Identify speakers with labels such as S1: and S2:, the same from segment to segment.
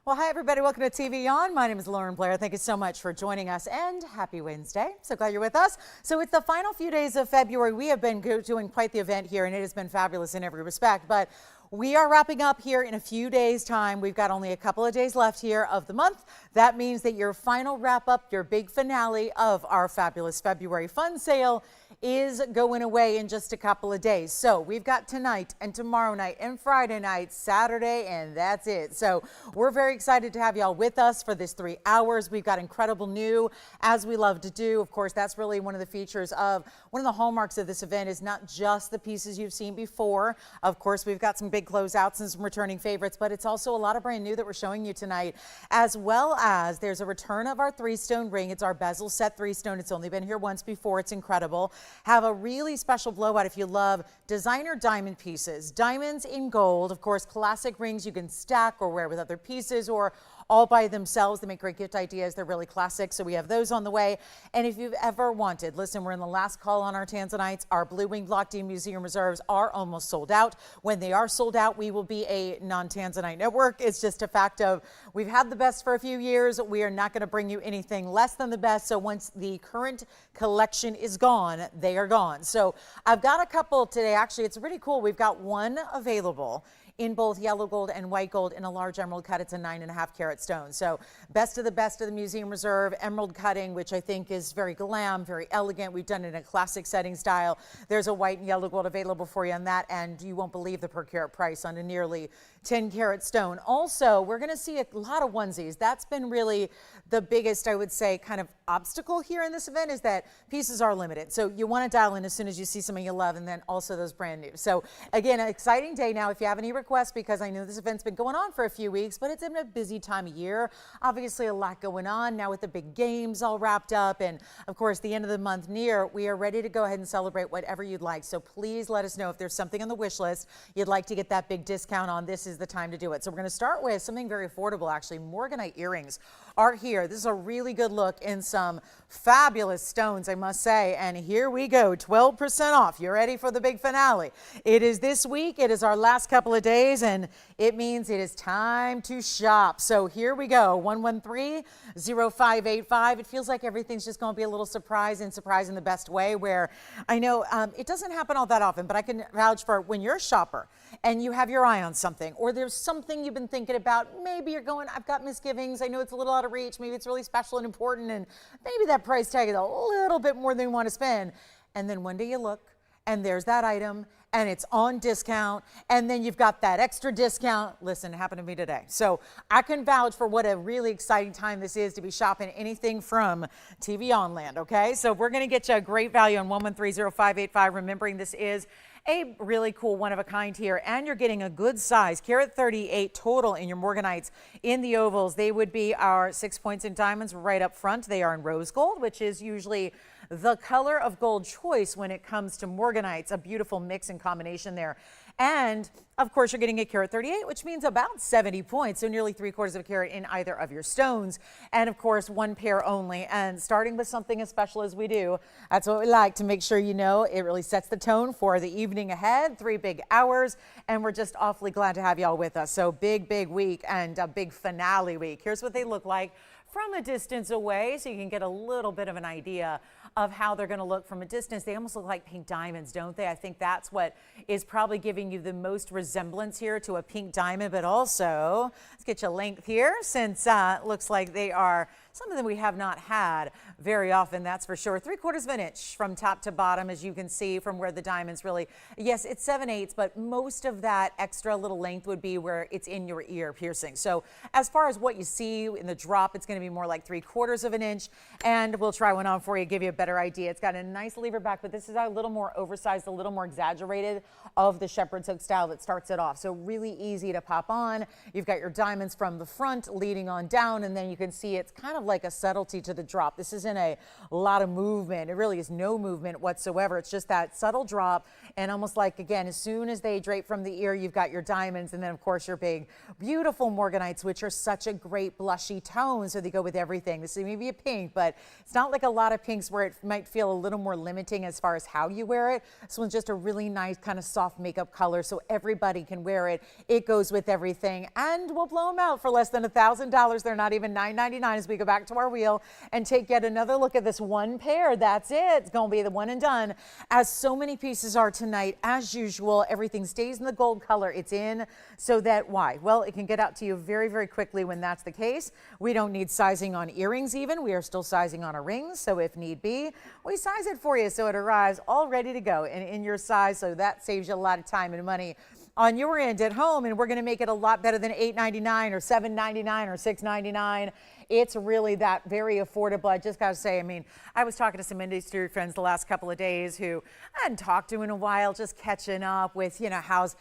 S1: Well, hi, everybody. Welcome to TVON. My name is Blair. Thank you so much for joining us, and happy Wednesday. So glad you're with us. So it's the final few days of February. We have been doing quite the event here, and it has been fabulous in every respect. But we are wrapping up here in a few days' time. We've got only a couple of days left here of the month. That means that your final wrap up, your big finale of our fabulous February fun sale is going away in just a couple of days. So we've got tonight and tomorrow night and Friday night, Saturday, and that's it. So we're very excited to have y'all with us for this 3 hours. We've got incredible new, as we love to do. Of course, that's really one of the features of one of the hallmarks of this event is not just the pieces you've seen before. Of course, we've got some big closeouts and some returning favorites, but it's also a lot of brand new that we're showing you tonight, as well as there's a return of our 3-stone ring. It's our bezel set 3-stone. It's only been here once before. It's incredible. Have a really special blowout if you love designer diamond pieces. Diamonds in gold, of course, classic rings you can stack or wear with other pieces or all by themselves. They make great gift ideas. They're really classic. So we have those on the way. And if you've ever wanted, listen, we're in the last call on our Tanzanites. Our Blue Wing Block D Museum Reserves are almost sold out. When they are sold out, we will be a non-Tanzanite network. It's just a fact of we've had the best for a few years. We are not going to bring you anything less than the best. So once the current collection is gone, they are gone. So I've got a couple today. Actually, it's pretty cool. We've got one available in both yellow gold and white gold in a large emerald cut. It's a 9.5 carat stone. So best of the Museum Reserve emerald cutting, which I think is very glam, very elegant. We've done it in a classic setting style. There's a white and yellow gold available for you on that, and you won't believe the per carat price on a nearly 10 carat stone. Also, we're going to see a lot of onesies. That's been really the biggest, I would say, kind of obstacle here in this event is that pieces are limited. So you want to dial in as soon as you see something you love, and then also those brand new. So again, an exciting day. Now, if you have any requests, because I know this event's been going on for a few weeks, but it's in a busy time of year. Obviously a lot going on now with the big games all wrapped up. And of course, the end of the month near, we are ready to go ahead and celebrate whatever you'd like. So please let us know if there's something on the wish list you'd like to get that big discount on. This is the time to do it. So we're going to start with something very affordable, actually. Morganite earrings are here. This is a really good look in some fabulous stones, I must say. And here we go, 12% off. You ready for the big finale? It is this week. It is our last couple of days, and it means it is time to shop. So here we go, 113-0585. It feels like everything's just going to be a little surprise in the best way, where I know it doesn't happen all that often, but I can vouch for when you're a shopper and you have your eye on something, or there's something you've been thinking about, maybe you're going, I've got misgivings, I know it's a little out of reach, maybe it's really special and important, and maybe that price tag is a little bit more than you want to spend. And then one day you look, and there's that item, and it's on discount, and then you've got that extra discount. Listen, it happened to me today. So I can vouch for what a really exciting time this is to be shopping anything from TVON land, okay? So we're going to get you a great value on 113-0585, remembering this is a really cool one-of-a-kind here, and you're getting a good size, carat 38 total in your Morganites. In the ovals, they would be our 6 points in diamonds right up front. They are in rose gold, which is usually the color of gold choice when it comes to Morganites. A beautiful mix and combination there. And of course, you're getting a carat 38, which means about 70 points, so nearly 3/4 of a carat in either of your stones. And of course, one pair only. And starting with something as special as we do, that's what we like to make sure you know. It really sets the tone for the evening ahead, 3 big hours, and we're just awfully glad to have y'all with us. So big week and a big finale week. Here's what they look like from a distance away, so you can get a little bit of an idea of how they're going to look from a distance. They almost look like pink diamonds, don't they? I think that's what is probably giving you the most resemblance here to a pink diamond, but also, let's get you length here, since it looks like they are some of them we have not had very often, that's for sure. 3/4 of an inch from top to bottom, as you can see from where the diamonds really, yes, it's 7/8, but most of that extra little length would be where it's in your ear piercing. So as far as what you see in the drop, it's going to be more like 3/4 of an inch, and we'll try one on for you, give you a better idea. It's got a nice lever back, but this is a little more oversized, a little more exaggerated of the shepherd's hook style that starts it off. So really easy to pop on. You've got your diamonds from the front leading on down, and then you can see it's kind of like a subtlety to the drop. This isn't a lot of movement. It really is no movement whatsoever. It's just that subtle drop, and almost like, again, as soon as they drape from the ear, you've got your diamonds, and then of course your big beautiful Morganites, which are such a great blushy tone, so they go with everything. This is maybe a pink, but it's not like a lot of pinks where it might feel a little more limiting as far as how you wear it. This one's just a really nice kind of soft makeup color, so everybody everybody can wear it. It goes with everything, and we'll blow them out for less than $1,000. They're not even $9.99 as we go back to our wheel and take yet another look at this one pair. That's it. It's going to be the one and done, as so many pieces are tonight. As usual, everything stays in the gold color it's in, so that why? Well, it can get out to you very, very quickly when that's the case. We don't need sizing on earrings even. We are still sizing on our rings, so if need be, we size it for you so it arrives all ready to go and in your size, so that saves you a lot of time and money on your end at home. And we're going to make it a lot better than $8.99 or $7.99 or $6.99. It's really that very affordable. I just got to say, I mean, I was talking to some industry friends the last couple of days who I hadn't talked to in a while, just catching up with, you know, how's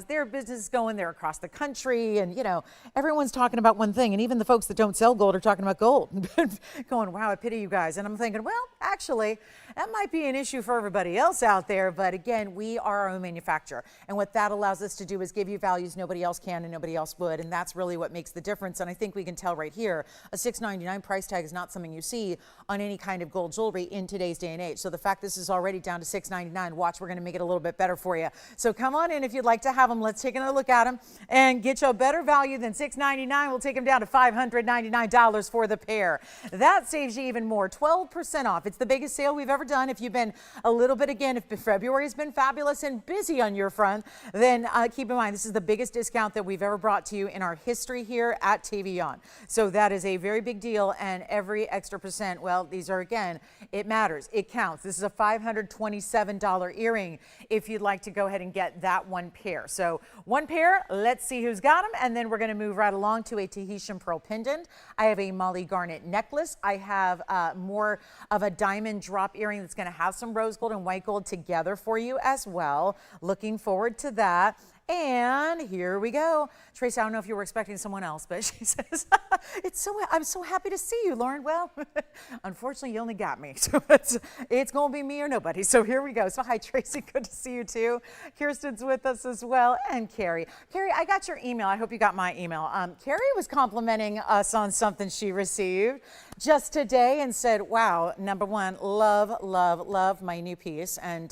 S1: their business going. They're across the country, and, you know, everyone's talking about one thing, and even the folks that don't sell gold are talking about gold. Going, wow, I pity you guys. And I'm thinking, well, actually, that might be an issue for everybody else out there. But again, we are our own manufacturer, and what that allows us to do is give you values nobody else can and nobody else would, and that's really what makes the difference. And I think we can tell right here, a $6.99 price tag is not something you see on any kind of gold jewelry in today's day and age. So the fact this is already down to $6.99, watch, we're going to make it a little bit better for you. So come on in if you'd like to have them. Let's take another look at them and get you a better value than $6.99. We'll take them down to $599 for the pair. That saves you even more, 12% off. It's the biggest sale we've ever done. If you've been a little bit, again, if February has been fabulous and busy on your front, then keep in mind this is the biggest discount that we've ever brought to you in our history here at TVON. So that is a very big deal, and every extra percent, well, these are, again, it matters. It counts. This is a $527 earring if you'd like to go ahead and get that one pair. So one pair, let's see who's got them, and then we're going to move right along to a Tahitian pearl pendant. I have a Molly garnet necklace. I have more of a diamond drop earring that's going to have some rose gold and white gold together for you as well. Looking forward to that. And here we go. Tracy, I don't know if you were expecting someone else, but she says, I'm so happy to see you, Lauren. Well, unfortunately, you only got me. So it's going to be me or nobody. So here we go. So hi, Tracy. Good to see you, too. Kirsten's with us as well. And Carrie. Carrie, I got your email. I hope you got my email. Carrie was complimenting us on something she received just today and said, wow, number one, love, love, love my new piece. And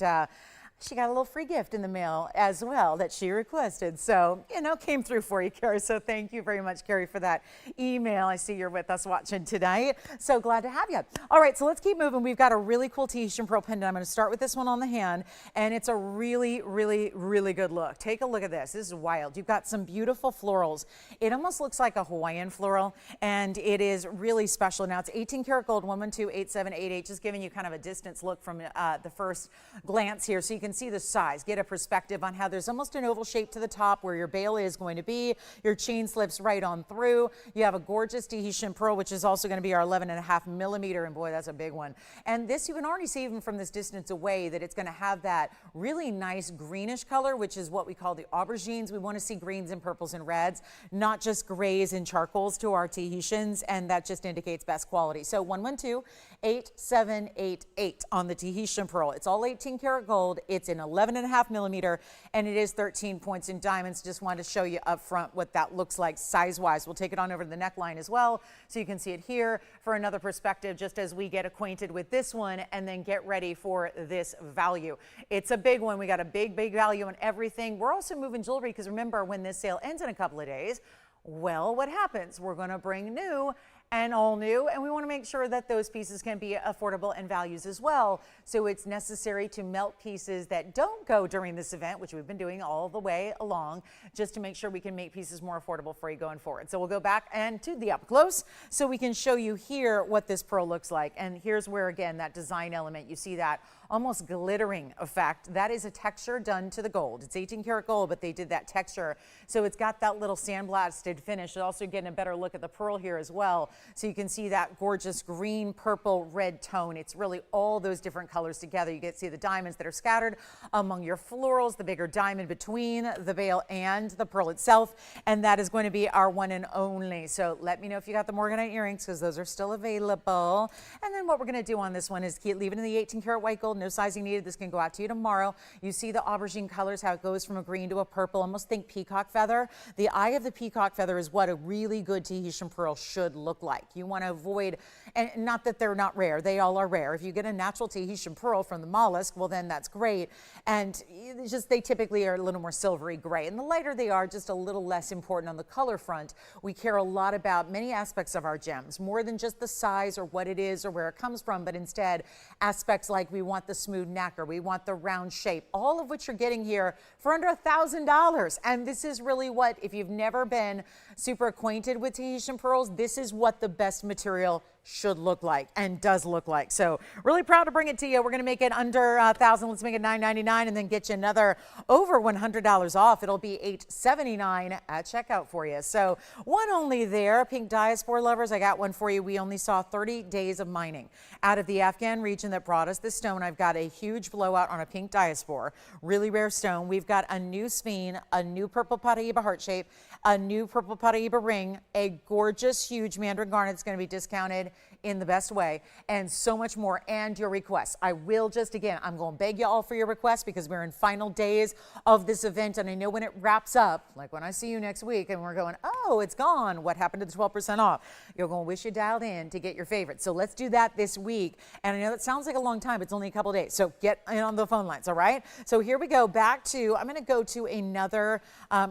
S1: she got a little free gift in the mail as well that she requested. So, you know, came through for you, Carrie. So thank you very much, Carrie, for that email. I see you're with us watching tonight. So glad to have you. All right, so let's keep moving. We've got a really cool Tahitian pearl pendant. I'm going to start with this one on the hand, and it's a really, really, really good look. Take a look at this. This is wild. You've got some beautiful florals. It almost looks like a Hawaiian floral, and it is really special. Now, it's 18 karat gold, 1128788, just giving you kind of a distance look from the first glance here, so you can see the size, get a perspective on how there's almost an oval shape to the top where your bail is going to be. Your chain slips right on through. You have a gorgeous Tahitian pearl, which is also going to be our 11.5 millimeter, and boy, that's a big one. And this, you can already see even from this distance away that it's going to have that really nice greenish color, which is what we call the aubergines. We want to see greens and purples and reds, not just grays and charcoals to our Tahitians, and that just indicates best quality. So 1128788 on the Tahitian pearl. It's all 18 karat gold. It's in 11.5 millimeter, and it is 13 points in diamonds. Just wanted to show you up front what that looks like size-wise. We'll take it on over to the neckline as well, so you can see it here for another perspective, just as we get acquainted with this one and then get ready for this value. It's a big one. We got a big, big value on everything. We're also moving jewelry, because remember, when this sale ends in a couple of days, well, what happens? We're going to bring new and all new, and we want to make sure that those pieces can be affordable and values as well. So it's necessary to melt pieces that don't go during this event, which we've been doing all the way along, just to make sure we can make pieces more affordable for you going forward. So we'll go back and to the up close so we can show you here what this pearl looks like. And here's where, again, that design element, you see that almost glittering effect. That is a texture done to the gold. It's 18 karat gold, but they did that texture. So it's got that little sandblasted finish. You're also getting a better look at the pearl here as well. So you can see that gorgeous green, purple, red tone. It's really all those different colors together. You get to see the diamonds that are scattered among your florals, the bigger diamond between the veil and the pearl itself. And that is going to be our one and only. So let me know if you got the Morganite earrings, because those are still available. And then what we're going to do on this one is keep leaving in the 18 karat white gold no sizing needed. This can go out to you tomorrow. You see the aubergine colors, how it goes from a green to a purple, almost think peacock feather. The eye of the peacock feather is what a really good Tahitian pearl should look like. You want to avoid, and not that they're not rare, they all are rare. If you get a natural Tahitian pearl from the mollusk, well then that's great. And it's just they typically are a little more silvery gray. And the lighter they are, just a little less important on the color front. We care a lot about many aspects of our gems, more than just the size or what it is or where it comes from, but instead aspects like we want the smooth nacre, we want the round shape, all of which you're getting here for under $1,000. And this is really what, if you've never been super acquainted with Tahitian pearls, this is what the best material should look like and does look like. So really proud to bring it to you. We're going to make it under $1,000. Let's make it $9.99 and then get you another over $100 off. It'll be $879 at checkout for you. So one only there. Pink diaspore lovers, I got one for you. We only saw 30 days of mining out of the Afghan region that brought us this stone. I've got a huge blowout on a pink diaspore, really rare stone. We've got a new Sphene, a new purple paraiba heart shape, a new purple paraiba ring, a gorgeous huge mandarin garnet that's going to be discounted in the best way, and so much more, and your requests. I will just, again, I'm going to beg you all for your requests because we're in final days of this event, and I know when it wraps up, like when I see you next week and we're going, oh, it's gone, what happened to the 12% off? You're going to wish you dialed in to get your favorite. So let's do that this week, and I know that sounds like a long time, it's only a couple days, so get in on the phone lines, all right? So here we go, back to, I'm going to go to another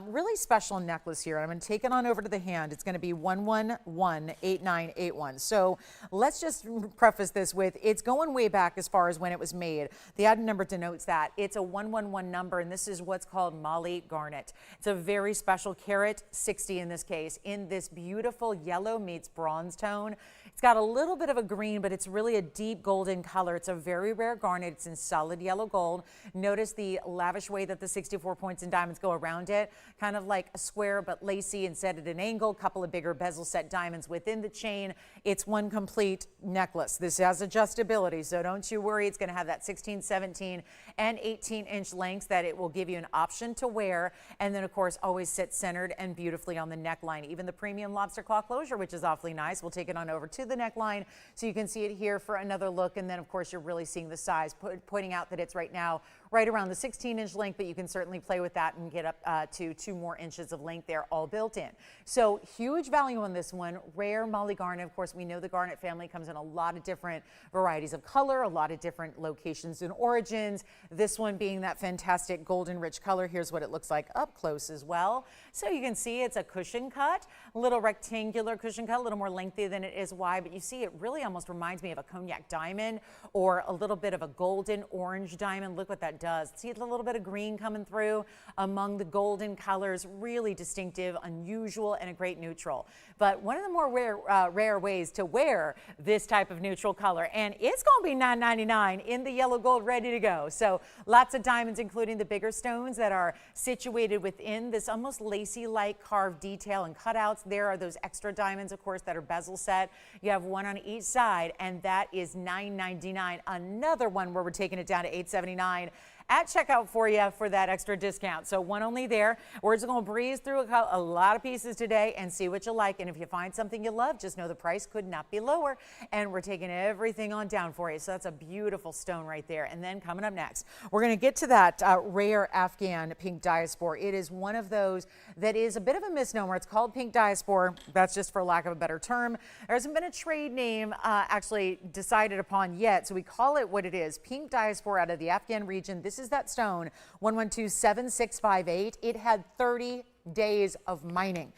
S1: really special necklace here. I'm going to take it on over to the hand. It's going to be 1118981. So let's just preface this with, it's going way back as far as when it was made. The item number denotes that. It's a 111 number, and this is what's called Molly garnet. It's a very special carat 60 in this case, in this beautiful yellow meets bronze tone. It's got a little bit of a green, but it's really a deep golden color. It's a very rare garnet. It's in solid yellow gold. Notice the lavish way that the 64 points and diamonds go around it, kind of like a square but lacy and set at an angle, couple of bigger bezel set diamonds within the chain. It's one complete necklace. This has adjustability, so don't you worry. It's going to have that 16, 17, and 18-inch lengths that it will give you an option to wear, and then of course always sit centered and beautifully on the neckline. Even the premium lobster claw closure, which is awfully nice. We'll take it on over to the neckline so you can see it here for another look, and then of course you're really seeing the size, pointing out that it's right now right around the 16-inch length, but you can certainly play with that and get up to 2 more inches of length there, all built in. So huge value on this one. Rare Molly garnet. Of course, we know the garnet family comes in a lot of different varieties of color, a lot of different locations and origins. This one being that fantastic golden rich color. Here's what it looks like up close as well. So you can see it's a cushion cut, a little rectangular cushion cut, a little more lengthy than it is wide, but you see it really almost reminds me of a cognac diamond or a little bit of a golden orange diamond. Look what that does. See a little bit of green coming through among the golden colors. Really distinctive, unusual, and a great neutral. But one of the more rare ways to wear this type of neutral color, and it's going to be $9.99 in the yellow gold, ready to go. So lots of diamonds, including the bigger stones that are situated within this almost lacy-like carved detail and cutouts. There are those extra diamonds, of course, that are bezel set. You have one on each side, and that is $9.99. Another one where we're taking it down to $8.79 at checkout for you for that extra discount. So one only there. We're just going to breeze through a lot of pieces today and see what you like. And if you find something you love, just know the price could not be lower. And we're taking everything on down for you. So that's a beautiful stone right there. And then coming up next, we're going to get to that rare Afghan pink diaspore. It is one of those that is a bit of a misnomer. It's called pink diaspore. That's just for lack of a better term. There hasn't been a trade name actually decided upon yet. So we call it what it is, pink diaspore out of the Afghan region. This is that stone, 1127658. It had 30 days of mining.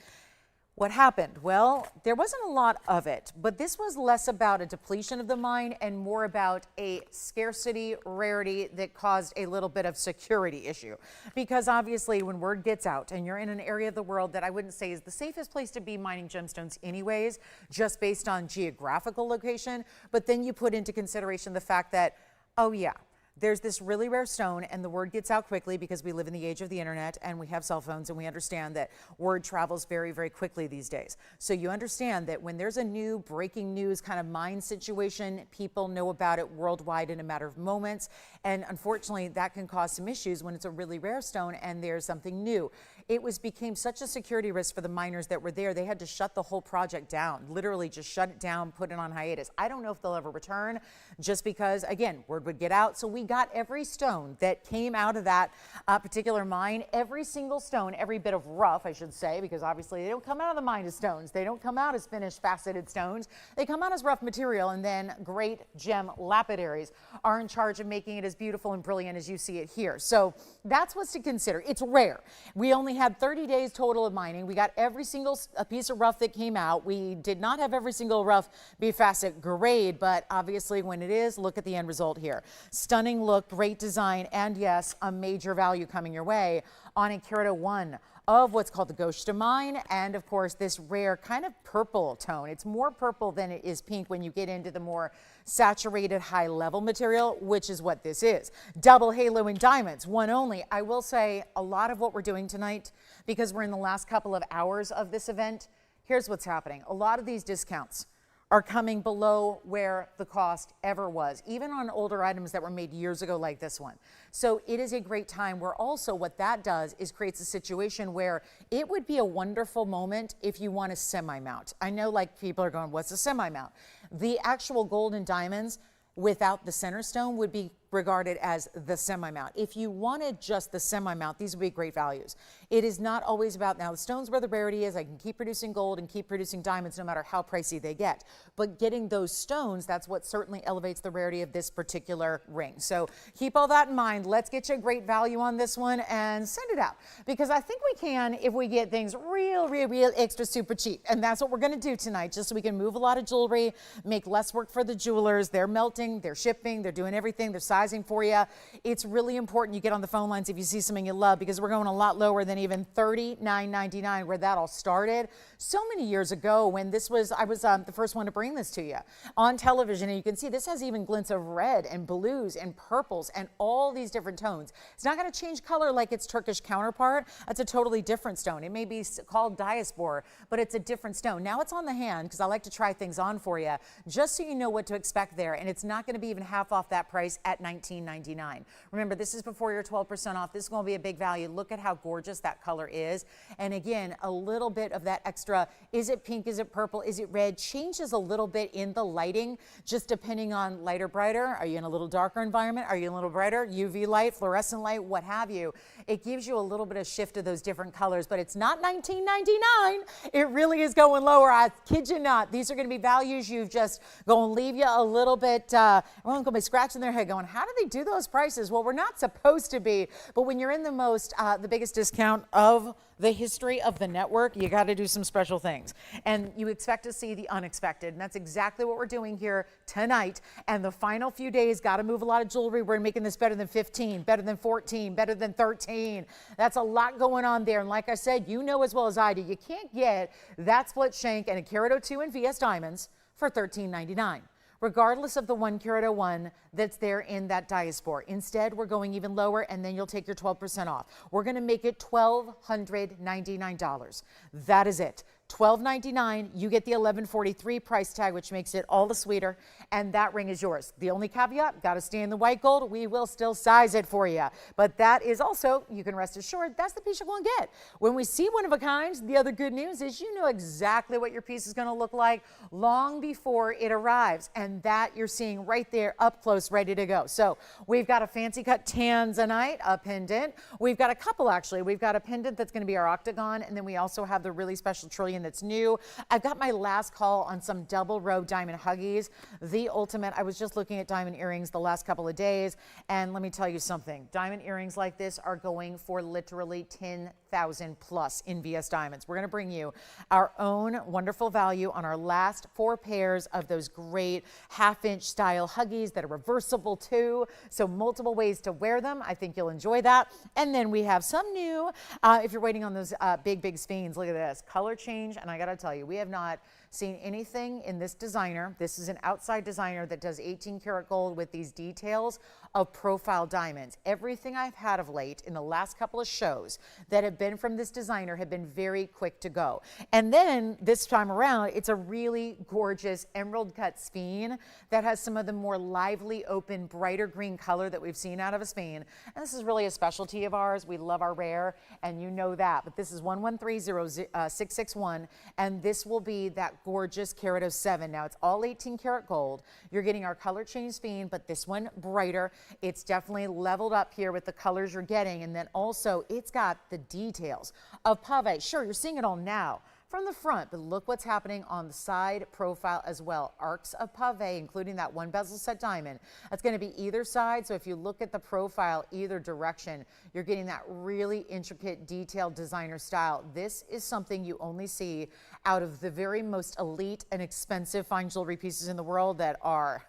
S1: What happened? Well, there wasn't a lot of it, but this was less about a depletion of the mine and more about a scarcity, rarity that caused a little bit of security issue. Because obviously when word gets out and you're in an area of the world that I wouldn't say is the safest place to be mining gemstones anyways, just based on geographical location, but then you put into consideration the fact that, oh yeah, There's this really rare stone, and the word gets out quickly because we live in the age of the internet and we have cell phones, and we understand that word travels very, very quickly these days. So you understand that when there's a new breaking news kind of mine situation, people know about it worldwide in a matter of moments. And unfortunately, that can cause some issues when it's a really rare stone and there's something new. It became such a security risk for the miners that were there. They had to shut the whole project down, literally just shut it down, put it on hiatus. I don't know if they'll ever return, just because, again, word would get out. So we got every stone that came out of that particular mine, every single stone, every bit of rough, I should say, because obviously they don't come out of the mine as stones. They don't come out as finished faceted stones. They come out as rough material, and then great gem lapidaries are in charge of making it as beautiful and brilliant as you see it here. So that's what's to consider. It's rare. We only had 30 days total of mining. We got every single piece of rough that came out. We did not have every single rough be facet grade, but obviously when it is, look at the end result here. Stunning look, great design, and yes, a major value coming your way on a carat one of what's called the ghost mine, and of course this rare kind of purple tone. It's more purple than it is pink when you get into the more saturated high level material, which is what this is. Double halo in diamonds, one only. I will say a lot of what we're doing tonight, because we're in the last couple of hours of this event, here's what's happening. A lot of these discounts are coming below where the cost ever was, even on older items that were made years ago like this one. So it is a great time where also what that does is creates a situation where it would be a wonderful moment if you want a semi-mount. I know like people are going, what's a semi-mount? The actual gold and diamonds without the center stone would be regarded as the semi-mount. If you wanted just the semi-mount, these would be great values. It is not always about, now the stone's where the rarity is. I can keep producing gold and keep producing diamonds no matter how pricey they get. But getting those stones, that's what certainly elevates the rarity of this particular ring. So keep all that in mind. Let's get you a great value on this one and send it out. Because I think we can if we get things real extra super cheap. And that's what we're gonna do tonight, just so we can move a lot of jewelry, make less work for the jewelers. They're melting, they're shipping, they're doing everything, they're sizing for you. It's really important you get on the phone lines if you see something you love, because we're going a lot lower than even $39.99 where that all started so many years ago when this was, I was the first one to bring this to you on television. And you can see this has even glints of red and blues and purples and all these different tones. It's not going to change color like its Turkish counterpart. That's a totally different stone. It may be called diaspore, but it's a different stone. Now it's on the hand because I like to try things on for you just so you know what to expect there. And it's not going to be even half off that price at $19.99. Remember, this is before your 12% off. This is going to be a big value. Look at how gorgeous that color is. And again, a little bit of that extra, is it pink, is it purple, is it red, changes a little bit in the lighting, just depending on lighter, brighter. Are you in a little darker environment? Are you in a little brighter? UV light, fluorescent light, what have you. It gives you a little bit of shift of those different colors, but it's not $19.99. It really is going lower. I kid you not. These are going to be values you've just going to leave you a little bit, everyone's going to be scratching their head going, how do they do those prices? Well, we're not supposed to be, but when you're in the biggest discount of the history of the network, you got to do some special things. And you expect to see the unexpected. And that's exactly what we're doing here tonight. And the final few days, got to move a lot of jewelry. We're making this better than 15, better than 14, better than 13. That's a lot going on there. And like I said, you know as well as I do, you can't get that split shank and a carat 02 in VS diamonds for $13.99. Regardless of the 1 carat 01 that's there in that diaspore. Instead, we're going even lower, and then you'll take your 12% off. We're going to make it $1,299. That is it. $1,299, you get the $1,143 price tag, which makes it all the sweeter, and that ring is yours. The only caveat, got to stay in the white gold. We will still size it for you. But that is also, you can rest assured, that's the piece you're going to get. When we see one of a kind, the other good news is you know exactly what your piece is going to look like long before it arrives, and that you're seeing right there up close, ready to go. So we've got a fancy cut Tanzanite, a pendant. We've got a couple, actually. We've got a pendant that's going to be our octagon, and then we also have the really special trillion that's new. I've got my last call on some double row diamond huggies, the ultimate. I was just looking at diamond earrings the last couple of days, and let me tell you something. Diamond earrings like this are going for literally 10,000 plus in VS diamonds. We're going to bring you our own wonderful value on our last 4 pairs of those great half-inch style huggies that are reversible too, so multiple ways to wear them. I think you'll enjoy that. And then we have some new, if you're waiting on those big Sphenes, look at this color change. And I got to tell you, we have not seen anything in this designer. This is an outside designer that does 18 karat gold with these details of profile diamonds. Everything I've had of late in the last couple of shows that have been from this designer have been very quick to go. And then this time around, it's a really gorgeous emerald cut Sphene that has some of the more lively, open, brighter green color that we've seen out of a Sphene. And this is really a specialty of ours. We love our rare, and you know that. But this is 1130-661, and this will be that gorgeous carat 07. Now, it's all 18 karat gold. You're getting our color change Sphene, but this one brighter. It's definitely leveled up here with the colors you're getting, and then also it's got the details of pave. Sure, you're seeing it all now from the front, but look what's happening on the side profile as well. Arcs of pave, including that one bezel set diamond. That's going to be either side, so if you look at the profile either direction, you're getting that really intricate, detailed designer style. This is something you only see out of the very most elite and expensive fine jewelry pieces in the world that are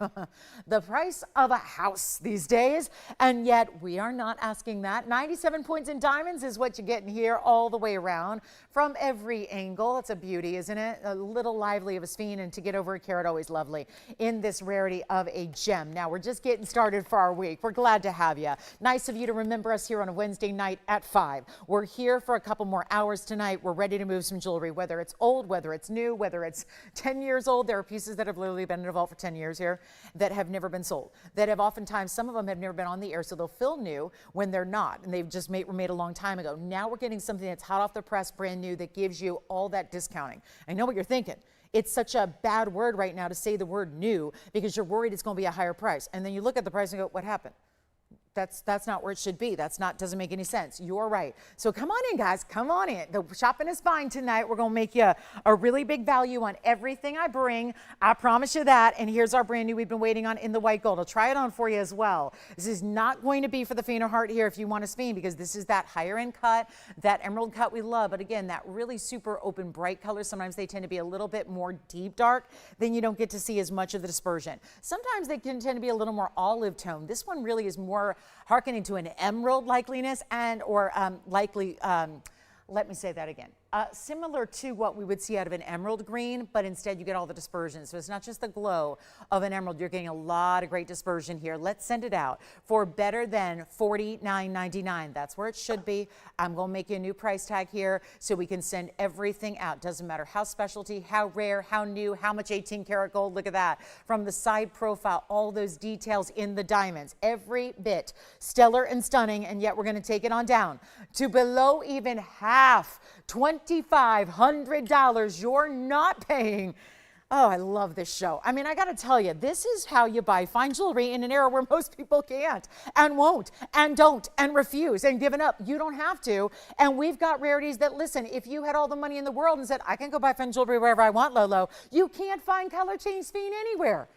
S1: the price of a house these days, and yet we are not asking that. 97 points in diamonds is what you're getting here all the way around from every angle. It's a beauty, isn't it? A little lively of a Sphene, and to get over a carat, always lovely in this rarity of a gem. Now, we're just getting started for our week. We're glad to have you. Nice of you to remember us here on a Wednesday night at 5. We're here for a couple more hours tonight. We're ready to move some jewelry, whether it's old, whether it's new, whether it's 10 years old. There are pieces that have literally been in a vault for 10 years here that have never been sold, that have oftentimes, some of them have never been on the air, so they'll feel new when they're not, and they've just were made a long time ago. Now we're getting something that's hot off the press, brand new, that gives you all that discounting. I know what you're thinking. It's such a bad word right now to say the word new because you're worried it's going to be a higher price. And then you look at the price and go, what happened? That's not where it should be. Doesn't make any sense. You're right. So come on in, guys. Come on in. The shopping is fine tonight. We're going to make you a really big value on everything I bring. I promise you that. And here's our brand new we've been waiting on in the white gold. I'll try it on for you as well. This is not going to be for the faint of heart here if you want a Sphene, because this is that higher end cut, that emerald cut we love. But again, that really super open, bright color. Sometimes they tend to be a little bit more deep dark. Then you don't get to see as much of the dispersion. Sometimes they can tend to be a little more olive tone. This one really is more hearkening to an emerald likeliness and or let me say that again. Similar to what we would see out of an emerald green, but instead you get all the dispersion. So it's not just the glow of an emerald. You're getting a lot of great dispersion here. Let's send it out for better than $49.99. That's where it should be. I'm going to make you a new price tag here so we can send everything out. Doesn't matter how specialty, how rare, how new, how much 18 karat gold. Look at that. From the side profile, all those details in the diamonds. Every bit stellar and stunning, and yet we're going to take it on down to below even half. $2,500 you're not paying. Oh, I love this show. I mean, I got to tell you, this is how you buy fine jewelry in an era where most people can't and won't and don't and refuse and given up. You don't have to. And we've got rarities that, listen, if you had all the money in the world and said, I can go buy fine jewelry wherever I want, Lolo, you can't find color change Sphene anywhere.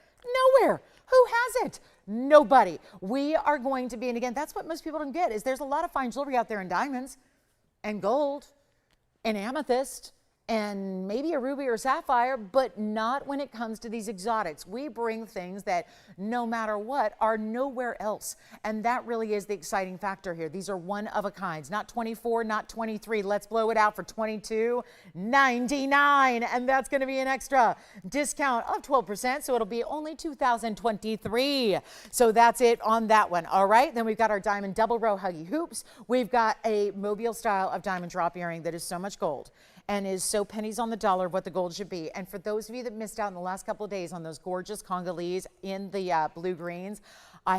S1: Nowhere. Who has it? Nobody. We are going to be, and again, that's what most people don't get, is there's a lot of fine jewelry out there in diamonds and gold and amethyst and maybe a ruby or sapphire, but not when it comes to these exotics. We bring things that no matter what are nowhere else. And that really is the exciting factor here. These are one of a kinds, not 24, not 23. Let's blow it out for $22.99. And that's going to be an extra discount of 12%. So it'll be only $2,023. So that's it on that one. All right. Then we've got our diamond double row huggy hoops. We've got a mobile style of diamond drop earring that is so much gold and is so pennies on the dollar of what the gold should be. And for those of you that missed out in the last couple of days on those gorgeous Congolese in the blue greens, I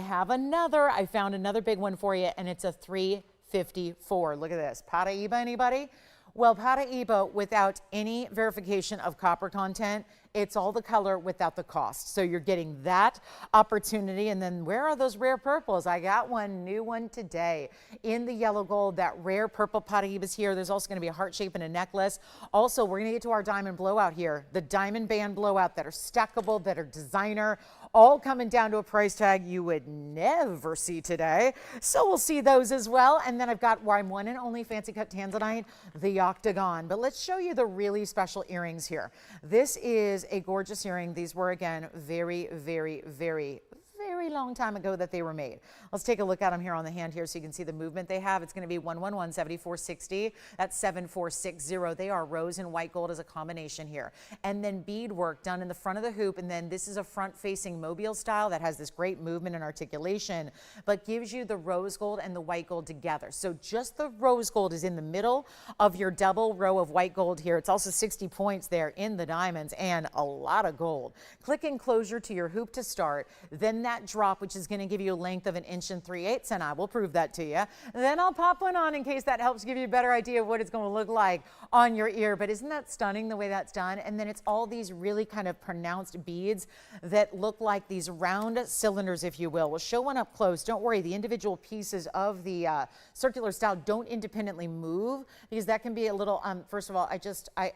S1: found another big one for you, and it's a $354. Look at this. Paraiba, anybody? Well, paraiba, without any verification of copper content, it's all the color without the cost. So you're getting that opportunity. And then where are those rare purples? I got one new one today in the yellow gold. That rare purple paraiba is here. There's also going to be a heart shape and a necklace. Also, we're going to get to our diamond blowout here. The diamond band blowout that are stackable, that are designer, all coming down to a price tag you would never see today. So we'll see those as well. And then I've got my one and only fancy cut Tanzanite, the octagon. But let's show you the really special earrings here. This is a gorgeous earring. These were, again, very, very, very, very long time ago that they were made. Let's take a look at them here on the hand here so you can see the movement they have. It's going to be 111-7460. That's 7460. They are rose and white gold as a combination here. And then beadwork done in the front of the hoop. And then this is a front-facing mobile style that has this great movement and articulation, but gives you the rose gold and the white gold together. So just the rose gold is in the middle of your double row of white gold here. It's also 60 points there in the diamonds and a lot of gold. Click enclosure to your hoop to start, then that drop, which is going to give you a length of 1 3/8 inches, and I will prove that to you. Then I'll pop one on in case that helps give you a better idea of what it's going to look like on your ear. But isn't that stunning the way that's done? And then it's all these really kind of pronounced beads that look like these round cylinders, if you will. We'll show one up close. Don't worry, the individual pieces of the circular style don't independently move, because that can be a little, first of all,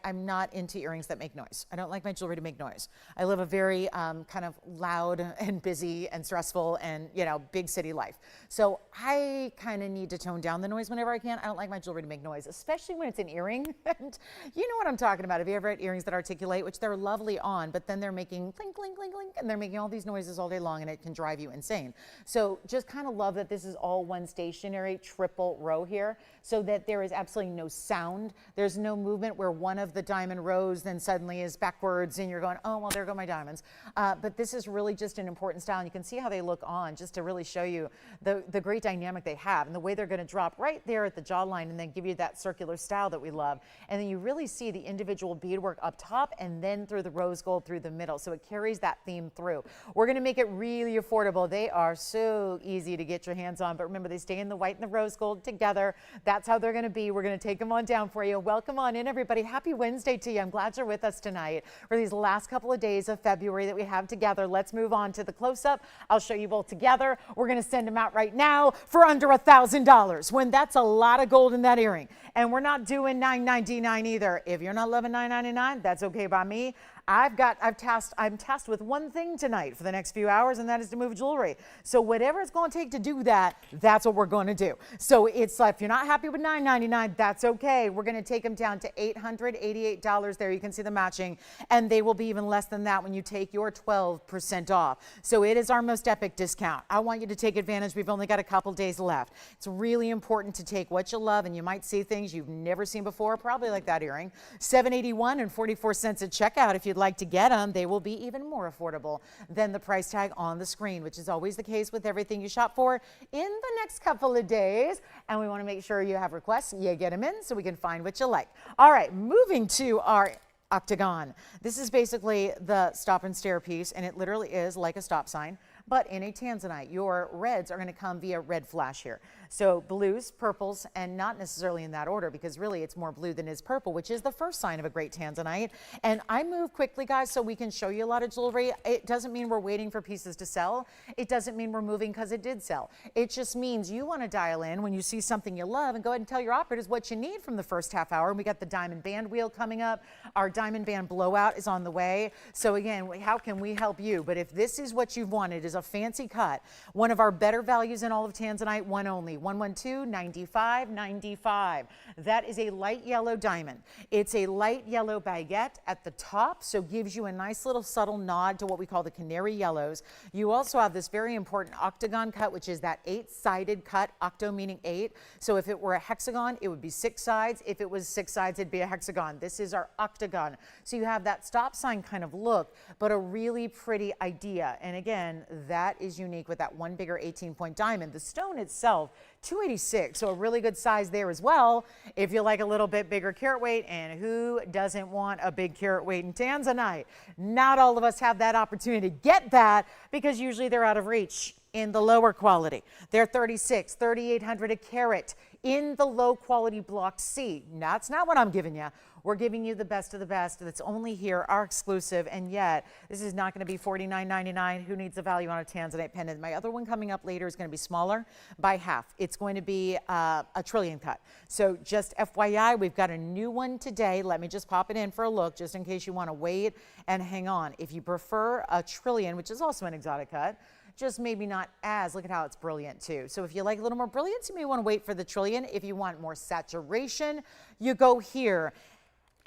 S1: I'm not into earrings that make noise. I don't like my jewelry to make noise. I live a very kind of loud and busy and stressful and, you know, big city life. So I kind of need to tone down the noise whenever I can. I don't like my jewelry to make noise, especially when it's an earring. And you know what I'm talking about. Have you ever had earrings that articulate, which they're lovely on, but then they're making clink, clink, clink, clink, and they're making all these noises all day long, and it can drive you insane. So just kind of love that this is all one stationary triple row here, so that there is absolutely no sound. There's no movement where one of the diamond rows then suddenly is backwards and you're going, oh, well, there go my diamonds. But this is really just an important style. And you can see how they look on, just to really show you the great dynamic they have and the way they're going to drop right there at the jawline and then give you that circular style that we love. And then you really see the individual beadwork up top and then through the rose gold through the middle. So it carries that theme through. We're going to make it really affordable. They are so easy to get your hands on. But remember, they stay in the white and the rose gold together. That's how they're going to be. We're going to take them on down for you. Welcome on in, everybody. Happy Wednesday to you. I'm glad you're with us tonight for these last couple of days of February that we have together. Let's move on to the close-up. I'll show you both together. We're going to send them out right now for under $1,000, when that's a lot of gold in that earring. And we're not doing $9.99 either. If you're not loving $9.99, that's okay by me. I'm tasked with one thing tonight for the next few hours, and that is to move jewelry. So whatever it's going to take to do that, that's what we're going to do. So it's like, if you're not happy with $9.99, that's okay. We're going to take them down to $888 there. You can see the matching, and they will be even less than that when you take your 12% off. So it is our most epic discount. I want you to take advantage. We've only got a couple days left. It's really important to take what you love, and you might see things you've never seen before, probably like that earring. $781.44 at checkout. If you'd like to get them, they will be even more affordable than the price tag on the screen, which is always the case with everything you shop for in the next couple of days. And we want to make sure you have requests, you get them in so we can find what you like. All right, moving to our octagon. This is basically the stop and stare piece, and it literally is like a stop sign, but in a Tanzanite. Your reds are going to come via red flash here. So blues, purples, and not necessarily in that order, because really it's more blue than is purple, which is the first sign of a great Tanzanite. And I move quickly, guys, so we can show you a lot of jewelry. It doesn't mean we're waiting for pieces to sell. It doesn't mean we're moving because it did sell. It just means you want to dial in when you see something you love and go ahead and tell your operators what you need from the first half hour. And we got the diamond band wheel coming up. Our diamond band blowout is on the way. So again, how can we help you? But if this is what you've wanted, is a fancy cut, one of our better values in all of Tanzanite, one only, 112-95.95. That is a light yellow diamond. It's a light yellow baguette at the top, so gives you a nice little subtle nod to what we call the canary yellows. You also have this very important octagon cut, which is that 8-sided cut, octo meaning 8. So if it were a hexagon, it would be 6 sides. If it was 6 sides, it'd be a hexagon. This is our octagon. So you have that stop sign kind of look, but a really pretty idea. And again, that is unique with that one bigger 18-point diamond. The stone itself, 286, so a really good size there as well if you like a little bit bigger carat weight. And who doesn't want a big carat weight in Tanzanite? Not all of us have that opportunity to get that, because usually they're out of reach in the lower quality. They're 36, 3,800 a carat in the low quality block C. That's not what I'm giving you. We're giving you the best of the best that's only here, our exclusive, and yet this is not going to be $49.99. Who needs the value on a Tanzanite pendant? My other one coming up later is going to be smaller by half. It's going to be a trillion cut. So just FYI, we've got a new one today. Let me just pop it in for a look, just in case you want to wait and hang on. If you prefer a trillion, which is also an exotic cut, just maybe not as, look at how it's brilliant too. So if you like a little more brilliance, you may want to wait for the trillion. If you want more saturation, you go here.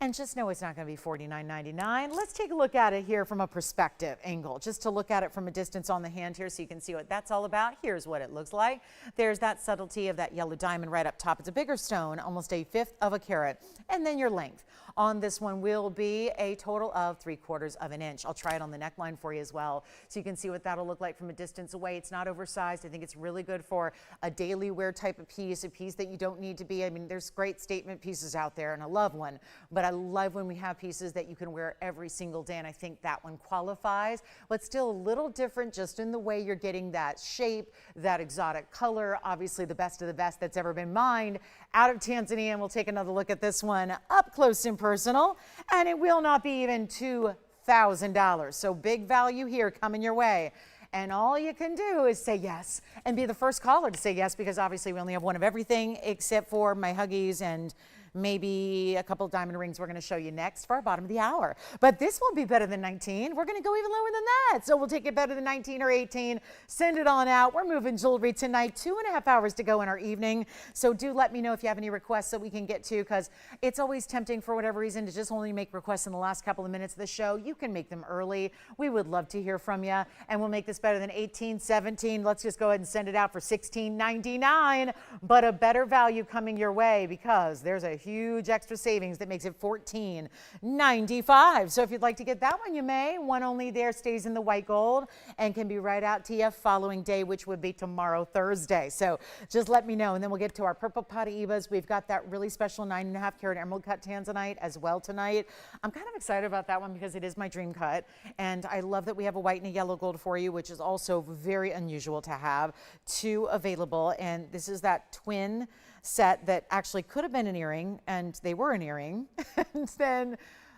S1: And just know it's not going to be $49.99. Let's take a look at it here from a perspective angle, just to look at it from a distance on the hand here so you can see what that's all about. Here's what it looks like. There's that subtlety of that yellow diamond right up top. It's a bigger stone, almost 1/5 of a carat. And then your length on this one will be a total of 3/4 of an inch. I'll try it on the neckline for you as well so you can see what that'll look like from a distance away. It's not oversized. I think it's really good for a daily wear type of piece, a piece that you don't need to be. I mean, there's great statement pieces out there, and I love one, but I love when we have pieces that you can wear every single day, and I think that one qualifies, but still a little different just in the way you're getting that shape, that exotic color, obviously the best of the best that's ever been mined out of Tanzania. And we'll take another look at this one up close and personal, and it will not be even $2,000. So big value here coming your way. And all you can do is say yes and be the first caller to say yes, because obviously we only have one of everything except for my huggies and maybe a couple of diamond rings we're going to show you next for our bottom of the hour. But this will be better than 19. We're going to go even lower than that. So we'll take it better than 19 or 18. Send it on out. We're moving jewelry tonight. 2.5 hours to go in our evening. So do let me know if you have any requests that we can get to, because it's always tempting for whatever reason to just only make requests in the last couple of minutes of the show. You can make them early. We would love to hear from you. And we'll make this better than 18, 17. Let's just go ahead and send it out for $16.99. But a better value coming your way, because there's a huge extra savings that makes it $14.95. So if you'd like to get that one, you may. One only there, stays in the white gold, and can be right out to you following day, which would be tomorrow, Thursday. So just let me know, and then we'll get to our purple paraibas. We've got that really special 9.5 carat emerald cut Tanzanite as well tonight. I'm kind of excited about that one because it is my dream cut, and I love that we have a white and a yellow gold for you, which is also very unusual to have. Two available, and this is that twin set that actually could have been an earring, and they were an earring, and then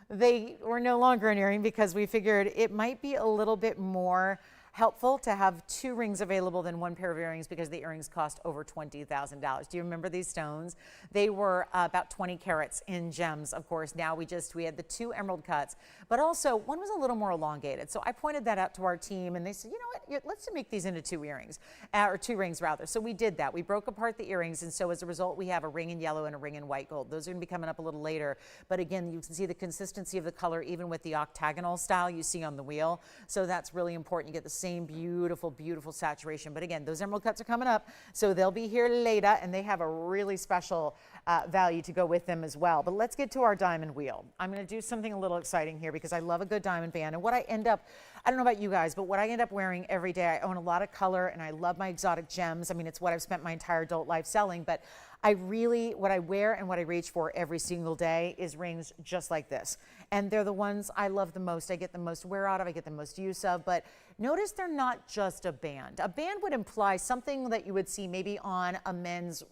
S1: they were no longer an earring because we figured it might be a little bit more helpful to have two rings available than one pair of earrings, because the earrings cost over $20,000. Do you remember these stones? They were about 20 carats in gems, of course. Now we had the two emerald cuts, but also one was a little more elongated. So I pointed that out to our team, and they said, you know what, let's make these into two earrings, or two rings rather. So we did that. We broke apart the earrings, and so as a result, we have a ring in yellow and a ring in white gold. Those are going to be coming up a little later, but again, you can see the consistency of the color even with the octagonal style you see on the wheel. So that's really important. You get the same beautiful, beautiful saturation. But again, those emerald cuts are coming up, so they'll be here later, and they have a really special value to go with them as well. But let's get to our diamond wheel. I'm going to do something a little exciting here because I love a good diamond band. And what I end up, I don't know about you guys, but what I end up wearing every day, I own a lot of color, and I love my exotic gems. I mean, it's what I've spent my entire adult life selling, but what I wear and what I reach for every single day is rings just like this. And they're the ones I love the most. I get the most wear out of, I get the most use of, but notice they're not just a band. A band would imply something that you would see maybe on a men's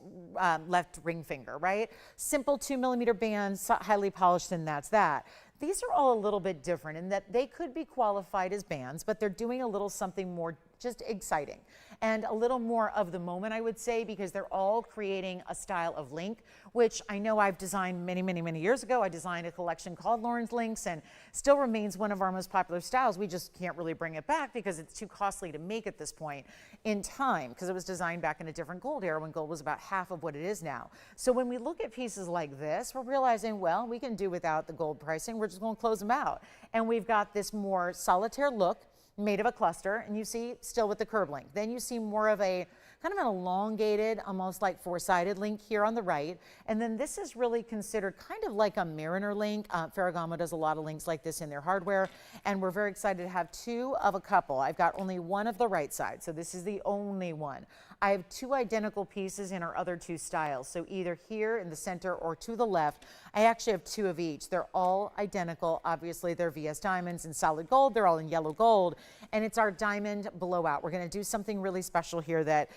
S1: left ring finger, right? Simple 2mm bands, highly polished, and that's that. These are all a little bit different in that they could be qualified as bands, but they're doing a little something more just exciting and a little more of the moment, I would say, because they're all creating a style of link, which I know I've designed many, many, many years ago. I designed a collection called Lauren's Links, and still remains one of our most popular styles. We just can't really bring it back because it's too costly to make at this point in time, because it was designed back in a different gold era when gold was about half of what it is now. So when we look at pieces like this, we're realizing, well, we can do without the gold pricing. We're just going to close them out. And we've got this more solitaire look made of a cluster, and you see still with the curb link. Then you see more of a kind of an elongated, almost like four-sided link here on the right. And then this is really considered kind of like a mariner link. Ferragamo does a lot of links like this in their hardware, and we're very excited to have two of a couple. I've got only one of the right side, so this is the only one. I have two identical pieces in our other two styles, so either here in the center or to the left. I actually have two of each. They're all identical. Obviously, they're VS diamonds in solid gold. They're all in yellow gold, and it's our diamond blowout. We're going to do something really special here that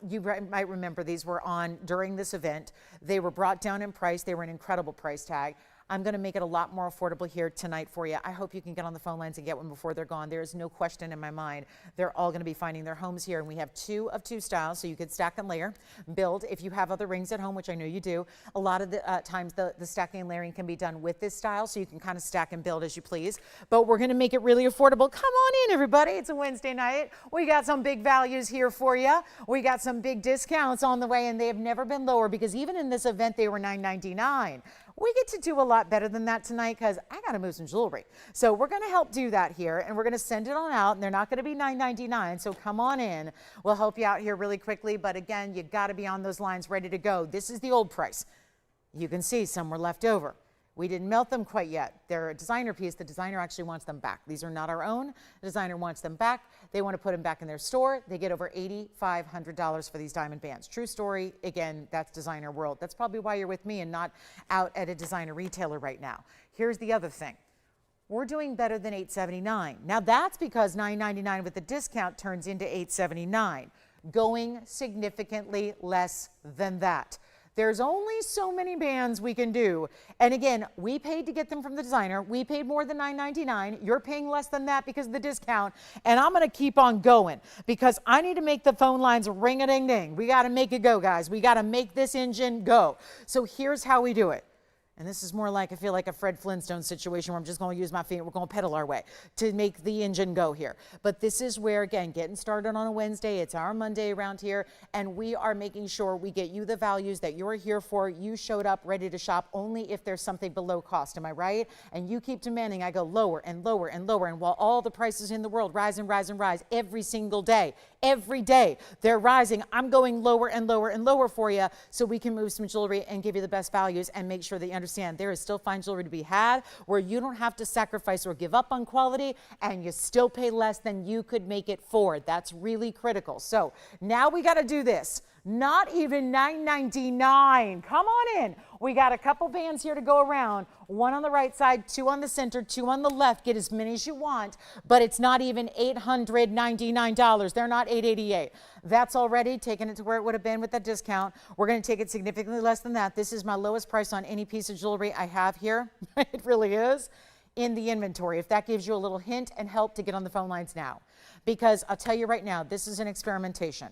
S1: you might remember. These were on during this event. They were brought down in price. They were an incredible price tag. I'm going to make it a lot more affordable here tonight for you. I hope you can get on the phone lines and get one before they're gone. There is no question in my mind. They're all going to be finding their homes here, and we have two of two styles, so you could stack and layer, build. If you have other rings at home, which I know you do, a lot of the times the stacking and layering can be done with this style, so you can kind of stack and build as you please. But we're going to make it really affordable. Come on in, everybody. It's a Wednesday night. We got some big values here for you. We got some big discounts on the way, and they have never been lower, because even in this event, they were $9.99. We get to do a lot better than that tonight because I got to move some jewelry. So we're going to help do that here, and we're going to send it on out, and they're not going to be $9.99, so come on in. We'll help you out here really quickly, but again, you got to be on those lines ready to go. This is the old price. You can see some were left over. We didn't melt them quite yet. They're a designer piece. The designer actually wants them back. These are not our own. The designer wants them back. They want to put them back in their store. They get over $8,500 for these diamond bands. True story. Again, that's designer world. That's probably why you're with me and not out at a designer retailer right now. Here's the other thing. We're doing better than $879. Now that's because $9.99 with the discount turns into $879, going significantly less than that. There's only so many bands we can do. And again, we paid to get them from the designer. We paid more than $9.99. You're paying less than that because of the discount. And I'm going to keep on going because I need to make the phone lines ring-a-ding-ding. We got to make it go, guys. We got to make this engine go. So here's how we do it. And this is more like, I feel like a Fred Flintstone situation where I'm just going to use my feet. We're going to pedal our way to make the engine go here. But this is where, again, getting started on a Wednesday. It's our Monday around here. And we are making sure we get you the values that you're here for. You showed up ready to shop only if there's something below cost. Am I right? And you keep demanding I go lower and lower and lower. And while all the prices in the world rise and rise and rise every single day, every day they're rising, I'm going lower and lower and lower for you so we can move some jewelry and give you the best values and make sure that you understand there is still fine jewelry to be had where you don't have to sacrifice or give up on quality and you still pay less than you could make it for. That's really critical. So now we got to do this. Not even $9.99. Come on in. We got a couple bands here to go around. One on the right side, two on the center, two on the left. Get as many as you want, but it's not even $899. They're not $888. That's already taking it to where it would have been with that discount. We're going to take it significantly less than that. This is my lowest price on any piece of jewelry I have here. It really is in the inventory. If that gives you a little hint and help to get on the phone lines now, because I'll tell you right now, this is an experimentation.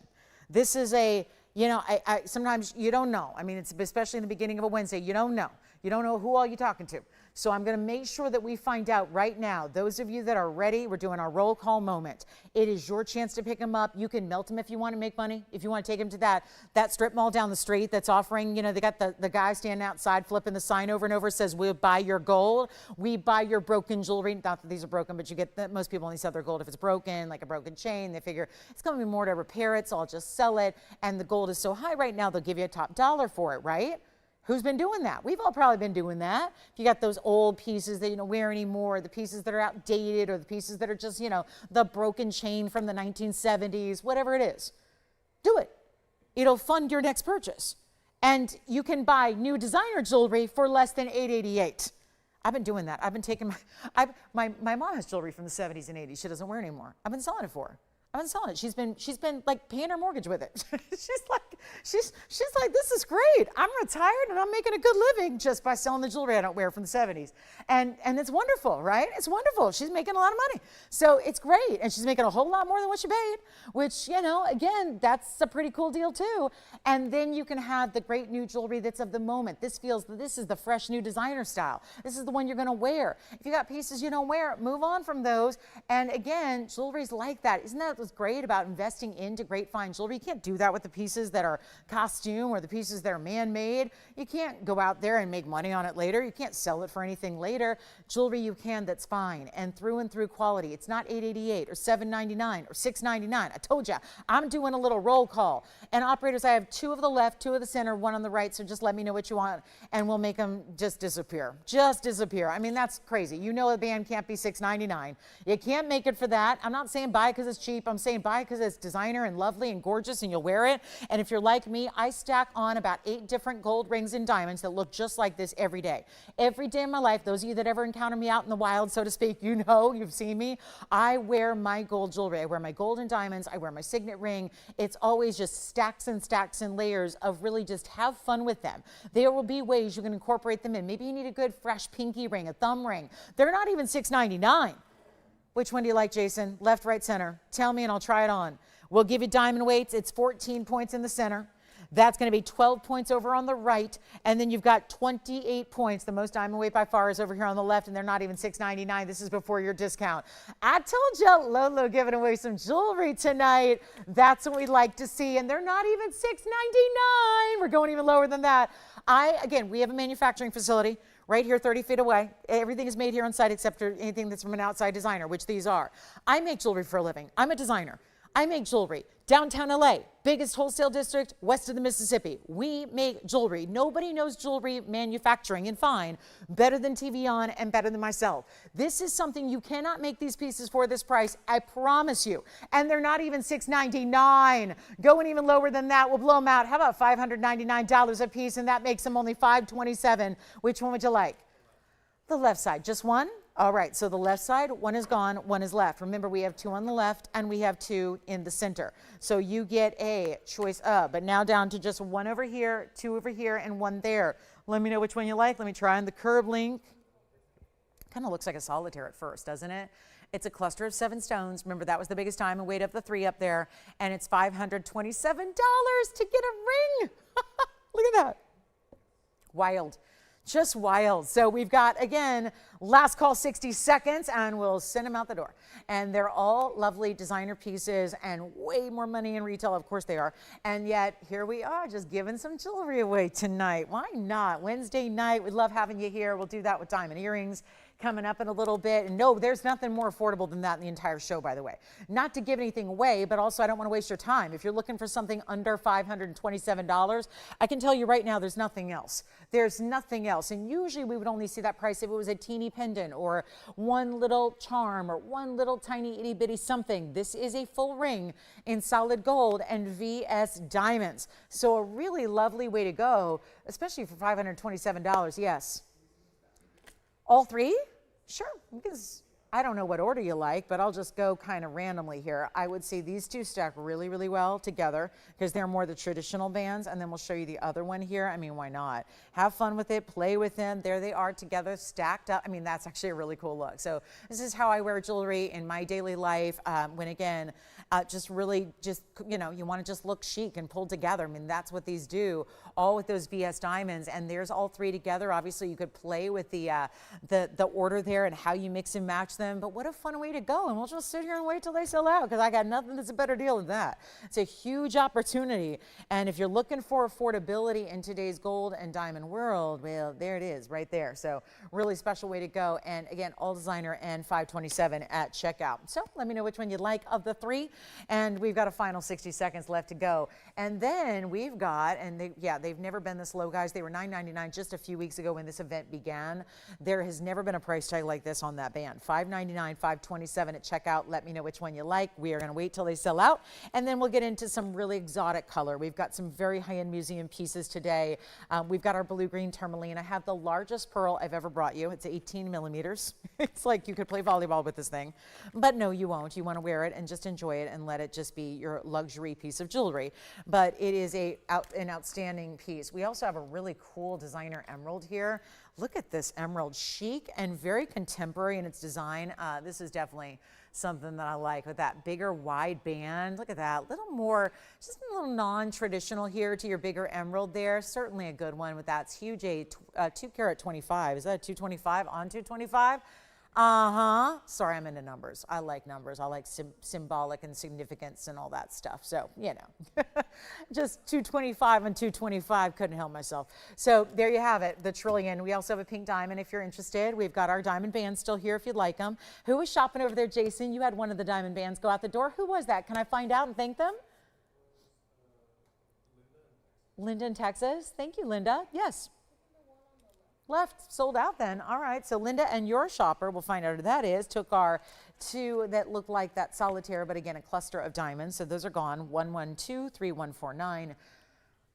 S1: This is a, you know, sometimes you don't know. I mean, it's especially in the beginning of a Wednesday, you don't know. You don't know who all you're talking to. So I'm going to make sure that we find out right now. Those of you that are ready, we're doing our roll call moment. It is your chance to pick them up. You can melt them if you want to make money. If you want to take them to that strip mall down the street that's offering, you know, they got the guy standing outside flipping the sign over and over, says, we'll buy your gold. We buy your broken jewelry. Not that these are broken, but you get that most people only sell their gold if it's broken, like a broken chain. They figure it's going to be more to repair it, so I'll just sell it. And the gold is so high right now, they'll give you a top dollar for it, right? Who's been doing that? We've all probably been doing that. If you got those old pieces that you don't wear anymore, the pieces that are outdated, or the pieces that are just, you know, the broken chain from the 1970s, whatever it is, do it. It'll fund your next purchase. And you can buy new designer jewelry for less than $888. I've been doing that. I've been taking my mom has jewelry from the 70s and 80s. She doesn't wear anymore. I've been selling it for her. I've been selling it. She's been like paying her mortgage with it. she's like, this is great. I'm retired and I'm making a good living just by selling the jewelry I don't wear from the 70s. And it's wonderful, right? It's wonderful. She's making a lot of money. So it's great. And she's making a whole lot more than what she paid, which, you know, again, that's a pretty cool deal too. And then you can have the great new jewelry that's of the moment. This is the fresh new designer style. This is the one you're going to wear. If you got pieces you don't wear, move on from those. And again, jewelry's like that. Isn't that what's great about investing into great fine jewelry? You can't do that with the pieces that are costume or the pieces that are man-made. You can't go out there and make money on it later. You can't sell it for anything later. Jewelry you can that's fine and through quality. It's not $888 or $799 or $699. I told you, I'm doing a little roll call. And operators, I have two of the left, two of the center, one on the right, so just let me know what you want and we'll make them just disappear. Just disappear. I mean, that's crazy. You know a band can't be $699. You can't make it for that. I'm not saying buy because it's cheap. I'm saying buy because it's designer and lovely and gorgeous and you'll wear it. And if you're like me, I stack on about 8 different gold rings and diamonds that look just like this every day. Every day of my life, those of you that ever encounter me out in the wild, so to speak, you know, you've seen me. I wear my gold jewelry. I wear my gold and diamonds. I wear my signet ring. It's always just stacks and stacks and layers of really just have fun with them. There will be ways you can incorporate them in. Maybe you need a good fresh pinky ring, a thumb ring. They're not even $699. Which one do you like, Jason? Left, right, center. Tell me and I'll try it on. We'll give you diamond weights. It's 14 points in the center. That's going to be 12 points over on the right. And then you've got 28 points. The most diamond weight by far is over here on the left, and they're not even $699. This is before your discount. I told you, Lolo giving away some jewelry tonight. That's what we'd like to see. And they're not even $699. We're going even lower than that. Again, we have a manufacturing facility right here 30 feet away. Everything is made here on site except for anything that's from an outside designer, which these are. I make jewelry for a living. I'm a designer. I make jewelry. Downtown LA, biggest wholesale district west of the Mississippi. We make jewelry. Nobody knows jewelry manufacturing and fine better than TVON and better than myself. This is something you cannot make these pieces for this price, I promise you. And they're not even $6.99. Going even lower than that, we'll blow them out. How about $599 a piece, and that makes them only $527. Which one would you like? The left side, just one? All right, so the left side, one is gone, one is left. Remember, we have two on the left and we have two in the center. So you get a choice of, but now down to just one over here, two over here, and one there. Let me know which one you like. Let me try on the curb link. Kind of looks like a solitaire at first, doesn't it? It's a cluster of 7 stones. Remember, that was the biggest diamond, weight of the 3 up there, and it's $527 to get a ring. Look at that. Wild. Just wild. So we've got, again, last call 60 seconds and we'll send them out the door. And they're all lovely designer pieces and way more money in retail. Of course they are. And yet here we are just giving some jewelry away tonight. Why not? Wednesday night. We love having you here. We'll do that with diamond earrings coming up in a little bit. And no, there's nothing more affordable than that in the entire show, by the way. Not to give anything away, but also I don't want to waste your time. If you're looking for something under $527, I can tell you right now there's nothing else. There's nothing else. And usually we would only see that price if it was a teeny pendant or one little charm or one little tiny itty bitty something. This is a full ring in solid gold and VS diamonds. So a really lovely way to go, especially for $527. Yes. All 3? Sure, because I don't know what order you like, but I'll just go kind of randomly here. I would say these two stack really, really well together because they're more the traditional bands, and then we'll show you the other one here. I mean, why not? Have fun with it, play with them. There they are together, stacked up. I mean, that's actually a really cool look. So this is how I wear jewelry in my daily life when, again, just really just, you know, you want to just look chic and pulled together. I mean, that's what these do, all with those VS diamonds. And there's all 3 together. Obviously, you could play with the order there and how you mix and match them. But what a fun way to go. And we'll just sit here and wait till they sell out because I got nothing that's a better deal than that. It's a huge opportunity. And if you're looking for affordability in today's gold and diamond world, well, there it is right there. So really special way to go. And again, all designer and $527 at checkout. So let me know which one you like of the 3. And we've got a final 60 seconds left to go. And then we've got, and they've never been this low, guys. They were $9.99 just a few weeks ago when this event began. There has never been a price tag like this on that band. $5.99, $5.27 at checkout. Let me know which one you like. We are going to wait till they sell out. And then we'll get into some really exotic color. We've got some very high-end museum pieces today. We've got our blue-green tourmaline. I have the largest pearl I've ever brought you. It's 18 millimeters. It's like you could play volleyball with this thing. But no, you won't. You want to wear it and just enjoy it and let it just be your luxury piece of jewelry. But it is an outstanding piece. We also have a really cool designer emerald here. Look at this emerald, chic and very contemporary in its design. This is definitely something that I like with that bigger wide band. Look at that, a little more, just a little non-traditional here to your bigger emerald there. Certainly a good one with that. It's huge, a 2 carat 25. Is that a 225 on 225? Sorry, I'm into numbers. I like numbers. I like symbolic and significance and all that stuff. So, you know, just 225 and 225, couldn't help myself. So there you have it, the trillion. We also have a pink diamond if you're interested. We've got our diamond bands still here if you'd like them. Who was shopping over there, Jason? You had one of the diamond bands go out the door. Who was that? Can I find out and thank them? Linda in Texas. Thank you, Linda. Yes. Left, sold out then. All right, so Linda and your shopper, we'll find out who that is, took our 2 that look like that solitaire, but again, a cluster of diamonds. So those are gone. 112, 3149.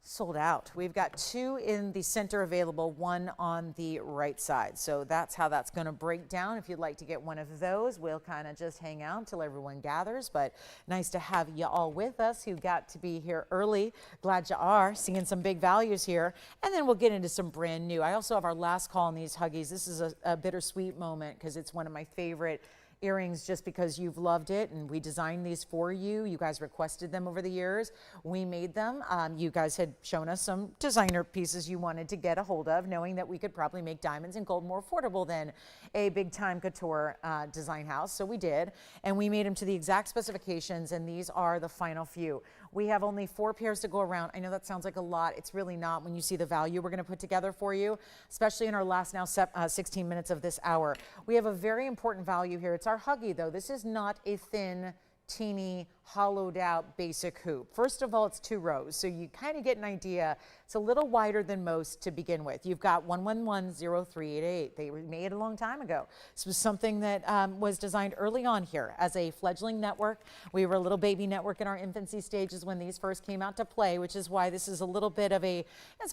S1: Sold out. We've got 2 in the center available, 1 on the right side. So that's how that's going to break down. If you'd like to get one of those, we'll kind of just hang out till everyone gathers. But nice to have you all with us who got to be here early. Glad you are. Seeing some big values here. And then we'll get into some brand new. I also have our last call on these huggies. This is a bittersweet moment because it's one of my favorite earrings just because you've loved it and we designed these for you. You guys requested them over the years. We made them. You guys had shown us some designer pieces you wanted to get a hold of, knowing that we could probably make diamonds and gold more affordable than a big time couture design house. So we did, and we made them to the exact specifications, and these are the final few. We have only 4 pairs to go around. I know that sounds like a lot. It's really not when you see the value we're going to put together for you, especially in our last now 16 minutes of this hour. We have a very important value here. It's our huggie, though. This is not a thin, teeny, hollowed out basic hoop. First of all, it's 2 rows, so you kind of get an idea. It's a little wider than most to begin with. You've got 1110388. They were made a long time ago. This was something that was designed early on here as a fledgling network. We were a little baby network in our infancy stages when these first came out to play, which is why this is a little bit of a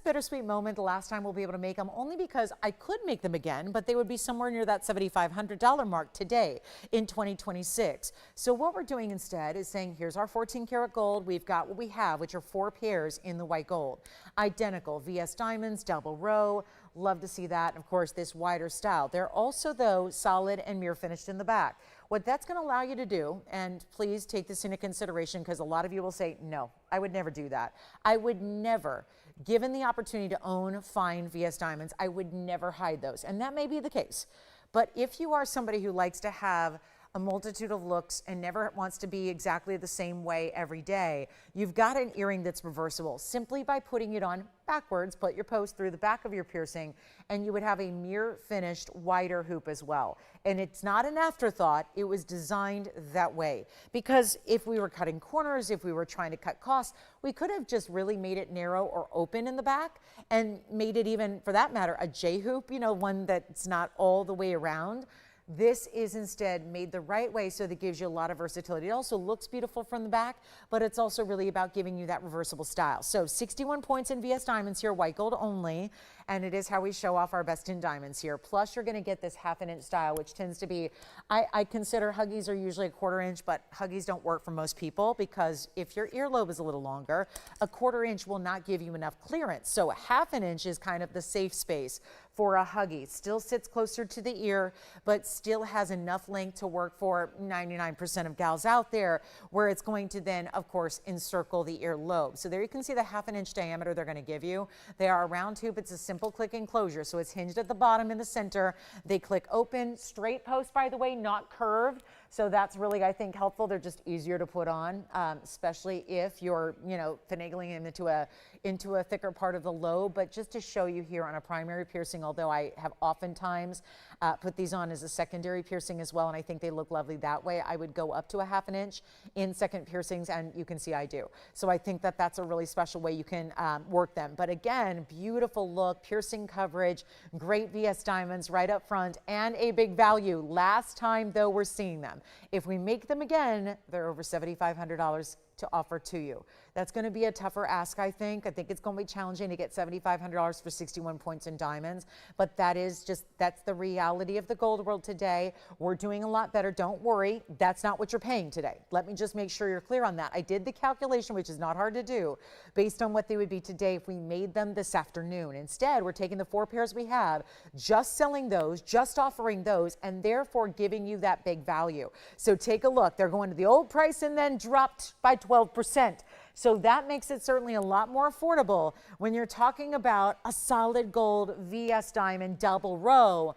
S1: bittersweet moment. The last time we'll be able to make them, only because I could make them again, but they would be somewhere near that $7,500 mark today in 2026. So what we're doing instead is saying, here's our 14 karat gold. We've got what we have, which are 4 pairs in the white gold. Identical VS diamonds, double row. Love to see that. And of course, this wider style. They're also, though, solid and mirror finished in the back. What that's going to allow you to do, and please take this into consideration because a lot of you will say, no, I would never do that. I would never, given the opportunity to own fine VS diamonds, I would never hide those. And that may be the case. But if you are somebody who likes to have a multitude of looks and never wants to be exactly the same way every day, you've got an earring that's reversible simply by putting it on backwards. Put your post through the back of your piercing and you would have a mirror finished wider hoop as well. And it's not an afterthought. It was designed that way because if we were cutting corners, if we were trying to cut costs, we could have just really made it narrow or open in the back and made it, even for that matter, a J hoop, you know, one that's not all the way around. This is instead made the right way, so that gives you a lot of versatility. It also looks beautiful from the back, but it's also really about giving you that reversible style. So 61 points in VS diamonds here, white gold only, and it is how we show off our best in diamonds here. Plus you're going to get this 1/2 inch style, which tends to be, I consider huggies are usually a 1/4 inch, but huggies don't work for most people because if your earlobe is a little longer, a 1/4 inch will not give you enough clearance. So 1/2 inch is kind of the safe space for a huggie. Still sits closer to the ear, but still has enough length to work for 99% of gals out there, where it's going to then, of course, encircle the earlobe. So there you can see the 1/2 inch diameter they're going to give you. They are a round hoop. It's a simple click enclosure. So it's hinged at the bottom in the center. They click open, straight post, by the way, not curved. So that's really, I think, helpful. They're just easier to put on, especially if you're, you know, finagling into a thicker part of the lobe. But just to show you here on a primary piercing, although I have oftentimes put these on as a secondary piercing as well, and I think they look lovely that way, I would go up to a 1/2 inch in second piercings, and you can see I do. So I think that that's a really special way you can work them. But again, beautiful look, piercing coverage, great VS diamonds right up front, and a big value. Last time, though, we're seeing them. If we make them again, they're over $7,500 to offer to you. That's going to be a tougher ask, I think. I think it's going to be challenging to get $7,500 for 61 points in diamonds, but that's the reality of the gold world today. We're doing a lot better. Don't worry. That's not what you're paying today. Let me just make sure you're clear on that. I did the calculation, which is not hard to do, based on what they would be today if we made them this afternoon. Instead, we're taking the 4 pairs we have, just selling those, just offering those, and therefore giving you that big value. So take a look. They're going to the old price and then dropped by 12%. So that makes it certainly a lot more affordable when you're talking about a solid gold VS diamond double row.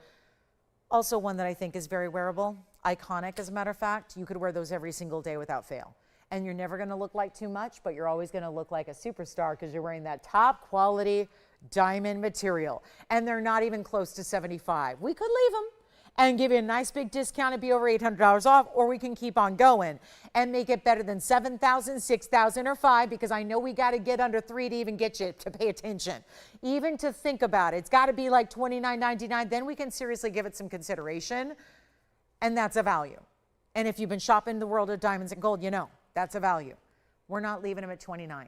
S1: Also one that I think is very wearable, iconic as a matter of fact. You could wear those every single day without fail. And you're never going to look like too much, but you're always going to look like a superstar because you're wearing that top quality diamond material. And they're not even close to 75. We could leave them and give you a nice big discount and be over $800 off, or we can keep on going and make it better than 7,000, 6,000, or 5, because I know we got to get under 3 to even get you to pay attention, even to think about it. It's got to be like $29.99. Then we can seriously give it some consideration, and that's a value. And if you've been shopping the world of diamonds and gold, you know that's a value. We're not leaving them at $29.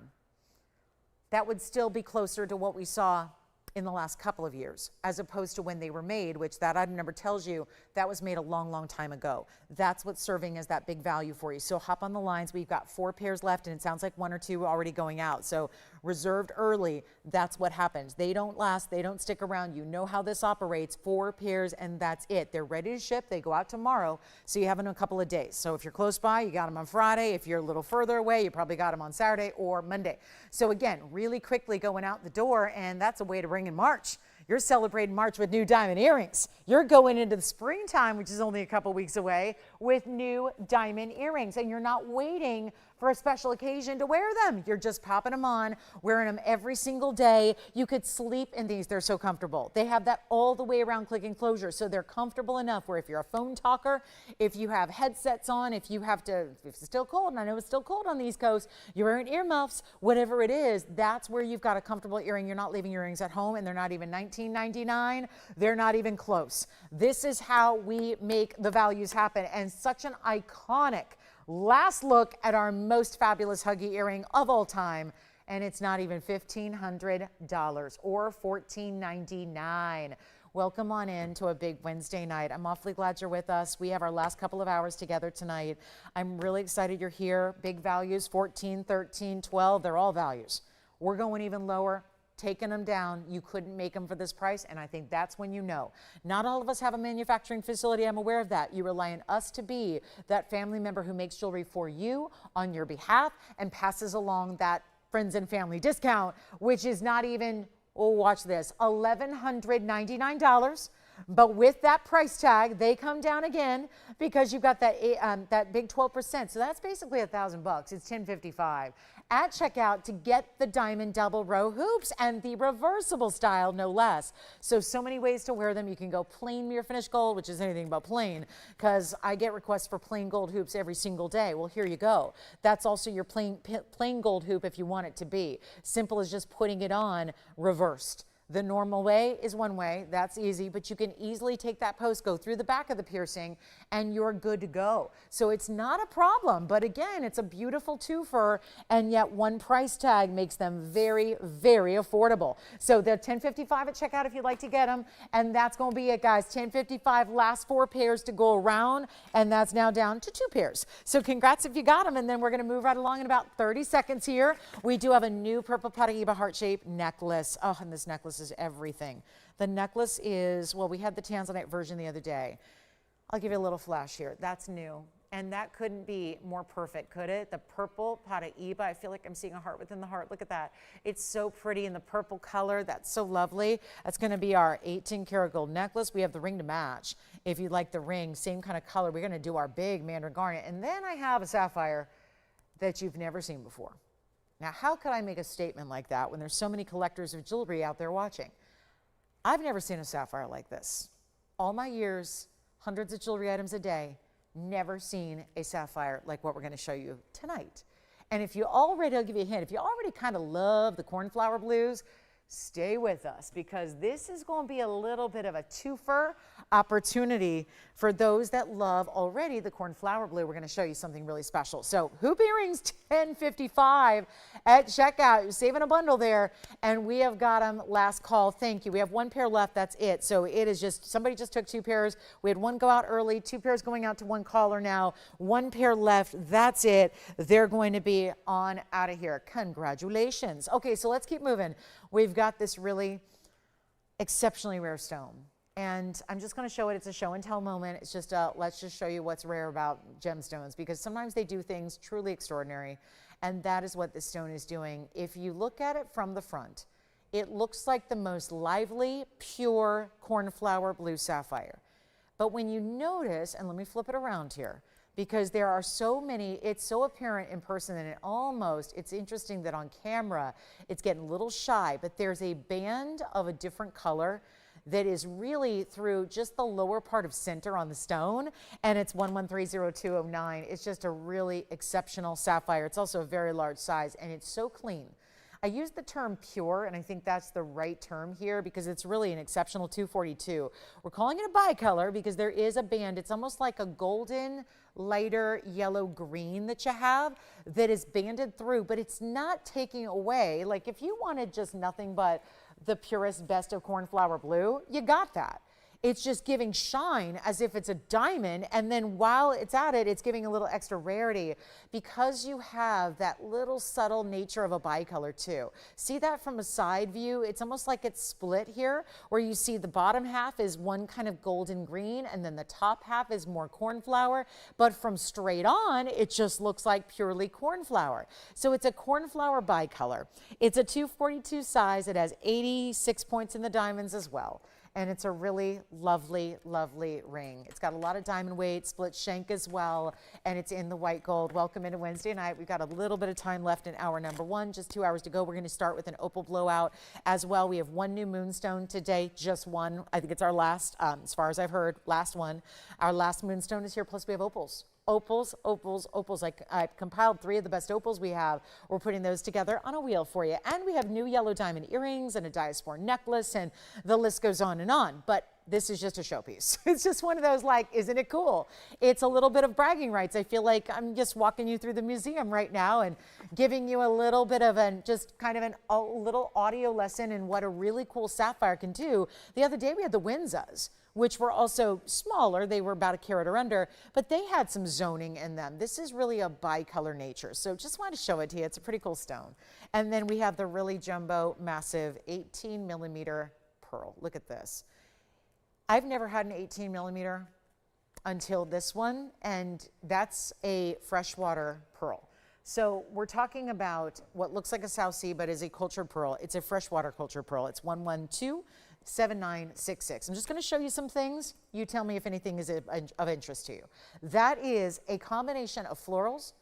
S1: That would still be closer to what we saw in the last couple of years, as opposed to when they were made, which that item number tells you that was made a long, long time ago. That's what's serving as that big value for you. So hop on the lines. We've got 4 pairs left, and it sounds like 1 or 2 already going out. So reserved early, that's what happens. They don't last. They don't stick around. You know how this operates. 4 pairs, and that's it. They're ready to ship. They go out tomorrow, so you have them in a couple of days. So if you're close by, you got them on Friday. If you're a little further away, you probably got them on Saturday or Monday. So again, really quickly going out the door, and that's a way to bring in March. You're celebrating March with new diamond earrings. You're going into the springtime, which is only a couple weeks away, with new diamond earrings. And you're not waiting for a special occasion to wear them. You're just popping them on, wearing them every single day. You could sleep in these. They're so comfortable. They have that all the way around click enclosure. So they're comfortable enough where if you're a phone talker, if you have headsets on, if it's still cold, and I know it's still cold on the East Coast, you're wearing earmuffs, whatever it is, that's where you've got a comfortable earring. You're not leaving your earrings at home, and they're not even $19.99. They're not even close. This is how we make the values happen, and such an iconic last look at our most fabulous huggy earring of all time, and it's not even $1,500 or $1,499. Welcome on in to a big Wednesday night. I'm awfully glad you're with us. We have our last couple of hours together tonight. I'm really excited you're here. Big values, 14, 13, 12, they're all values. We're going even lower, taking them down. You couldn't make them for this price, and I think that's when you know. Not all of us have a manufacturing facility. I'm aware of that. You rely on us to be that family member who makes jewelry for you on your behalf and passes along that friends and family discount, which is not even, oh, watch this, $1,199. But with that price tag, they come down again because you've got that big 12%. So that's basically $1,000. It's $1,055 at checkout to get the diamond double row hoops and the reversible style, no less. So many ways to wear them. You can go plain mirror finish gold, which is anything but plain, because I get requests for plain gold hoops every single day. Well, here you go. That's also your plain gold hoop if you want it to be. Simple as just putting it on reversed. The normal way is one way, that's easy, but you can easily take that post, go through the back of the piercing, and you're good to go. So it's not a problem, but again, it's a beautiful twofer, and yet one price tag makes them very, very affordable. So they're $10.55 at checkout if you'd like to get them, and that's gonna be it, guys. $10.55, last 4 pairs to go around, and that's now down to 2 pairs. So congrats if you got them, and then we're gonna move right along in about 30 seconds here. We do have a new purple paraiba heart-shaped necklace. Oh, and this necklace is everything. The necklace is, well, we had the Tanzanite version the other day. I'll give you a little flash here. That's new. And that couldn't be more perfect, could it? The purple paraiba. I feel like I'm seeing a heart within the heart. Look at that. It's so pretty in the purple color. That's so lovely. That's going to be our 18 karat gold necklace. We have the ring to match. If you like the ring, same kind of color, we're going to do our big mandarin garnet. And then I have a sapphire that you've never seen before. Now, how could I make a statement like that when there's so many collectors of jewelry out there watching? I've never seen a sapphire like this. All my years, hundreds of jewelry items a day, never seen a sapphire like what we're going to show you tonight. And if you already, I'll give you a hint, if you already kind of love the cornflower blues, stay with us because this is going to be a little bit of a twofer opportunity for those that love already the cornflower blue. We're going to show you something really special. So hoop earrings, $10.55 at checkout. You're saving a bundle there, and we have got them last call. Thank you. We have 1 pair left. That's it. So it is just, somebody just took 2 pairs. We had 1 go out early, 2 pairs going out to 1 caller now, 1 pair left. That's it. They're going to be on out of here. Congratulations. Okay, so let's keep moving. We've got this really exceptionally rare stone. And I'm just going to show it. It's a show and tell moment. It's just let's just show you what's rare about gemstones, because sometimes they do things truly extraordinary. And that is what this stone is doing. If you look at it from the front, it looks like the most lively, pure cornflower blue sapphire. But when you notice, and let me flip it around here, because there are so many, it's so apparent in person that it's interesting that on camera, it's getting a little shy, but there's a band of a different color that is really through just the lower part of center on the stone, and it's 1130209. It's just a really exceptional sapphire. It's also a very large size, and it's so clean. I use the term pure, and I think that's the right term here because it's really an exceptional 242. We're calling it a bicolor because there is a band. It's almost like a golden, lighter yellow green that you have that is banded through, but it's not taking away. Like if you wanted just nothing but the purest, best of cornflower blue, you got that. it's just giving shine as if it's a diamond. And then while it's at it, it's giving a little extra rarity because you have that little subtle nature of a bicolor too. See that from a side view? It's almost like it's split here, where you see the bottom half is one kind of golden green and then the top half is more cornflower. But from straight on, it just looks like purely cornflower. So it's a cornflower bicolor. It's a 242 size. It has 86 points in the diamonds as well. And it's a really lovely, lovely ring. It's got a lot of diamond weight, split shank as well, and it's in the white gold. Welcome into Wednesday night. We've got a little bit of time left in hour number one, just 2 hours to go. We're going to start with an opal blowout as well. We have one new moonstone today, just one. I think it's our last, as far as I've heard, last one. Our last moonstone is here, plus we have opals. Opals, opals, opals. I've compiled 3 of the best opals we have. We're putting those together on a wheel for you. And we have new yellow diamond earrings and a diaspore necklace, and the list goes on and on. But this is just a showpiece. It's just one of those, like, isn't it cool? It's a little bit of bragging rights. I feel like I'm just walking you through the museum right now and giving you a little bit of a little audio lesson in what a really cool sapphire can do. The other day we had the Winzas, which were also smaller. They were about a carat or under, but they had some zoning in them. This is really a bicolor nature. So just wanted to show it to you. It's a pretty cool stone. And then we have the really jumbo, massive 18 millimeter pearl. Look at this. I've never had an 18 millimeter until this one, and that's a freshwater pearl. So we're talking about what looks like a South Sea, but is a cultured pearl. It's a freshwater cultured pearl. It's 1127966. I'm just going to show you some things. You tell me if anything is of interest to you. That is a combination of florals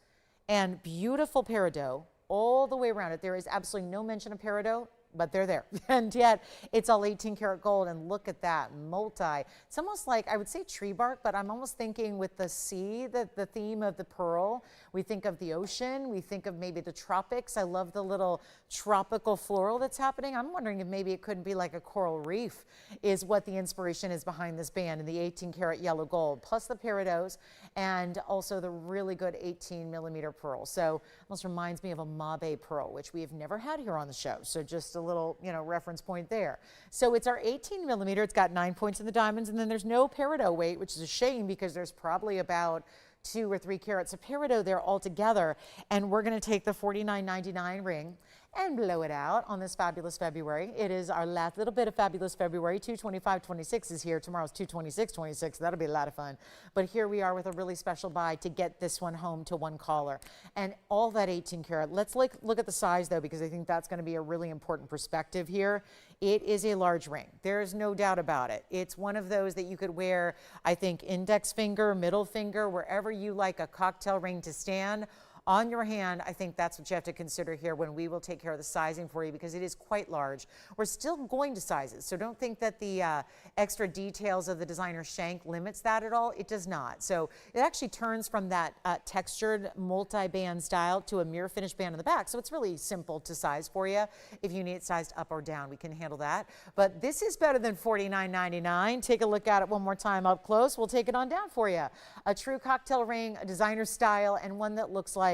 S1: and beautiful peridot all the way around it. There is absolutely no mention of peridot, but they're there. And yet it's all 18 karat gold, and look at that, multi. It's almost like, I would say tree bark, but I'm almost thinking with the sea, the theme of the pearl. We think of the ocean, we think of maybe the tropics. I love the little tropical floral that's happening. I'm wondering if maybe it couldn't be like a coral reef is what the inspiration is behind this band, and the 18 karat yellow gold, plus the peridots, and also the really good 18 millimeter pearl. So almost reminds me of a mabe pearl, which we have never had here on the show. So just a little, reference point there. So it's our 18 millimeter. It's got 9 points in the diamonds, and then there's no peridot weight, which is a shame because there's probably about 2 or 3 carats of peridot there altogether. And we're going to take the $49.99 ring and blow it out on this fabulous February. It is our last little bit of fabulous February. 22526 is here. Tomorrow's 22626. That'll be a lot of fun. But here we are with a really special buy to get this one home to one caller. And all that 18 karat. Let's look at the size though, because I think that's going to be a really important perspective here. It is a large ring. There's no doubt about it. It's one of those that you could wear, I think, index finger, middle finger, wherever you like a cocktail ring to stand on your hand. I think that's what you have to consider here when we will take care of the sizing for you, because it is quite large. We're still going to sizes, so don't think that the extra details of the designer shank limits that at all. It does not. So it actually turns from that textured multi-band style to a mirror finish band in the back. So it's really simple to size for you. If you need it sized up or down, we can handle that. But this is better than $49.99. Take a look at it one more time up close. We'll take it on down for you. A true cocktail ring, a designer style, and one that looks like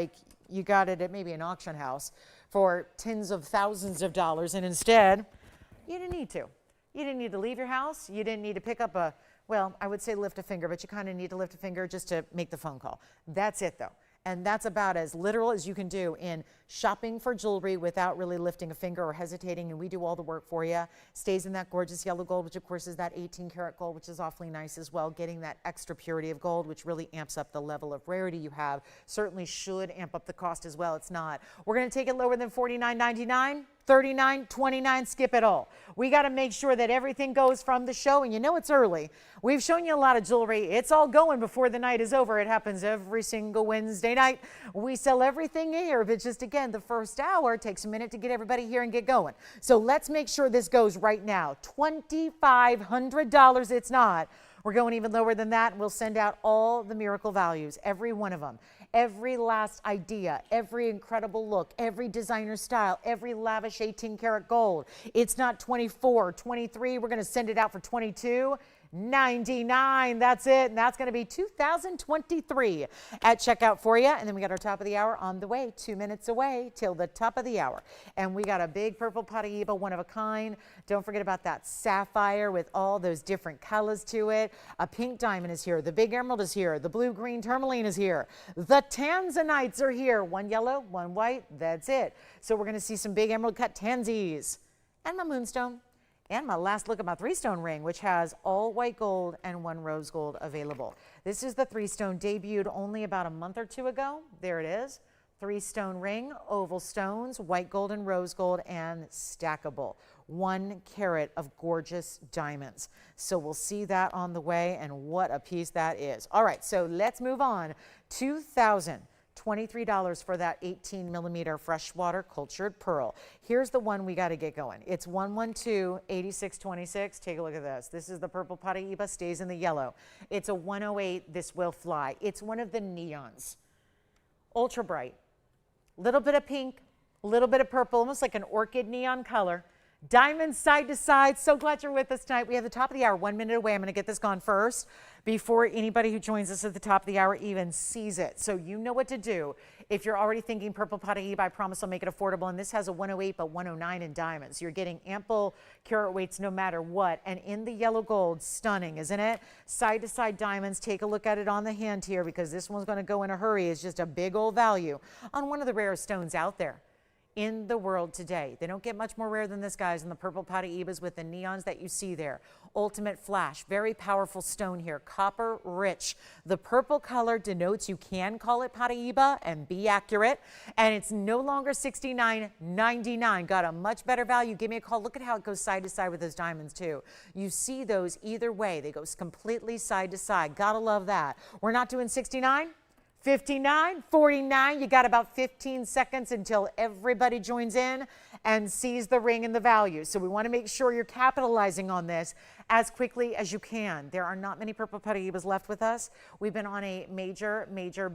S1: you got it at maybe an auction house for tens of thousands of dollars, and instead you didn't need to. You didn't need to leave your house. You didn't need to pick up a, well, I would say lift a finger, but you kind of need to lift a finger just to make the phone call. That's it though. And that's about as literal as you can do in shopping for jewelry without really lifting a finger or hesitating, and we do all the work for you. Stays in that gorgeous yellow gold, which of course is that 18 karat gold, which is awfully nice as well. Getting that extra purity of gold, which really amps up the level of rarity you have. Certainly should amp up the cost as well. It's not. We're going to take it lower than $49.99. $39.29, skip it all. We got to make sure that everything goes from the show, and you know it's early. We've shown you a lot of jewelry. It's all going before the night is over. It happens every single Wednesday night. We sell everything here, but just again, the first hour takes a minute to get everybody here and get going. So let's make sure this goes right now. $2,500 it's not. We're going even lower than that, and we'll send out all the miracle values, every one of them. Every last idea, every incredible look, every designer style, every lavish 18 karat gold. It's not 24, 23. We're going to send it out for 22. $99. That's it. And that's going to be 2023 at checkout for you. And then we got our top of the hour on the way, 2 minutes away till the top of the hour. And we got a big purple paraiba, one of a kind. Don't forget about that sapphire with all those different colors to it. A pink diamond is here. The big emerald is here. The blue green tourmaline is here. The Tanzanites are here. One yellow, one white. That's it. So we're going to see some big emerald cut tansies and my moonstone. And my last look at my 3-stone ring, which has all white gold and 1 rose gold available. This is the 3-stone, debuted only about a month or 2 ago. There it is. 3-stone ring, oval stones, white gold and rose gold, and stackable. 1 carat of gorgeous diamonds. So we'll see that on the way, and what a piece that is. All right, so let's move on. $2,023 for that 18 millimeter freshwater cultured pearl. Here's the one we got to get going. It's 112-8626. Take a look at this. This is the purple paraiba, stays in the yellow. It's a 108. This will fly. It's one of the neons. Ultra bright. Little bit of pink, a little bit of purple, almost like an orchid neon color. Diamonds side to side. So glad you're with us tonight. We have the top of the hour, 1 minute away. I'm going to get this gone first before anybody who joins us at the top of the hour even sees it. So you know what to do. If you're already thinking purple paraiba, I promise I'll make it affordable. And this has a 108 but 109 in diamonds. You're getting ample carat weights no matter what. And in the yellow gold, stunning, isn't it? Side to side diamonds. Take a look at it on the hand here because this one's going to go in a hurry. It's just a big old value on one of the rarest stones out there in the world today. They don't get much more rare than this, guys, in the purple paraibas with the neons that you see there. Ultimate flash, very powerful stone here, copper rich. The purple color denotes you can call it paraiba and be accurate, and it's no longer $69.99. Got a much better value. Give me a call. Look at how it goes side to side with those diamonds too. You see those either way. They go completely side to side. Gotta love that. We're not doing 69. 59, 49, you got about 15 seconds until everybody joins in and sees the ring and the value. So we want to make sure you're capitalizing on this as quickly as you can. There are not many purple paraibas left with us. We've been on a major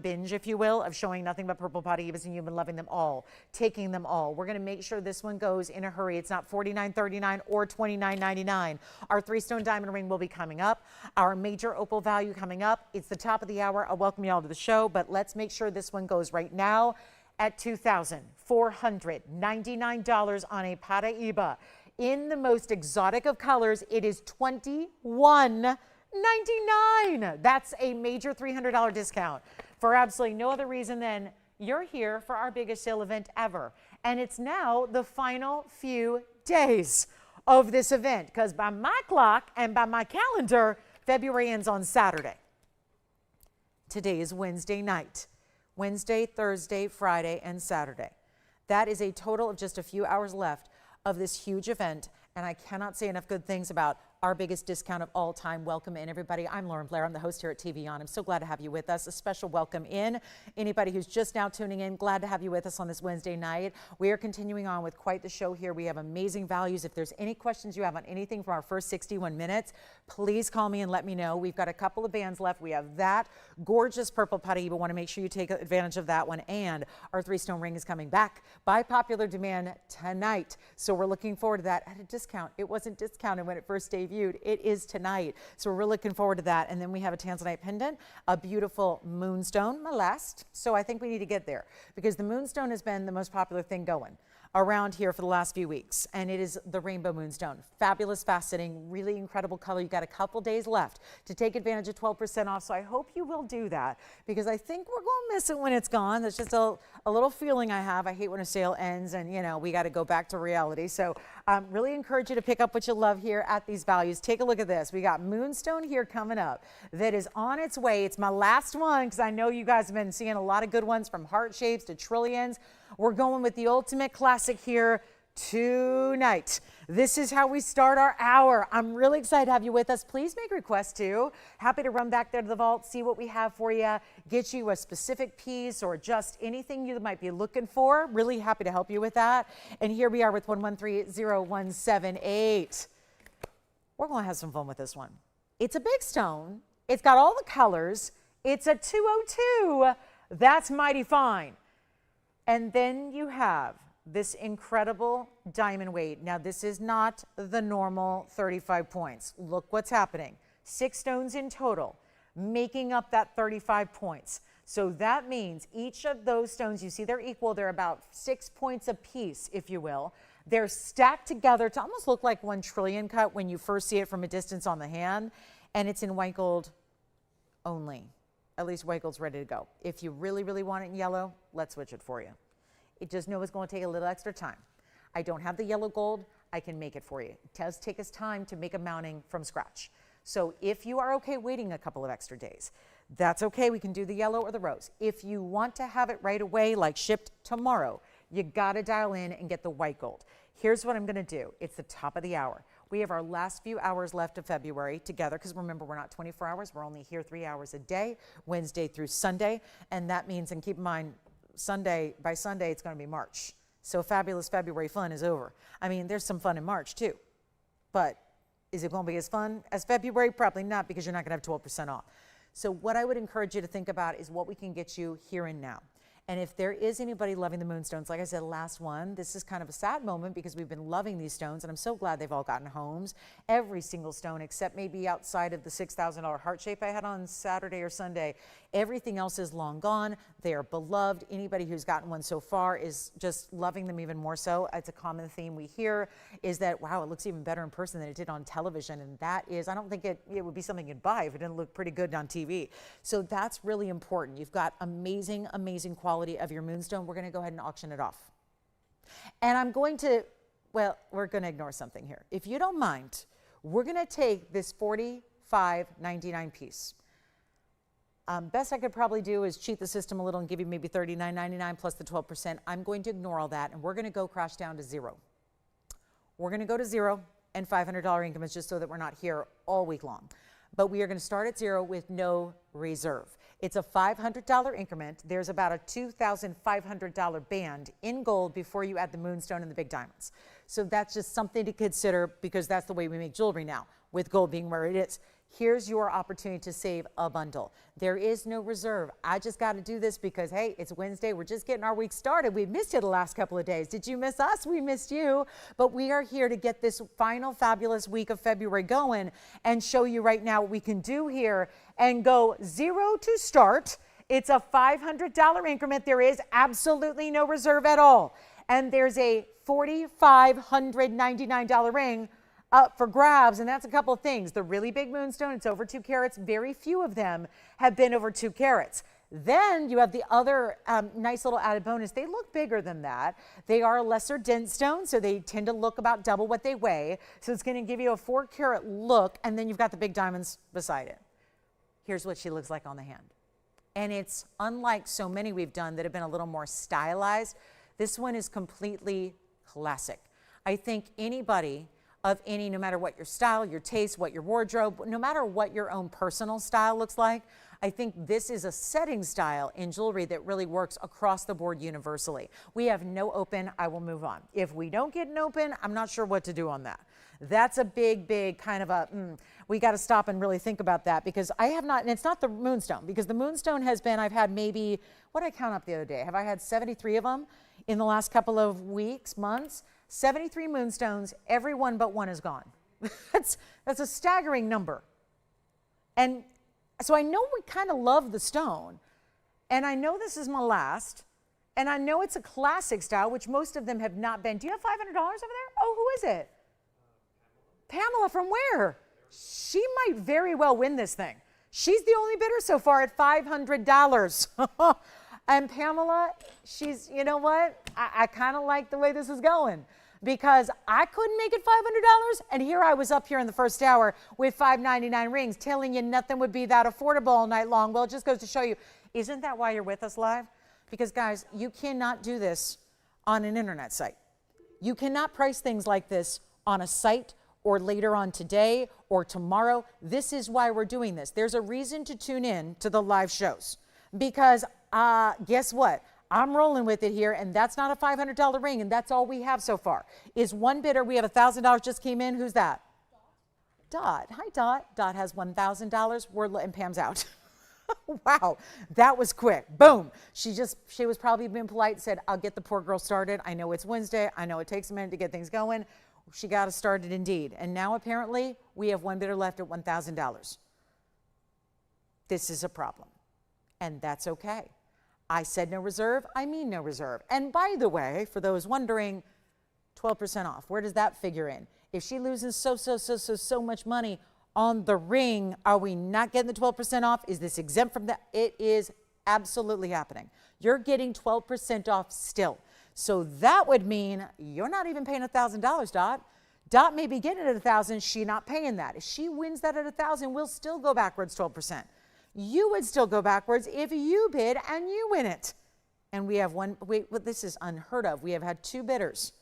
S1: binge, if you will, of showing nothing but purple paraibas, and you've been loving them all, taking them all. We're going to make sure this one goes in a hurry. It's not $49.39 or $29.99. Our 3-stone diamond ring will be coming up. Our major opal value coming up. It's the top of the hour. I'll welcome you all to the show, but let's make sure this one goes right now at $2,499 on a paraiba. In the most exotic of colors, it is $21.99. That's a major $300 discount for absolutely no other reason than you're here for our biggest sale event ever. And it's now the final few days of this event because by my clock and by my calendar, February ends on Saturday. Today is Wednesday night. Wednesday, Thursday, Friday, and Saturday. That is a total of just a few hours left of this huge event, and I cannot say enough good things about our biggest discount of all time. Welcome in, everybody. I'm Lauren Blair. I'm the host here at TVON. I'm so glad to have you with us. A special welcome in. Anybody who's just now tuning in, glad to have you with us on this Wednesday night. We are continuing on with quite the show here. We have amazing values. If there's any questions you have on anything from our first 61 minutes, please call me and let me know. We've got a couple of bands left. We have that gorgeous purple paraiba. Want to make sure you take advantage of that one. And our 3-stone ring is coming back by popular demand tonight. So we're looking forward to that at a discount. It wasn't discounted when it first debuted. It is tonight. So we're really looking forward to that. And then we have a Tanzanite pendant, a beautiful moonstone, my last. So I think we need to get there because the moonstone has been the most popular thing going around here for the last few weeks, and it is the rainbow moonstone. Fabulous, fascinating, really incredible color. You got a couple days left to take advantage of 12% off, so I hope you will do that because I think we're going to miss it when it's gone. That's just a little feeling I have. I hate when a sale ends and, you know, we got to go back to reality. So really encourage you to pick up what you love here at these values. Take a look at this. We got Moonstone here coming up that is on its way. It's my last one because I know you guys have been seeing a lot of good ones from heart shapes to trillions. We're going with the ultimate classic here tonight. This is how we start our hour. I'm really excited to have you with us. Please make requests too. Happy to run back there to the vault, see what we have for you, get you a specific piece or just anything you might be looking for. Really happy to help you with that. And here we are with 1130178. We're going to have some fun with this one. It's a big stone. It's got all the colors. It's a 202. That's mighty fine. And then you have this incredible diamond weight. Now, this is not the normal 35 points. Look what's happening. 6 stones in total, making up that 35 points. So that means each of those stones, you see they're equal, they're about 6 points apiece, if you will. They're stacked together to almost look like 1 trillion cut when you first see it from a distance on the hand, and it's in white gold only. At least white gold's ready to go. If you really, really want it in yellow, let's switch it for you. It just know it's going to take a little extra time. I don't have the yellow gold, I can make it for you. It does take us time to make a mounting from scratch. So if you are okay waiting a couple of extra days, that's okay, we can do the yellow or the rose. If you want to have it right away, like shipped tomorrow, you gotta dial in and get the white gold. Here's what I'm gonna do. It's the top of the hour. We have our last few hours left of February together, because remember, we're not 24 hours, we're only here 3 hours a day, Wednesday through Sunday. And that means, and keep in mind, by Sunday, it's gonna be March. So fabulous February fun is over. I mean, there's some fun in March too, but is it gonna be as fun as February? Probably not, because you're not gonna have 12% off. So what I would encourage you to think about is what we can get you here and now. And if there is anybody loving the Moonstones, like I said, last one, this is kind of a sad moment because we've been loving these stones, and I'm so glad they've all gotten homes. Every single stone, except maybe outside of the $6,000 heart shape I had on Saturday or Sunday. Everything else is long gone. They are beloved. Anybody who's gotten one so far is just loving them even more so. It's a common theme we hear is that, wow, it looks even better in person than it did on television. And that is, I don't think it would be something you'd buy if it didn't look pretty good on TV. So that's really important. You've got amazing, amazing quality of your Moonstone. We're going to go ahead and auction it off. And I'm going to, well, we're going to ignore something here. If you don't mind, we're going to take this $45.99 piece. Best I could probably do is cheat the system a little and give you maybe $39.99 plus the 12%. I'm going to ignore all that, and we're going to go crash down to zero. We're going to go to zero and $500 increments just so that we're not here all week long. But we are going to start at zero with no reserve. It's a $500 increment. There's about a $2,500 band in gold before you add the Moonstone and the big diamonds. So that's just something to consider, because that's the way we make jewelry now, with gold being where it is. Here's your opportunity to save a bundle. There is no reserve. I just got to do this because, hey, it's Wednesday. We're just getting our week started. We missed you the last couple of days. Did you miss us? We missed you. But we are here to get this final fabulous week of February going and show you right now what we can do here and go zero to start. It's a $500 increment. There is absolutely no reserve at all. And there's a $4,599 ring up for grabs, and that's a couple of things. The really big Moonstone, it's over 2 carats. Very few of them have been over 2 carats. Then you have the other nice little added bonus. They look bigger than that. They are a lesser dense stone, so they tend to look about double what they weigh. So it's going to give you a 4 carat look, and then you've got the big diamonds beside it. Here's what she looks like on the hand. And it's unlike so many we've done that have been a little more stylized. This one is completely classic. I think anybody of any, no matter what your style, your taste, what your wardrobe, no matter what your own personal style looks like, I think this is a setting style in jewelry that really works across the board universally. We have no open, I will move on. If we don't get an open, I'm not sure what to do on that. That's a big, big kind of a, we got to stop and really think about that, because I have not, and it's not the Moonstone, because the Moonstone has been, I've had maybe, what did I count up the other day? Have I had 73 of them in the last couple of weeks, months? 73 Moonstones, every one but one is gone. That's a staggering number. And so I know we kind of love the stone, and I know this is my last, and I know it's a classic style, which most of them have not been. Do you have $500 over there? Oh, who is it? Pamela from where? She might very well win this thing. She's the only bidder so far at $500. And Pamela, she's, you know what? I kind of like the way this is going, because I couldn't make it $500, and here I was up here in the first hour with $599 rings telling you nothing would be that affordable all night long. Well, it just goes to show you, isn't that why you're with us live? Because guys, you cannot do this on an internet site. You cannot price things like this on a site or later on today or tomorrow. This is why we're doing this. There's a reason to tune in to the live shows, because guess what? I'm rolling with it here, and that's not a $500 ring, and that's all we have so far. Is one bidder. We have $1,000 just came in. Who's that? Dot. Hi, Dot. Dot has $1,000. And Pam's out. Wow, that was quick. Boom. She was probably being polite, said, I'll get the poor girl started. I know it's Wednesday. I know it takes a minute to get things going. She got us started indeed. And now apparently we have one bidder left at $1,000. This is a problem. And that's okay. I said no reserve, I mean no reserve. And by the way, for those wondering, 12% off, where does that figure in? If she loses so much money on the ring, are we not getting the 12% off? Is this exempt from that? It is absolutely happening. You're getting 12% off still. So that would mean you're not even paying $1,000, Dot. Dot may be getting it at $1,000, she not paying that. If she wins that at $1,000, we'll still go backwards 12%. You would still go backwards if you bid and you win it. And we have one, this is unheard of. We have had two bidders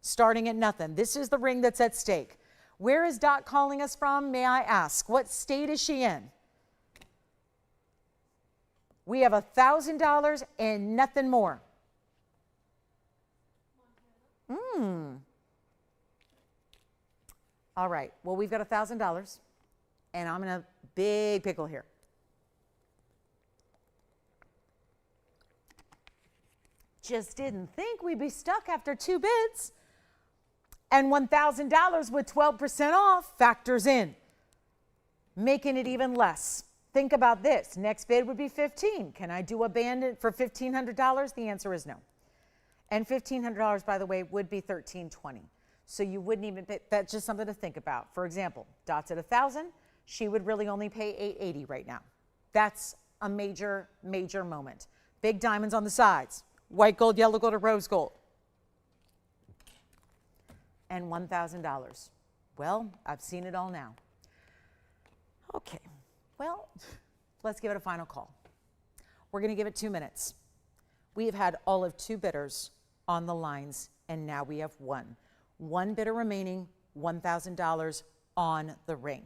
S1: starting at nothing. This is the ring that's at stake. Where is Dot calling us from, may I ask? What state is she in? We have $1,000 and nothing more. All right, well, we've got $1,000 and I'm in a big pickle here. Just didn't think we'd be stuck after two bids. And $1,000 with 12% off factors in, making it even less. Think about this. Next bid would be $1,500. Can I do a bandit for $1,500? The answer is no. And $1,500, by the way, would be $1,320. So you wouldn't even pay. That's just something to think about. For example, Dot's at $1,000. She would really only pay $880 right now. That's a major, major moment. Big diamonds on the sides. White gold, yellow gold, or rose gold. And $1,000. Well, I've seen it all now. Okay, well, let's give it a final call. We're going to give it 2 minutes. We have had all of two bidders on the lines, and now we have one. One bidder remaining, $1,000 on the ring.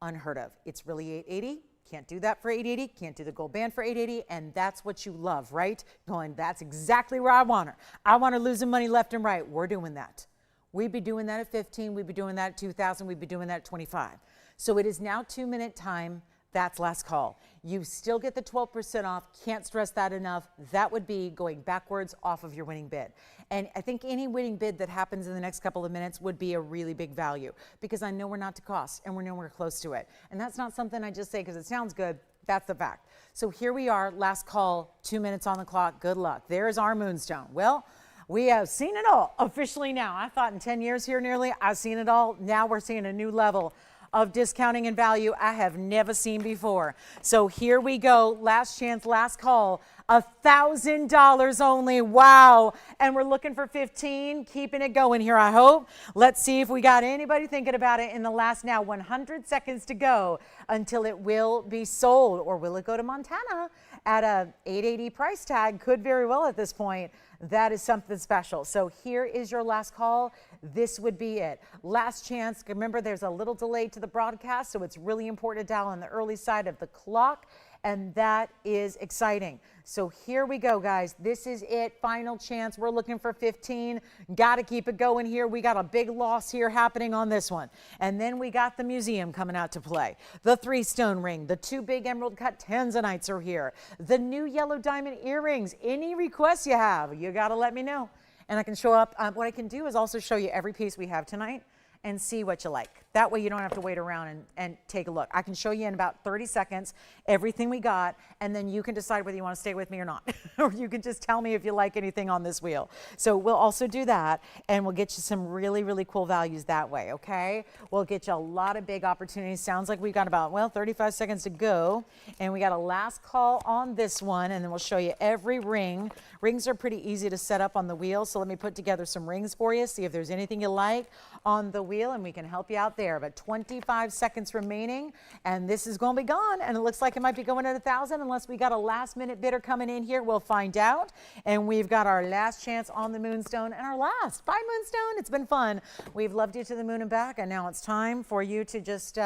S1: Unheard of. It's really $880. Can't do that for $880. Can't do the gold band for $880. And that's what you love, right? Going, that's exactly where I want her. I want her losing money left and right. We're doing that. We'd be doing that at 15. We'd be doing that at 2,000. We'd be doing that at 25. So it is now 2-minute time. That's last call. You still get the 12% off. Can't stress that enough. That would be going backwards off of your winning bid. And I think any winning bid that happens in the next couple of minutes would be a really big value, because I know we're not to cost and we're nowhere close to it. And that's not something I just say because it sounds good. That's the fact. So here we are, last call, 2 minutes on the clock. Good luck. There's our Moonstone. Well, we have seen it all officially now. I thought in 10 years here nearly, I've seen it all. Now we're seeing a new level of discounting and value I have never seen before. So here we go. Last chance, last call. $1,000 only. Wow. And we're looking for 15. Keeping it going here, I hope. Let's see if we got anybody thinking about it in the last now 100 seconds to go until it will be sold. Or will it go to Montana at a $880 price tag? Could very well at this point. That is something special. So here is your last call. This would be it. Last chance. Remember, there's a little delay to the broadcast, so it's really important to dial on the early side of the clock, and that is exciting. So here we go, guys. This is it. Final chance. We're looking for 15. Got to keep it going here. We got a big loss here happening on this one. And then we got the museum coming out to play. The 3-stone ring. The 2 big emerald cut Tanzanites are here. The new yellow diamond earrings. Any requests you have, you got to let me know. And I can show up. What I can do is also show you every piece we have tonight and see what you like. That way you don't have to wait around and take a look. I can show you in about 30 seconds everything we got, and then you can decide whether you want to stay with me or not. Or you can just tell me if you like anything on this wheel. So we'll also do that, and we'll get you some really, really cool values that way, okay? We'll get you a lot of big opportunities. Sounds like we've got about, well, 35 seconds to go, and we got a last call on this one, and then we'll show you every ring. Rings are pretty easy to set up on the wheel, so let me put together some rings for you, see if there's anything you like on the wheel, and we can help you out there. But 25 seconds remaining, and this is going to be gone, and it looks like it might be going at 1,000 unless we got a last-minute bidder coming in here. We'll find out. And we've got our last chance on the Moonstone and our last. Bye, Moonstone. It's been fun. We've loved you to the moon and back, and now it's time for you to just,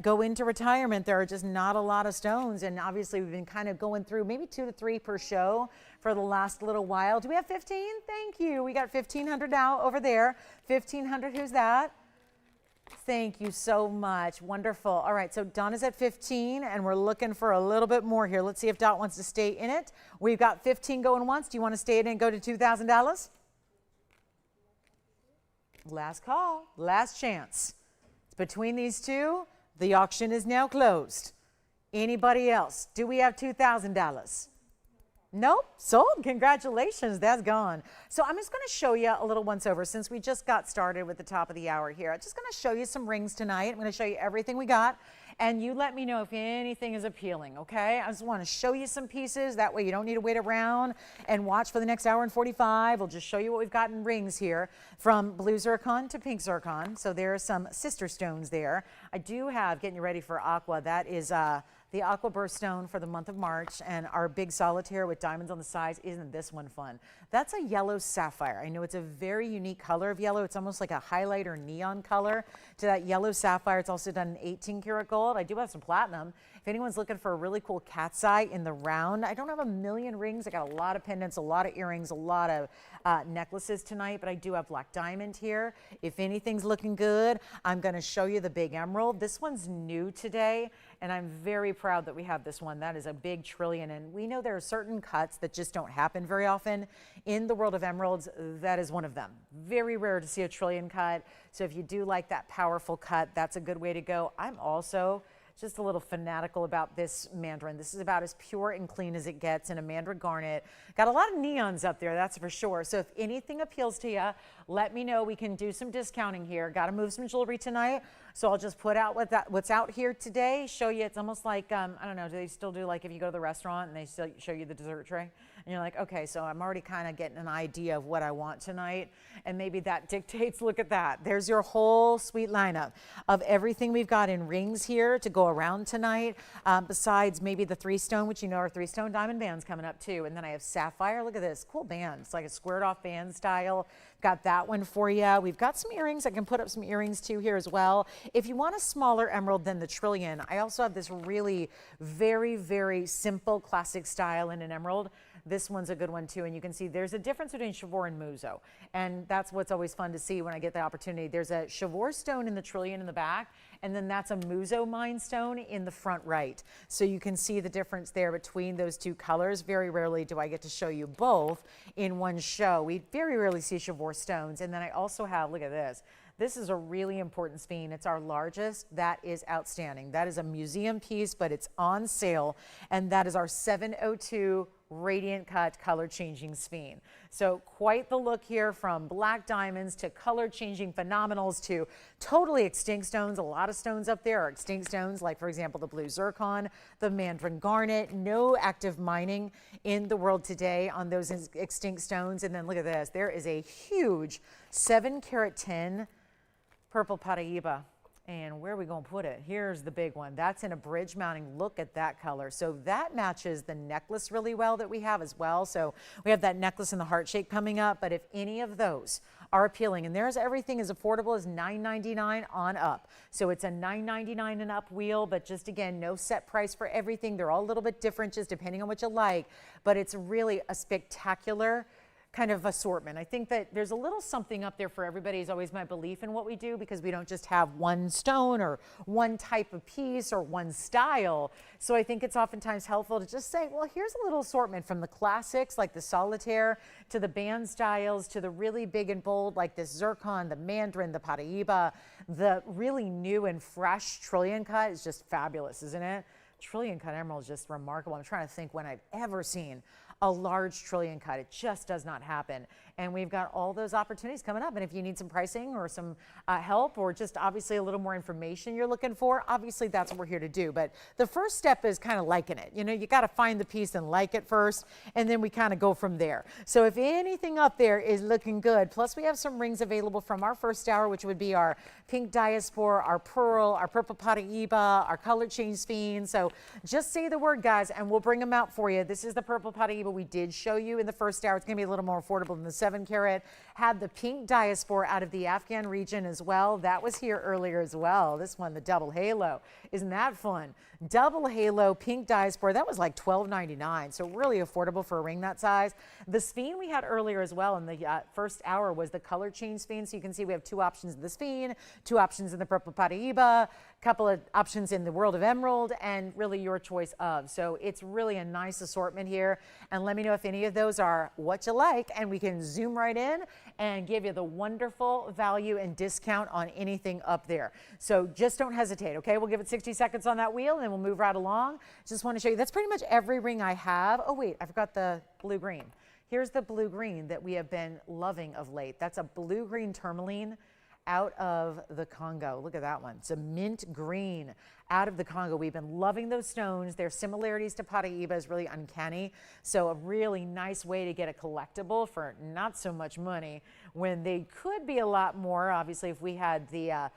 S1: go into retirement. There are just not a lot of stones, and obviously we've been kind of going through maybe 2 to 3 per show for the last little while. Do we have 15? Thank you. We got 1,500 now over there. 1,500, who's that? Thank you so much. Wonderful. All right, so Donna's at 15, and we're looking for a little bit more here. Let's see if Dot wants to stay in it. We've got 15 going once. Do you want to stay in it and go to $2,000? Last call, last chance. Between these two, the auction is now closed. Anybody else? Do we have $2,000? Nope, sold. Congratulations, that's gone. So I'm just going to show you a little once over since we just got started with the top of the hour here. I'm just going to show you some rings tonight. I'm going to show you everything we got, and you let me know if anything is appealing, okay? I just want to show you some pieces. That way you don't need to wait around and watch for the next hour and 45. We'll just show you what we've got in rings here from blue zircon to pink zircon. So there are some sister stones there. I do have, getting you ready for aqua, that is the aqua birthstone for the month of March, and our big solitaire with diamonds on the sides. Isn't this one fun? That's a yellow sapphire. I know it's a very unique color of yellow. It's almost like a highlight or neon color to that yellow sapphire. It's also done in 18 karat gold. I do have some platinum. If anyone's looking for a really cool cat's eye in the round, I don't have a million rings. I got a lot of pendants, a lot of earrings, a lot of necklaces tonight, but I do have black diamond here. If anything's looking good, I'm going to show you the big emerald. This one's new today, and I'm very proud that we have this one. That is a big trillion, and we know there are certain cuts that just don't happen very often. In the world of emeralds, that is one of them. Very rare to see a trillion cut, so if you do like that powerful cut, that's a good way to go. I'm also just a little fanatical about this mandarin. This is about as pure and clean as it gets in a mandarin garnet. Got a lot of neons up there, that's for sure. So if anything appeals to you, let me know. We can do some discounting here. Got to move some jewelry tonight. So I'll just put out what's out here today, show you. It's almost like, I don't know, do they still do like if you go to the restaurant and they still show you the dessert tray? And you're like, okay, so I'm already kind of getting an idea of what I want tonight. And maybe that dictates, look at that. There's your whole sweet lineup of everything we've got in rings here to go around tonight. Besides maybe the 3-stone, which you know our 3-stone diamond band's coming up too. And then I have sapphire. Look at this, cool band. It's like a squared off band style. Got that one for you. We've got some earrings. I can put up some earrings too here as well. If you want a smaller emerald than the trillion, I also have this really very, very simple classic style in an emerald. This one's a good one too, and you can see there's a difference between Chivor and Muzo, and that's what's always fun to see when I get the opportunity. There's a Chivor stone in the trillion in the back, and then that's a Muzo mine stone in the front right. So you can see the difference there between those two colors. Very rarely do I get to show you both in one show. We very rarely see Chivor stones. And then I also have, look at this. This is a really important Sphene. It's our largest. That is outstanding. That is a museum piece, but it's on sale. And that is our 702 radiant cut color changing Sphene. So quite the look here, from black diamonds to color changing phenomenals to totally extinct stones. A lot of stones up there are extinct stones, like for example, the blue zircon, the mandarin garnet. No active mining in the world today on those extinct stones. And then look at this. There is a huge 7 carat 10 purple paraiba. And where are we going to put it? Here's the big one. That's in a bridge mounting. Look at that color. So that matches the necklace really well that we have as well. So we have that necklace in the heart shape coming up. But if any of those are appealing, and there's everything as affordable as $9.99 on up. So it's a $9.99 and up wheel, but just again, no set price for everything. They're all a little bit different just depending on what you like. But it's really a spectacular kind of assortment. I think that there's a little something up there for everybody is always my belief in what we do, because we don't just have one stone or one type of piece or one style. So I think it's oftentimes helpful to just say, well, here's a little assortment from the classics like the solitaire to the band styles to the really big and bold like this zircon, the mandarin, the paraiba. The really new and fresh trillion cut is just fabulous, isn't it? Trillion cut emerald is just remarkable. I'm trying to think when I've ever seen a large trillion cut. It just does not happen. And we've got all those opportunities coming up. And if you need some pricing or some help, or just obviously a little more information you're looking for, obviously that's what we're here to do. But the first step is kind of liking it. You know, you got to find the piece and like it first, and then we kind of go from there. So if anything up there is looking good, plus we have some rings available from our first hour, which would be our pink diaspore, our pearl, our purple paraiba, our color change Sphene. So just say the word, guys, and we'll bring them out for you. This is the purple paraiba we did show you in the first hour. It's going to be a little more affordable than the 7 carat. Had the pink diaspore out of the Afghan region as well. That was here earlier as well. This one, the double halo. Isn't that fun? Double halo pink diaspore. That was like $12.99. So really affordable for a ring that size. The Sphene we had earlier as well in the first hour was the color change Sphene. So you can see we have 2 options in the Sphene, 2 options in the purple paraiba, couple of options in the world of emerald, and really your choice of. So it's really a nice assortment here. And and let me know if any of those are what you like, and we can zoom right in and give you the wonderful value and discount on anything up there. So just don't hesitate, okay? We'll give it 60 seconds on that wheel and then we'll move right along. Just want to show you, that's pretty much every ring I have. Oh wait, I forgot the blue-green. Here's the blue-green that we have been loving of late. That's a blue-green tourmaline out of the Congo. Look at that one. It's a mint green out of the Congo. We've been loving those stones. Their similarities to paraiba is really uncanny. So a really nice way to get a collectible for not so much money when they could be a lot more. Obviously, if we had the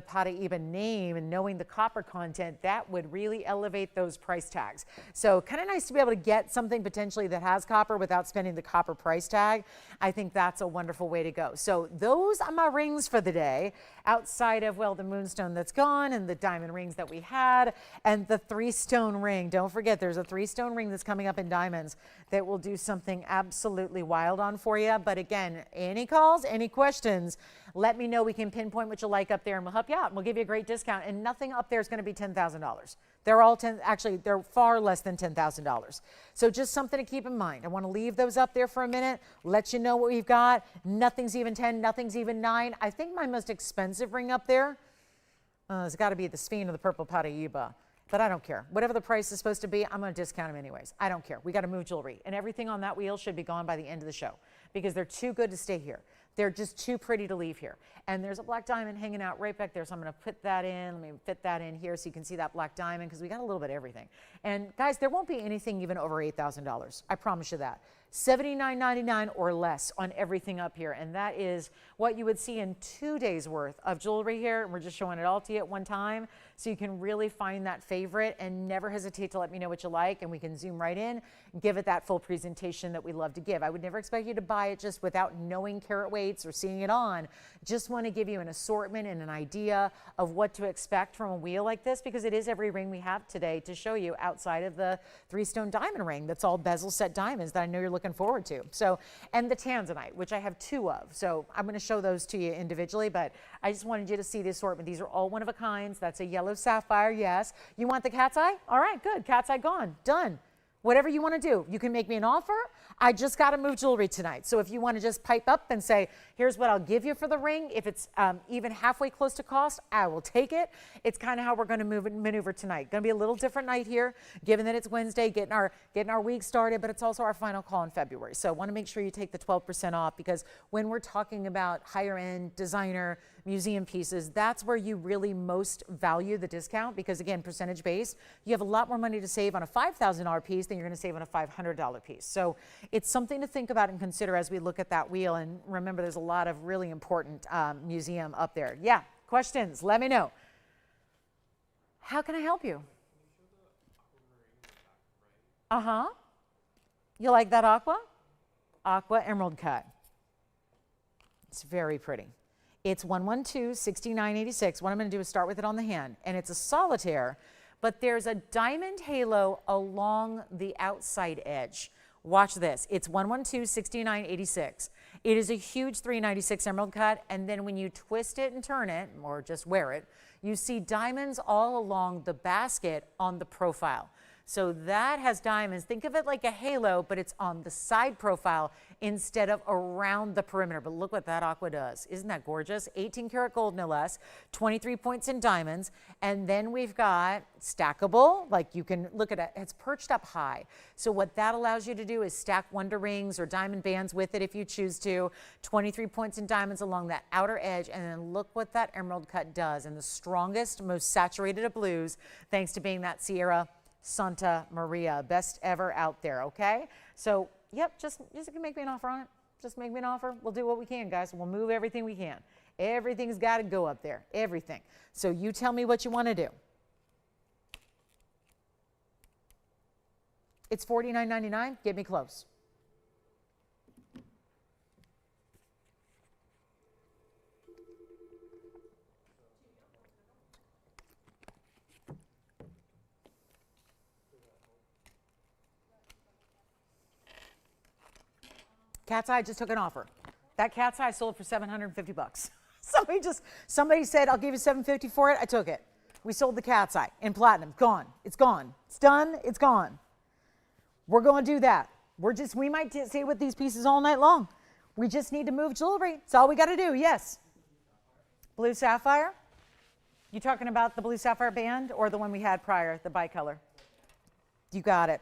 S1: paraiba name and knowing the copper content, that would really elevate those price tags. So kind of nice to be able to get something potentially that has copper without spending the copper price tag. I think that's a wonderful way to go. So those are my rings for the day, outside of, well, the moonstone that's gone and the diamond rings that we had and the 3-stone ring. Don't forget, there's a 3-stone ring that's coming up in diamonds that will do something absolutely wild on for you. But again, any calls, any questions, let me know. We can pinpoint what you like up there and we'll help you out. And we'll give you a great discount. And nothing up there is going to be $10,000. They're all actually, they're far less than $10,000. So just something to keep in mind. I want to leave those up there for a minute, let you know what we've got. Nothing's even 10, nothing's even 9. I think my most expensive ring up there has got to be the Sphene or the purple paraiba. But I don't care. Whatever the price is supposed to be, I'm going to discount them anyways. I don't care. We got to move jewelry. And everything on that wheel should be gone by the end of the show because they're too good to stay here. They're just too pretty to leave here. And there's a black diamond hanging out right back there. So I'm going to put that in. Let me fit that in here so you can see that black diamond because we got a little bit of everything. And guys, there won't be anything even over $8,000. I promise you that. $79.99 or less on everything up here. And that is what you would see in 2 days worth of jewelry here. And we're just showing it all to you at one time. So you can really find that favorite and never hesitate to let me know what you like. And we can zoom right in and give it that full presentation that we love to give. I would never expect you to buy it just without knowing carat weights or seeing it on. Just want to give you an assortment and an idea of what to expect from a wheel like this because it is every ring we have today to show you outside of the 3-stone diamond ring that's all bezel set diamonds that I know you're looking forward to. So, and the Tanzanite, which I have 2 of. So I'm going to show those to you individually, but I just wanted you to see the assortment. These are all one of a kinds. That's a yellow sapphire, yes. You want the cat's eye? All right, good. Cat's eye gone. Done. Whatever you want to do. You can make me an offer. I just got to move jewelry tonight. So if you want to just pipe up and say, here's what I'll give you for the ring. If it's even halfway close to cost, I will take it. It's kind of how we're going to maneuver tonight. Going to be a little different night here, given that it's Wednesday, getting our week started, but it's also our final call in February. So I want to make sure you take the 12% off because when we're talking about higher end designer museum pieces, that's where you really most value the discount because again, percentage based, you have a lot more money to save on a $5,000 piece than you're going to save on a $500 piece. So it's something to think about and consider as we look at that wheel. And remember, there's a lot of really important museum up there. Yeah, questions, let me know. How can I help you? Uh-huh. You like that aqua? Aqua emerald cut. It's very pretty. It's 112-6986. What I'm going to do is start with it on the hand. And it's a solitaire, but there's a diamond halo along the outside edge. Watch this. It's 112-6986. It is a huge 396 emerald cut. And then when you twist it and turn it, or just wear it, you see diamonds all along the basket on the profile. So that has diamonds. Think of it like a halo, but it's on the side profile instead of around the perimeter. But look what that aqua does. Isn't that gorgeous? 18 karat gold, no less, 23 points in diamonds. And then we've got stackable, like you can look at it, it's perched up high. So what that allows you to do is stack wonder rings or diamond bands with it if you choose to. 23 points in diamonds along that outer edge. And then look what that emerald cut does. And the strongest, most saturated of blues, thanks to being that Sierra Santa Maria, best ever out there, okay? So, yep, just make me an offer on it. Just make me an offer. We'll do what we can, guys. We'll move everything we can. Everything's got to go up there, everything. So you tell me what you want to do. It's $49.99. Get me close. Cat's Eye just took an offer. That Cat's Eye sold for $750. Somebody said, I'll give you $750 for it. I took it. We sold the Cat's Eye in platinum. Gone. It's gone. It's done. It's gone. We're going to do that. We might stay with these pieces all night long. We just need to move jewelry. That's all we got to do. Yes. Blue sapphire. You talking about the blue sapphire band or the one we had prior, the bicolor? You got it.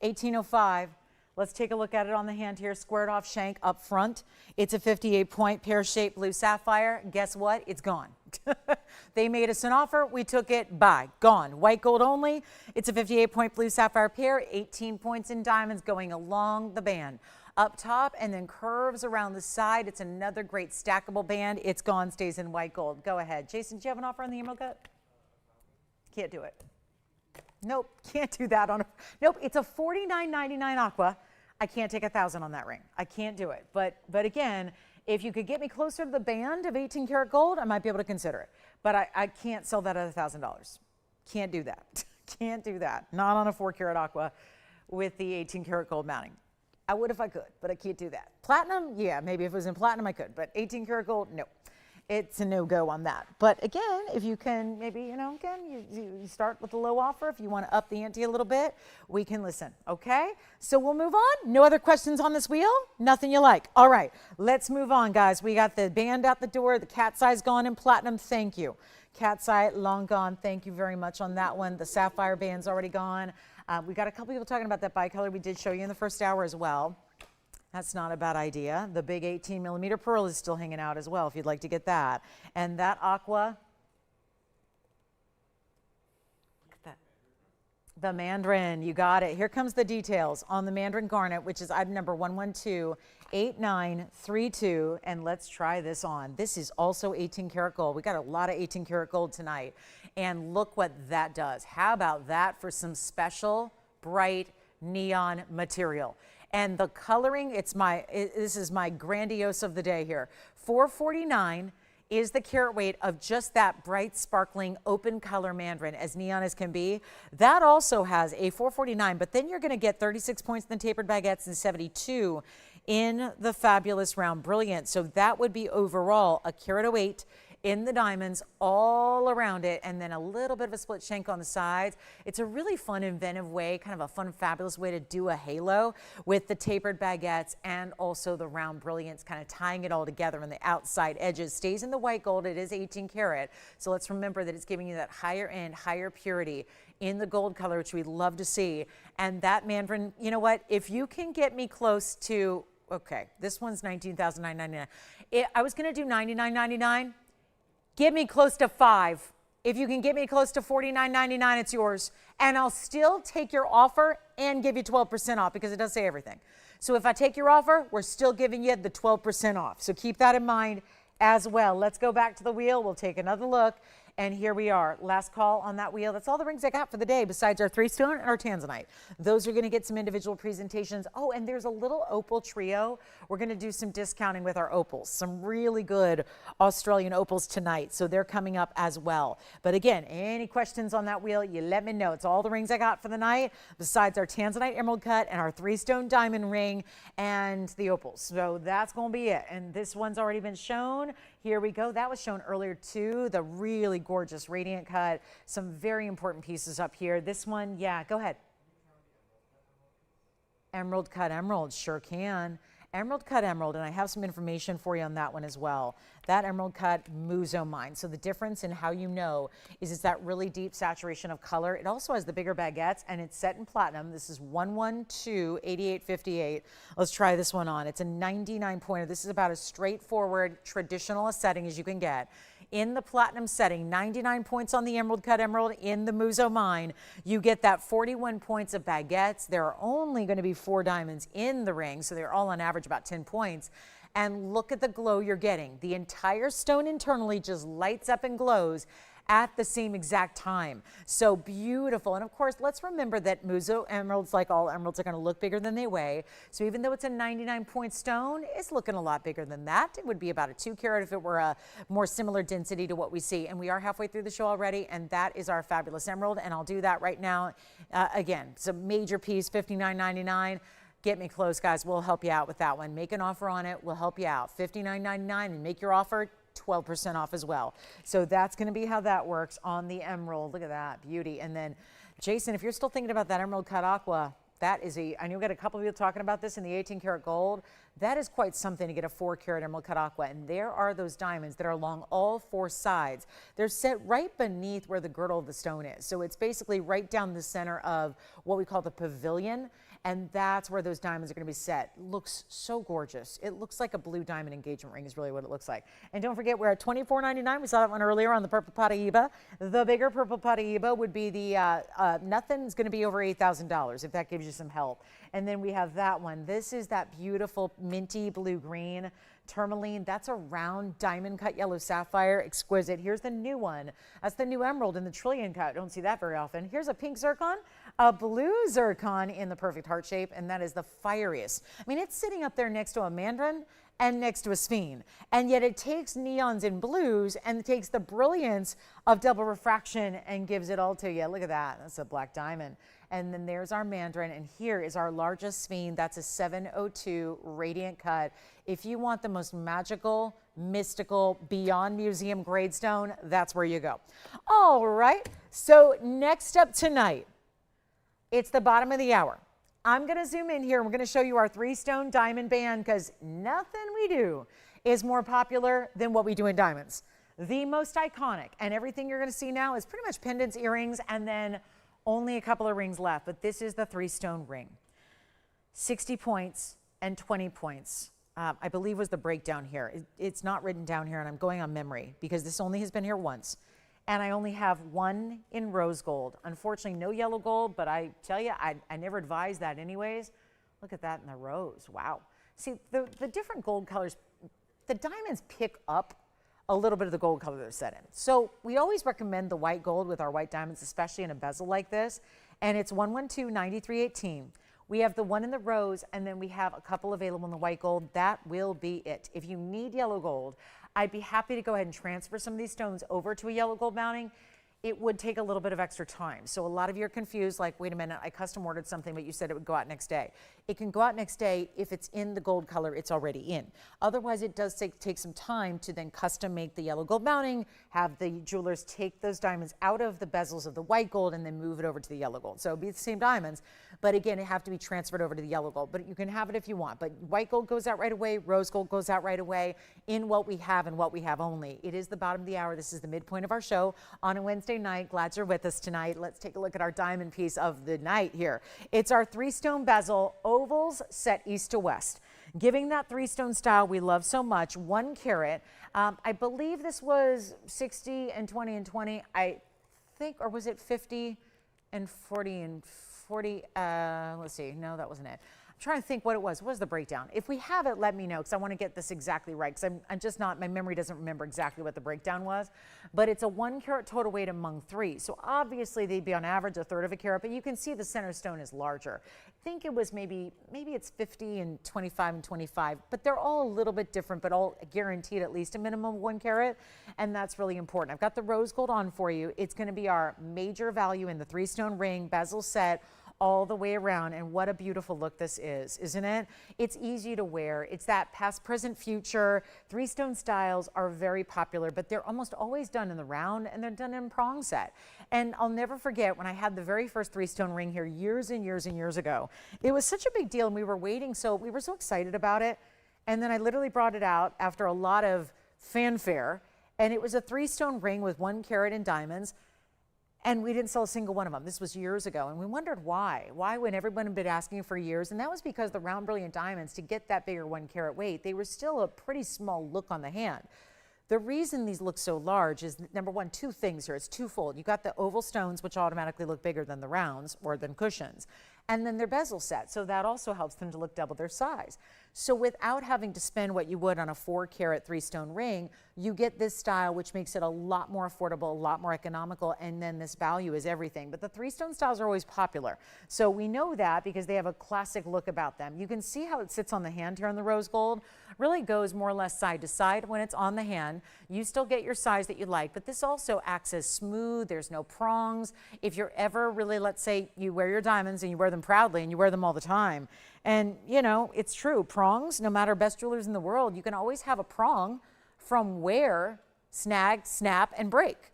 S1: 1805. Let's take a look at it on the hand here. Squared off shank up front. It's a 58-point pear-shaped blue sapphire. Guess what? It's gone. They made us an offer. We took it. Bye. Gone. White gold only. It's a 58-point blue sapphire pair. 18 points in diamonds going along the band. Up top and then curves around the side. It's another great stackable band. It's gone. Stays in white gold. Go ahead. Jason, do you have an offer on the emerald cut? Can't do it. Nope, can't do that on a, nope, it's a $49.99 aqua. I can't take $1,000 on that ring. I can't do it. But again, if you could get me closer to the band of 18 karat gold, I might be able to consider it. But I can't sell that at $1,000. Can't do that. Can't do that. Not on a 4 karat aqua with the 18 karat gold mounting. I would if I could, but I can't do that. Platinum, yeah, maybe if it was in platinum I could, but 18 karat gold, no. It's a no-go on that. But again, if you can maybe, you start with a low offer. If you want to up the ante a little bit, we can listen, okay? So we'll move on. No other questions on this wheel? Nothing you like. All right, let's move on, guys. We got the band out the door. The cat's eye's gone in platinum. Thank you. Cat's eye, long gone. Thank you very much on that one. The sapphire band's already gone. We got a couple people talking about that bicolor. We did show you in the first hour as well. That's not a bad idea. The big 18 millimeter pearl is still hanging out as well if you'd like to get that. And that aqua, look at that. The mandarin, you got it. Here comes the details on the mandarin garnet, which is item number 1128932. And let's try this on. This is also 18 karat gold. We got a lot of 18 karat gold tonight. And look what that does. How about that for some special bright neon material? And the coloring, this is my grandiose of the day here. $449 is the carat weight of just that bright, sparkling, open color mandarin, as neon as can be. That also has a $449, but then you're going to get 36 points in the tapered baguettes and 72 in the fabulous round brilliant. So that would be overall a carat 08 in the diamonds all around it, and then a little bit of a split shank on the sides. It's a really fun, inventive way, kind of a fun, fabulous way to do a halo with the tapered baguettes and also the round brilliants, kind of tying it all together on the outside edges. Stays in the white gold. It is 18 karat. So let's remember that it's giving you that higher end, higher purity in the gold color, which we'd love to see. And that mandarin, you know what? If you can get me close to, okay, this one's $19,999. I was going to do $99.99. Get me close to $5. If you can get me close to $49.99, it's yours. And I'll still take your offer and give you 12% off because it does say everything. So if I take your offer, we're still giving you the 12% off. So keep that in mind as well. Let's go back to the wheel. We'll take another look. And here we are. Last call on that wheel. That's all the rings I got for the day besides our 3-stone and our Tanzanite. Those are going to get some individual presentations. Oh, and there's a little opal trio. We're going to do some discounting with our opals. Some really good Australian opals tonight. So they're coming up as well. But again, any questions on that wheel, you let me know. It's all the rings I got for the night besides our Tanzanite emerald cut and our 3-stone diamond ring and the opals. So that's going to be it. And this one's already been shown. Here we go. That was shown earlier too. The really gorgeous radiant cut. Some very important pieces up here. This one, yeah, go ahead. Emerald cut emerald, sure can. Emerald cut emerald, and I have some information for you on that one as well. That emerald cut Muzo mine. So the difference in how you know is it's that really deep saturation of color. It also has the bigger baguettes, and it's set in platinum. This is 1128858. Let's try this one on. It's a 99 pointer. This is about as straightforward, traditional a setting as you can get. In the platinum setting, 99 points on the emerald cut emerald in the Muzo mine. You get that 41 points of baguettes. There are only going to be 4 diamonds in the ring, so they're all on average about 10 points. And look at the glow you're getting. The entire stone internally just lights up and glows at the same exact time. So beautiful. And of course, let's remember that Muzo emeralds, like all emeralds, are going to look bigger than they weigh. So even though it's a 99 point stone, it's looking a lot bigger than that. It would be about a 2 carat if it were a more similar density to what we see. And we are halfway through the show already, and that is our fabulous emerald. And I'll do that right now. Again, it's a major piece, $59.99. Get me close, guys. We'll help you out with that one. Make an offer on it. We'll help you out. $59.99, and make your offer 12% off as well. So that's going to be how that works on the emerald. Look at that beauty. And then Jason, if you're still thinking about that emerald cut aqua, That is I know we got a couple of people talking about this in the 18 karat gold. That is quite something to get a 4 karat emerald cut aqua. And there are those diamonds that are along all 4 sides. They're set right beneath where the girdle of the stone is. So it's basically right down the center of what we call the pavilion. And that's where those diamonds are going to be set. Looks so gorgeous. It looks like a blue diamond engagement ring is really what it looks like. And don't forget, we're at $24.99. We saw that one earlier on the purple paraiba. The bigger purple paraiba would be the, nothing's going to be over $8,000 if that gives you some help. And then we have that one. This is that beautiful minty blue-green tourmaline. That's a round diamond cut yellow sapphire, exquisite. Here's the new one. That's the new emerald in the trillion cut. Don't see that very often. Here's a pink zircon, a blue zircon in the perfect heart shape, and that is the fieriest. I mean, it's sitting up there next to a mandarin and next to a Sphene, and yet it takes neons and blues and takes the brilliance of double refraction and gives it all to you. Look at that. That's a black diamond. And then there's our mandarin, and here is our largest Sphene. That's a 702 radiant cut. If you want the most magical, mystical, beyond museum grade stone, that's where you go. All right, so next up tonight, it's the bottom of the hour. I'm going to zoom in here, and we're going to show you our 3-stone diamond band, because nothing we do is more popular than what we do in diamonds. The most iconic, and everything you're going to see now is pretty much pendants, earrings, and then only a couple of rings left, but this is the 3-stone ring. 60 points and 20 points, I believe was the breakdown here. It's not written down here, and I'm going on memory because this only has been here once. And I only have one in rose gold. Unfortunately, no yellow gold, but I tell you, I never advise that anyways. Look at that in the rose, wow. See, the different gold colors, the diamonds pick up a little bit of the gold color they're set in. So we always recommend the white gold with our white diamonds, especially in a bezel like this. And it's 112-9318. We have the one in the rose, and then we have a couple available in the white gold. That will be it. If you need yellow gold, I'd be happy to go ahead and transfer some of these stones over to a yellow gold mounting. It would take a little bit of extra time. So a lot of you are confused, like, wait a minute, I custom ordered something, but you said it would go out next day. It can go out next day if it's in the gold color it's already in. Otherwise, it does take some time to then custom make the yellow gold mounting, have the jewelers take those diamonds out of the bezels of the white gold and then move it over to the yellow gold. So it'll be the same diamonds, but again, it have to be transferred over to the yellow gold. But you can have it if you want. But white gold goes out right away, rose gold goes out right away in what we have and what we have only. It is the bottom of the hour. This is the midpoint of our show on a Wednesday night. Glad you're with us tonight. Let's take a look at our diamond piece of the night here. It's our 3-stone bezel, ovals set east to west, giving that 3-stone style we love so much. 1 carat. I believe this was 60 and 20 and 20. I think, or was it 50 and 40 and 40? Let's see. No, that wasn't it. I'm trying to think what it was. What was the breakdown? If we have it, let me know, because I want to get this exactly right, because I'm just not, my memory doesn't remember exactly what the breakdown was. But it's a 1 carat total weight among 3. So obviously they'd be on average 1/3 of a carat, but you can see the center stone is larger. I think it was maybe it's 50 and 25 and 25, but they're all a little bit different, but all guaranteed at least a minimum of 1 carat, and that's really important. I've got the rose gold on for you. It's going to be our major value in the 3-stone ring, bezel set, all the way around, and what a beautiful look this is, isn't it? It's easy to wear. It's that past, present, future. 3-stone styles are very popular, but they're almost always done in the round, and they're done in prong set. And I'll never forget when I had the very first 3-stone ring here years and years and years ago. It was such a big deal, and we were waiting, so we were so excited about it. And then I literally brought it out after a lot of fanfare, and it was a 3-stone ring with 1 carat in diamonds. And we didn't sell a single one of them. This was years ago. And we wondered why. Why, when everyone had been asking for years? And that was because the round brilliant diamonds, to get that bigger 1 carat weight, they were still a pretty small look on the hand. The reason these look so large is, number one, 2 things here. It's twofold. You got the oval stones, which automatically look bigger than the rounds or than cushions. And then they're bezel set, so that also helps them to look double their size. So without having to spend what you would on a 4 carat 3-stone ring, you get this style, which makes it a lot more affordable, a lot more economical, and then this value is everything. But the 3-stone styles are always popular. So we know that because they have a classic look about them. You can see how it sits on the hand here on the rose gold. Really goes more or less side to side when it's on the hand. You still get your size that you like, but this also acts as smooth. There's no prongs. If you're ever really, let's say you wear your diamonds and you wear them proudly and you wear them all the time. And you know, it's true, prongs, no matter best jewelers in the world, you can always have a prong from wear, snag, snap, and break.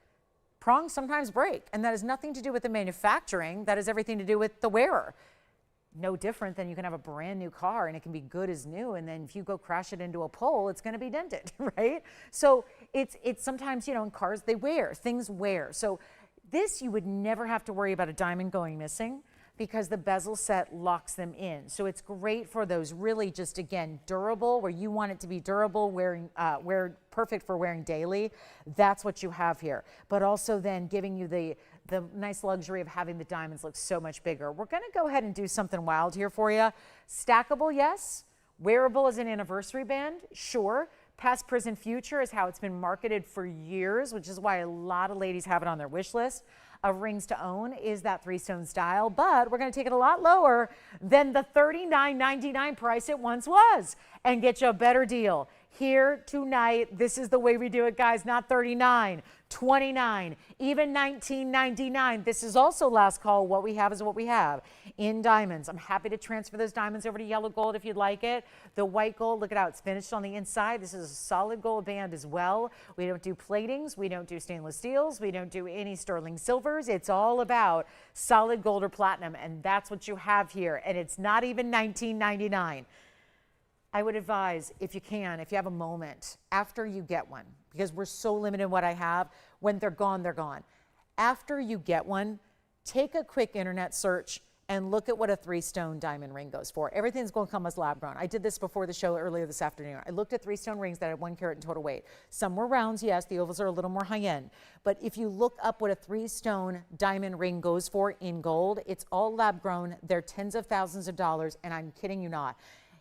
S1: Prongs sometimes break, and that has nothing to do with the manufacturing. That has everything to do with the wearer. no different than you can have a brand new car and it can be good as new, and then if you go crash it into a pole, it's going to be dented, right? So it's sometimes, you know, in cars they wear, things wear. So this, you would never have to worry about a diamond going missing because the bezel set locks them in. So it's great for those really just, again, durable, where you want it to be durable, perfect for wearing daily. That's what you have here. But also then giving you the nice luxury of having the diamonds look so much bigger. We're going to go ahead and do something wild here for you. Stackable, yes. Wearable as an anniversary band, sure. Past, present, future is how it's been marketed for years, which is why a lot of ladies have it on their wish list of rings to own, is that 3-stone style. But we're going to take it a lot lower than the $39.99 price it once was and get you a better deal. Here tonight, this is the way we do it, guys. Not $39, $29, even $19.99. This is also last call. What we have is what we have in diamonds. I'm happy to transfer those diamonds over to yellow gold if you'd like it. The white gold, look at how it's finished on the inside. This is a solid gold band as well. We don't do platings. We don't do stainless steels. We don't do any sterling silvers. It's all about solid gold or platinum, and that's what you have here. And it's not even $19.99. I would advise, if you can, if you have a moment, after you get one, because we're so limited in what I have, when they're gone, they're gone. After you get one, take a quick internet search and look at what a 3-stone diamond ring goes for. Everything's going to come as lab grown. I did this before the show earlier this afternoon. I looked at 3-stone rings that had 1 carat in total weight. Some were rounds, yes, the ovals are a little more high end. But if you look up what a 3-stone diamond ring goes for in gold, it's all lab grown. They're tens of thousands of dollars, and I'm kidding you not.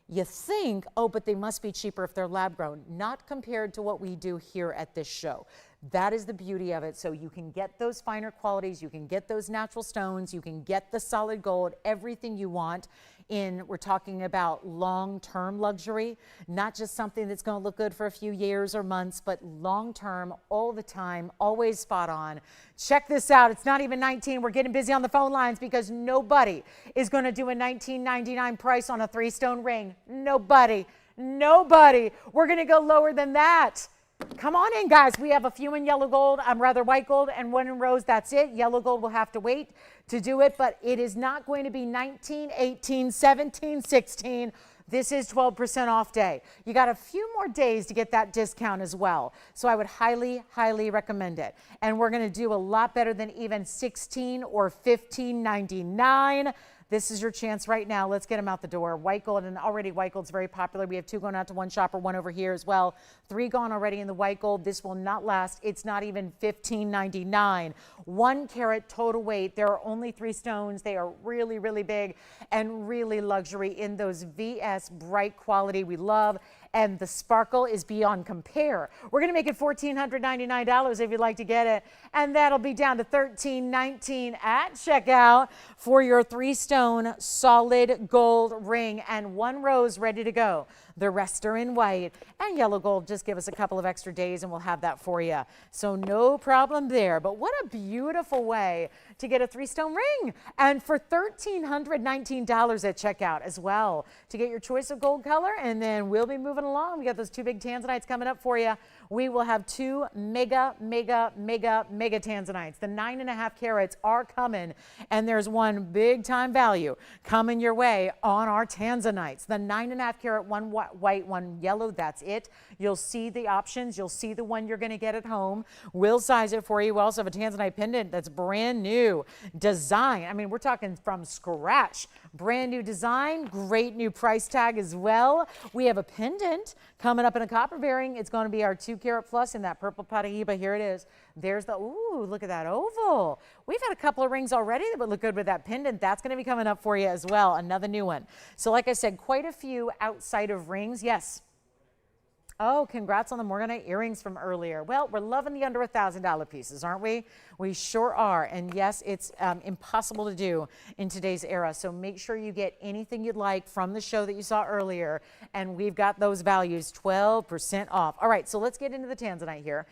S1: You think, oh, but they must be cheaper if they're lab grown. Not compared to what we do here at this show. That is the beauty of it. So you can get those finer qualities, you can get those natural stones, you can get the solid gold, everything you want we're talking about long-term luxury, not just something that's going to look good for a few years or months, but long-term, all the time, always spot on. Check this out. It's not even 19. We're getting busy on the phone lines because nobody is going to do a $19.99 price on a 3-stone ring. Nobody. Nobody. We're going to go lower than that. Come on in, guys. We have a few in yellow gold, white gold, and 1 in rose. That's it. Yellow gold will have to wait to do it, but it is not going to be 19, 18, 17, 16. This is 12% off day. You got a few more days to get that discount as well. So I would highly, highly recommend it. And we're going to do a lot better than even 16 or 15.99. This is your chance right now. Let's get them out the door. White gold, and already white gold's very popular. We have 2 going out to one shopper, 1 over here as well. 3 gone already in the white gold. This will not last. It's not even $15.99. 1 carat total weight. There are only 3 stones. They are really, really big and really luxury in those VS bright quality we love. And the sparkle is beyond compare. We're going to make it $1,499 if you'd like to get it. And that'll be down to $1,319 at checkout for your 3-stone solid gold ring and 1 rose ready to go. The rest are in white and yellow gold. Just give us a couple of extra days and we'll have that for you. So no problem there. But what a beautiful way to get a 3-stone ring. And for $1,319 at checkout as well to get your choice of gold color. And then we'll be moving along. We got those 2 big Tanzanites coming up for you. We will have 2 mega Tanzanites. The 9.5 carats are coming, and there's 1 big time value coming your way on our Tanzanites. The 9.5 carat, 1 white, 1 yellow, that's it. You'll see the options. You'll see the one you're going to get at home. We'll size it for you. We also have a Tanzanite pendant that's brand new design. I mean, we're talking from scratch. Brand new design, great new price tag as well. We have a pendant coming up in a copper bearing. It's going to be our 2 carat plus in that purple paraiba. Here it is. There's the, ooh, look at that oval. We've had a couple of rings already that would look good with that pendant. That's going to be coming up for you as well. Another new one. So like I said, quite a few outside of rings. Yes. Oh, congrats on the Morganite earrings from earlier. Well, we're loving the under $1,000 pieces, aren't we? We sure are. And yes, it's impossible to do in today's era. So make sure you get anything you'd like from the show that you saw earlier. And we've got those values 12% off. All right, so let's get into the Tanzanite here.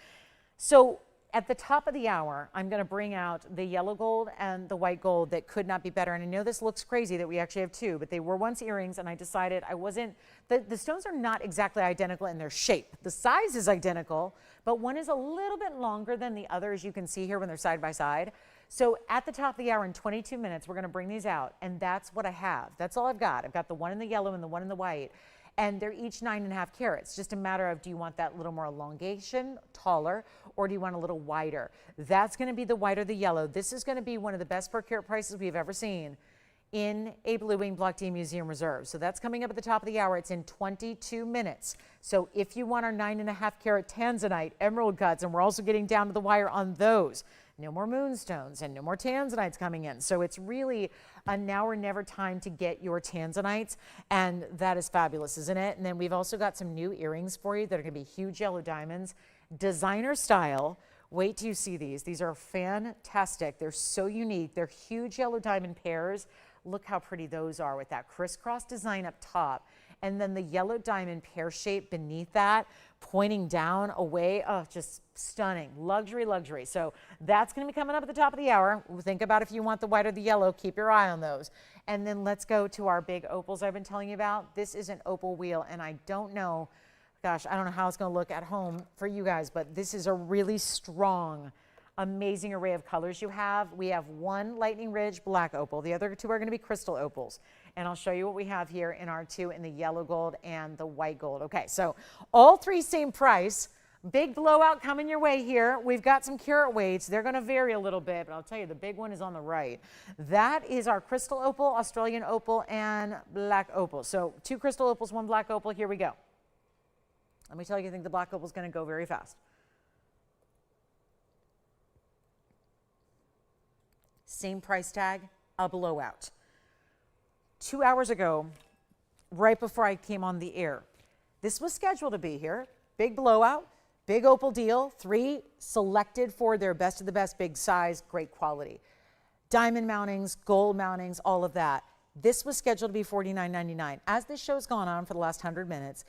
S1: So at the top of the hour, I'm going to bring out the yellow gold and the white gold that could not be better. And I know this looks crazy that we actually have 2, but they were once earrings, and I decided I wasn't, the stones are not exactly identical in their shape. The size is identical, but one is a little bit longer than the other, as you can see here when they're side by side. So at the top of the hour in 22 minutes, we're going to bring these out, and that's what I have. That's all I've got. I've got the one in the yellow and the one in the white, and they're each 9.5 carats. Just a matter of, do you want that little more elongation, taller, or do you want a little wider? That's going to be the white or the yellow. This is going to be one of the best per carat prices we've ever seen in a Blue Wing Block D Museum Reserve. So that's coming up at the top of the hour. It's in 22 minutes. So if you want our 9.5 carat Tanzanite emerald cuts, and we're also getting down to the wire on those, no more Moonstones and no more Tanzanites coming in. So it's really a now or never time to get your Tanzanites, and that is fabulous, isn't it? And then we've also got some new earrings for you that are going to be huge yellow diamonds, designer style. Wait till you see these. These are fantastic. They're so unique. They're huge yellow diamond pairs. Look how pretty those are with that crisscross design up top, and then the yellow diamond pear shape beneath that, pointing down away. Oh, just stunning. Luxury, luxury. So that's going to be coming up at the top of the hour. Think about if you want the white or the yellow. Keep your eye on those. And then let's go to our big opals I've been telling you about. This is an opal wheel, and I don't know, gosh, I don't know how it's going to look at home for you guys, but this is a really strong, amazing array of colors you have. We have one Lightning Ridge black opal. The other two are going to be crystal opals. And I'll show you what we have here in our two in the yellow gold and the white gold. Okay, so all three same price. Big blowout coming your way here. We've got some carat weights. They're going to vary a little bit, but I'll tell you, the big one is on the right. That is our crystal opal, Australian opal, and black opal. So 2 crystal opals, 1 black opal. Here we go. Let me tell you, I think the black opal is going to go very fast. Same price tag, a blowout. 2 hours ago, right before I came on the air, this was scheduled to be here. Big blowout, big opal deal, 3 selected for their best of the best, big size, great quality. Diamond mountings, gold mountings, all of that. This was scheduled to be $49.99. As this show's gone on for the last 100 minutes,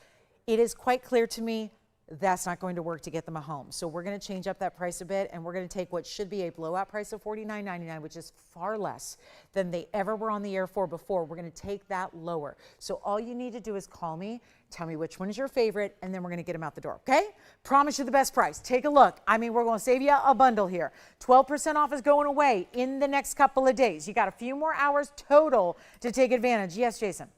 S1: it is quite clear to me that's not going to work to get them a home. So we're going to change up that price a bit, and we're going to take what should be a blowout price of $49.99, which is far less than they ever were on the air for before. We're going to take that lower. So all you need to do is call me, tell me which one is your favorite, and then we're going to get them out the door, okay? Promise you the best price. Take a look. I mean, we're going to save you a bundle here. 12% off is going away in the next couple of days. You got a few more hours total to take advantage. Yes, Jason?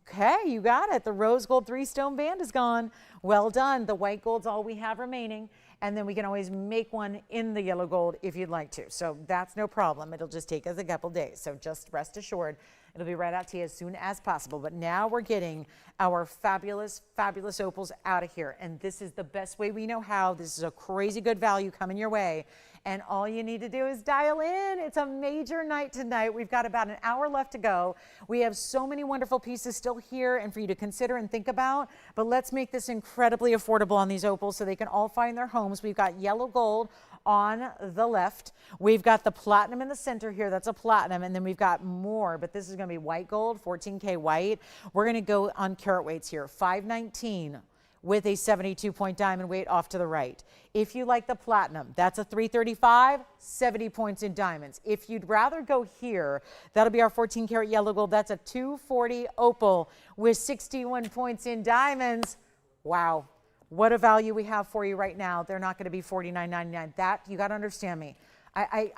S1: Okay, you got it. The rose gold 3-stone band is gone. Well done. The white gold's all we have remaining. And then we can always make one in the yellow gold if you'd like to. So that's no problem. It'll just take us a couple days. So just rest assured, it'll be right out to you as soon as possible. But now we're getting our fabulous, fabulous opals out of here. And this is the best way we know how. This is a crazy good value coming your way. And all you need to do is dial in. It's a major night tonight. We've got about an hour left to go. We have so many wonderful pieces still here and for you to consider and think about. But let's make this incredibly affordable on these opals so they can all find their homes. We've got yellow gold on the left. We've got the platinum in the center here. That's a platinum. And then we've got more, but this is going to be white gold, 14K white. We're going to go on carat weights here. 519 with a 72-point diamond weight off to the right. If you like the platinum, that's a 335, 70 points in diamonds. If you'd rather go here, that'll be our 14-karat yellow gold. That's a 240 opal with 61 points in diamonds. Wow. What a value we have for you right now. They're not going to be $49.99. That, you got to understand me.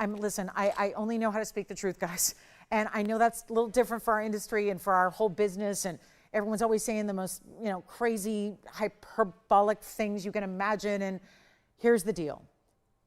S1: Listen, I only know how to speak the truth, guys. And I know that's a little different for our industry and for our whole business. And everyone's always saying the most, crazy, hyperbolic things you can imagine. And here's the deal.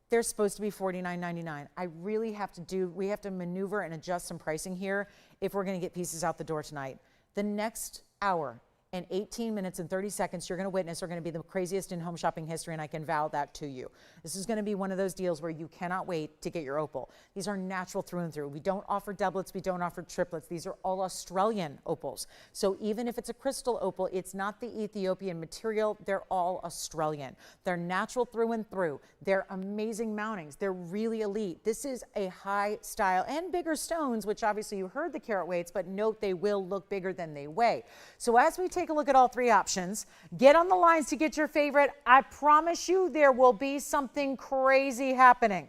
S1: They're supposed to be $49.99. We have to maneuver and adjust some pricing here if we're going to get pieces out the door tonight. The next hour and 18 minutes and 30 seconds you're going to witness are going to be the craziest in home shopping history, and I can vow that to you. This is going to be one of those deals where you cannot wait to get your opal. These are natural through and through. We don't offer doublets. We don't offer triplets. These are all Australian opals. So even if it's a crystal opal, it's not the Ethiopian material. They're all Australian. They're natural through and through. They're amazing mountings. They're really elite. This is a high style and bigger stones, which obviously you heard the carat weights, but note they will look bigger than they weigh. So as we take a look at all three options, get on the lines to get your favorite. I promise you there will be something crazy happening.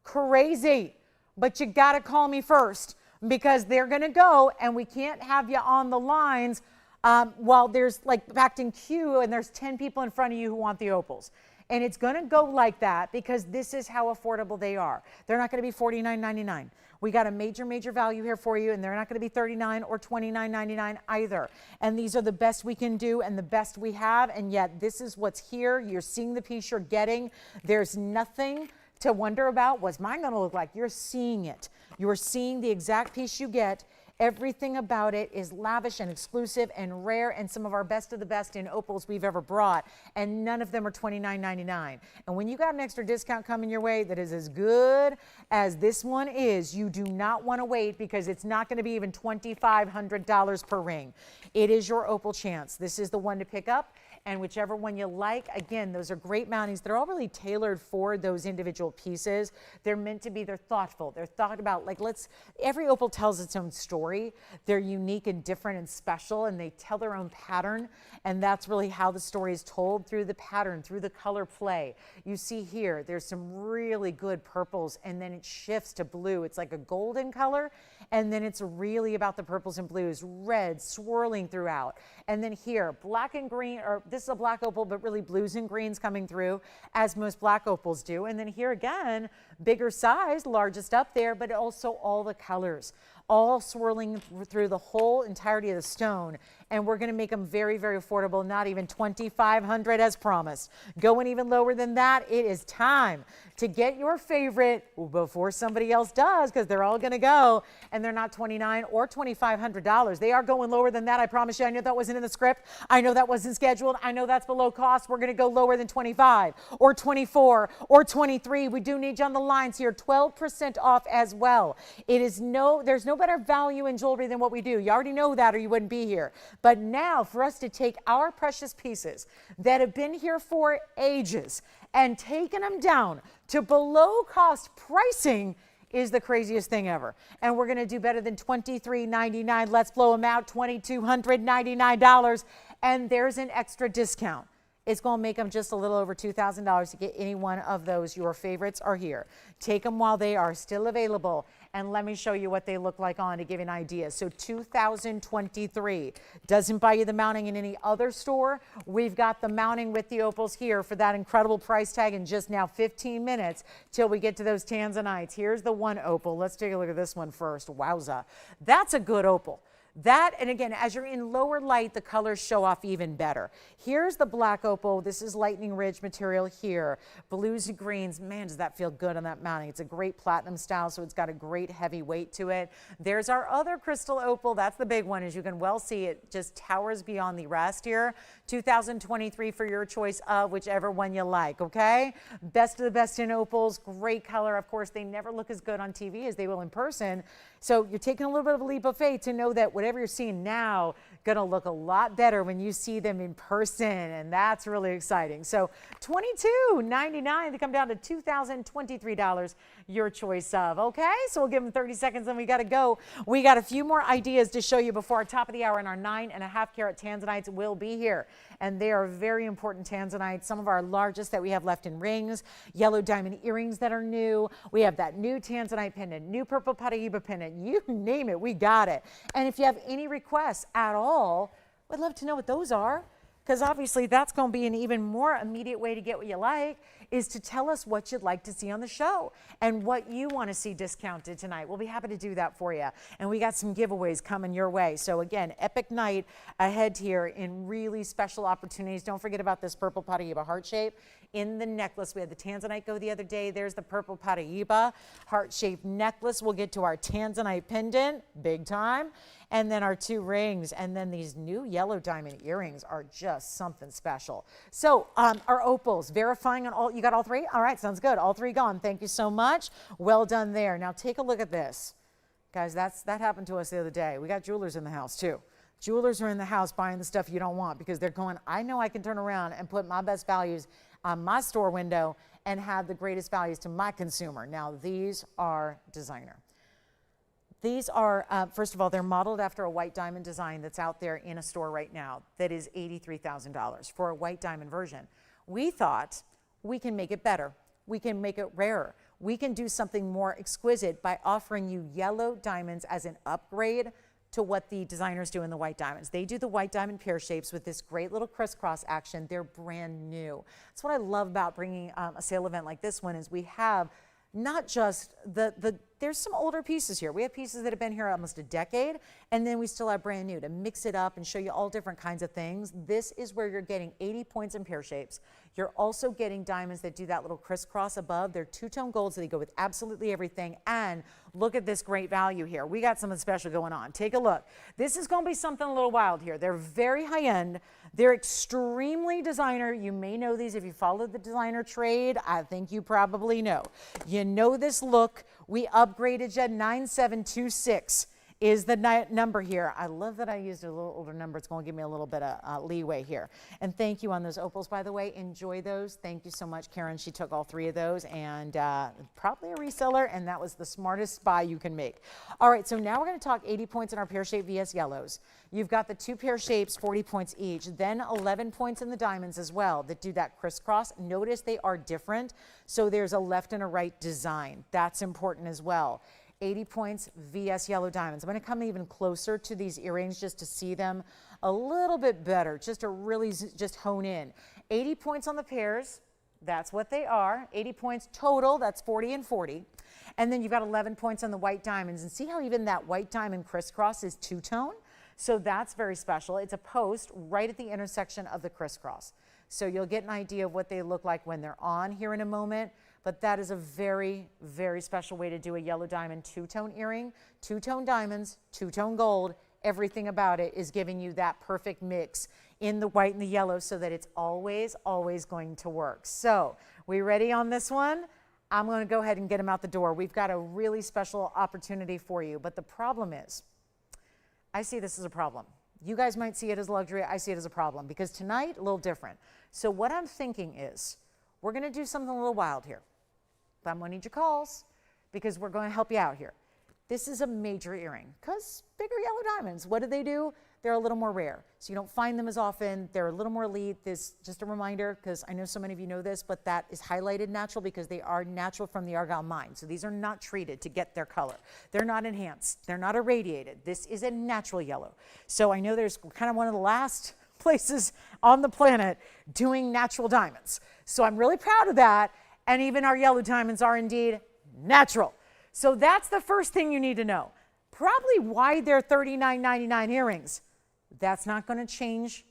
S1: Crazy. But you got to call me first because they're going to go and we can't have you on the lines while there's like backed in queue and there's 10 people in front of you who want the opals. And it's going to go like that because this is how affordable they are. They're not going to be $49.99. We got a major, major value here for you, and they're not going to be $39 or $29.99 either. And these are the best we can do and the best we have, and yet this is what's here. You're seeing the piece you're getting. There's nothing to wonder about. What's mine going to look like? You're seeing it. You're seeing the exact piece you get. Everything about it is lavish and exclusive and rare, and some of our best of the best in opals we've ever brought, and none of them are $29.99. And when you got an extra discount coming your way that is as good as this one is, you do not want to wait, because it's not going to be even $2,500 per ring. It is your opal chance. This is the one to pick up. And whichever one you like, again, those are great mountings. They're all really tailored for those individual pieces. They're meant to be, they're thoughtful. They're thought about, like, every opal tells its own story. They're unique and different and special, and they tell their own pattern. And that's really how the story is told, through the pattern, through the color play. You see here, there's some really good purples, and then it shifts to blue. It's like a golden color, and then it's really about the purples and blues, red swirling throughout. And then here, black and green, or this is a black opal, but really blues and greens coming through, as most black opals do. And then here again, bigger size, largest up there, but also all the colors, all swirling through the whole entirety of the stone. And we're going to make them very, very affordable, not even $2,500 as promised. Going even lower than that, it is time to get your favorite before somebody else does, because they're all going to go, and they're not $2,900 or $2,500. They are going lower than that, I promise you. I know that wasn't in the script. I know that wasn't scheduled. I know that's below cost. We're going to go lower than 25 or 24 or 23. We do need you on the lines here. 12% off as well. There's no better value in jewelry than what we do. You already know that, or you wouldn't be here. But now, for us to take our precious pieces that have been here for ages and taking them down to below cost pricing is the craziest thing ever. And we're going to do better than $23.99. Let's blow them out, $2,299. And there's an extra discount. It's going to make them just a little over $2,000 to get any one of those. Your favorites are here. Take them while they are still available. And let me show you what they look like on to give you an idea. So 2023 doesn't buy you the mounting in any other store. We've got the mounting with the opals here for that incredible price tag in just now 15 minutes till we get to those Tanzanites. Here's the one opal. Let's take a look at this one first. Wowza. That's a good opal. That, and again, as you're in lower light, the colors show off even better. Here's the black opal. This is lightning ridge material here. Blues and greens. Man, does that feel good on that mounting. It's a great platinum style, so it's got a great heavy weight to it. There's our other crystal opal. That's the big one. As you can well see, it just towers beyond the rest here. 2023 for your choice of whichever one you like, okay? Best of the best in opals. Great color. Of course, they never look as good on TV as they will in person. So you're taking a little bit of a leap of faith to know that whatever you're seeing now going to look a lot better when you see them in person, and that's really exciting. So $22.99 to come down to $2,023, your choice of. Okay, so we'll give them 30 seconds and we got to go. We got a few more ideas to show you before our top of the hour, and our 9.5 carat Tanzanites will be here. And they are very important Tanzanites, some of our largest that we have left in rings, yellow diamond earrings that are new. We have that new Tanzanite pendant, new purple paraiba pendant, you name it, we got it. And if you have any requests at all, we'd love to know what those are, because obviously that's going to be an even more immediate way to get what you like, is to tell us what you'd like to see on the show and what you want to see discounted tonight. We'll be happy to do that for you. And we got some giveaways coming your way. So again, epic night ahead here in really special opportunities. Don't forget about this purple paraiba heart shape in the necklace. We had the Tanzanite go the other day. There's the purple paraiba heart-shaped necklace. We'll get to our Tanzanite pendant, big time, and then our 2 rings, and then these new yellow diamond earrings are just something special. So our opals, verifying on all, you got all 3? All right, sounds good. All 3 gone. Thank you so much. Well done there. Now take a look at this. Guys, that happened to us the other day. We got jewelers in the house too. Jewelers are in the house buying the stuff you don't want because they're going, I know I can turn around and put my best values on my store window and have the greatest values to my consumer. Now, these are designer. These are, first of all, they're modeled after a white diamond design that's out there in a store right now that is $83,000 for a white diamond version. We thought we can make it better. We can make it rarer. We can do something more exquisite by offering you yellow diamonds as an upgrade to what the designers do in the white diamonds. They do the white diamond pear shapes with this great little crisscross action. They're brand new. That's what I love about bringing a sale event like this one is we have not just there's some older pieces here. We have pieces that have been here almost a decade, and then we still have brand new to mix it up and show you all different kinds of things. This is where you're getting 80 points in pear shapes. You're also getting diamonds that do that little crisscross above. They're two-tone gold, so they go with absolutely everything. And look at this great value here. We got something special going on. Take a look. This is going to be something a little wild here. They're very high-end. They're extremely designer. You may know these if you follow the designer trade. I think you probably know. You know this look. We upgraded you. 9726 is the number here. I love that I used a little older number. It's going to give me a little bit of leeway here. And thank you on those opals, by the way. Enjoy those. Thank you so much, Karen. She took all 3 of those, and probably a reseller, and that was the smartest buy you can make. All right, so now we're going to talk 80 points in our pear shape VS yellows. You've got the 2 pear shapes, 40 points each, then 11 points in the diamonds as well that do that crisscross. Notice they are different, so there's a left and a right design. That's important as well. 80 points VS yellow diamonds. I'm going to come even closer to these earrings just to see them a little bit better, just to really just hone in. 80 points on the pairs, that's what they are. 80 points total, that's 40 and 40. And then you've got 11 points on the white diamonds. And see how even that white diamond crisscross is two-tone? So that's very special. It's a post right at the intersection of the crisscross. So you'll get an idea of what they look like when they're on here in a moment. But that is a very, very special way to do a yellow diamond two-tone earring. Two-tone diamonds, two-tone gold. Everything about it is giving you that perfect mix in the white and the yellow so that it's always, always going to work. So we ready on this one? I'm going to go ahead and get them out the door. We've got a really special opportunity for you. But the problem is, I see this as a problem. You guys might see it as luxury. I see it as a problem because tonight, a little different. So what I'm thinking is we're going to do something a little wild here. But I'm going to need your calls because we're going to help you out here. This is a major earring because bigger yellow diamonds, what do? They're a little more rare. So you don't find them as often. They're a little more elite. This just a reminder because I know so many of you know this, but that is highlighted natural because they are natural from the Argyle mine. So these are not treated to get their color. They're not enhanced. They're not irradiated. This is a natural yellow. So I know there's kind of one of the last places on the planet doing natural diamonds. So I'm really proud of that. And even our yellow diamonds are indeed natural. So that's the first thing you need to know. Probably why they're $39.99 earrings. That's not going to change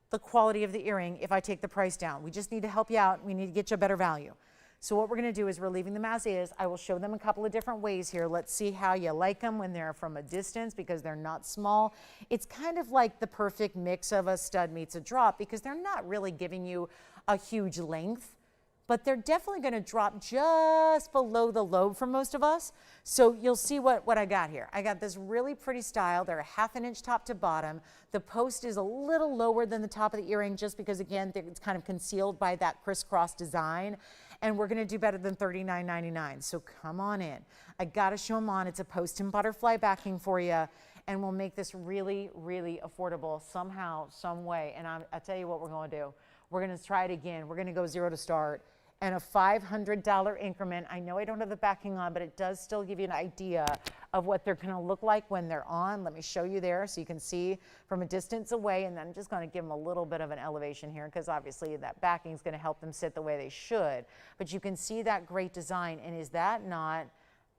S1: the quality of the earring if I take the price down. We just need to help you out. We need to get you a better value. So what we're going to do is we're leaving them as is. I will show them a couple of different ways here. Let's see how you like them when they're from a distance because they're not small. It's kind of like the perfect mix of a stud meets a drop because they're not really giving you a huge length. But they're definitely going to drop just below the lobe for most of us. So you'll see what I got here. I got this really pretty style. They're a ½ inch top to bottom. The post is a little lower than the top of the earring just because, again, it's kind of concealed by that crisscross design. And we're going to do better than $39.99. So come on in. I got to show them on. It's a post and butterfly backing for you. And we'll make this really, really affordable somehow, some way. And I'll tell you what we're going to do. We're going to try it again. We're going to go zero to start. And a $500 increment. I know I don't have the backing on, but it does still give you an idea of what they're going to look like when they're on. Let me show you there so you can see from a distance away, and then I'm just going to give them a little bit of an elevation here because obviously that backing is going to help them sit the way they should. But you can see that great design, and is that not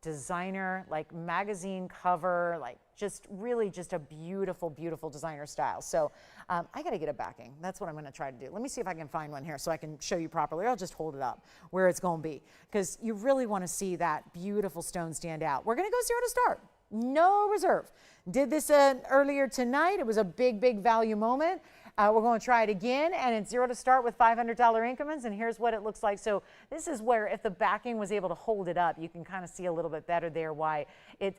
S1: designer, like magazine cover, like just really just a beautiful, beautiful designer style. So I got to get a backing. That's what I'm going to try to do. Let me see if I can find one here so I can show you properly. I'll just hold it up where it's going to be because you really want to see that beautiful stone stand out. We're going to go zero to start. No reserve. Did this earlier tonight. It was a big, big value moment. We're going to try it again, and it's zero to start with $500 increments, and here's what it looks like. So this is where if the backing was able to hold it up, you can kind of see a little bit better there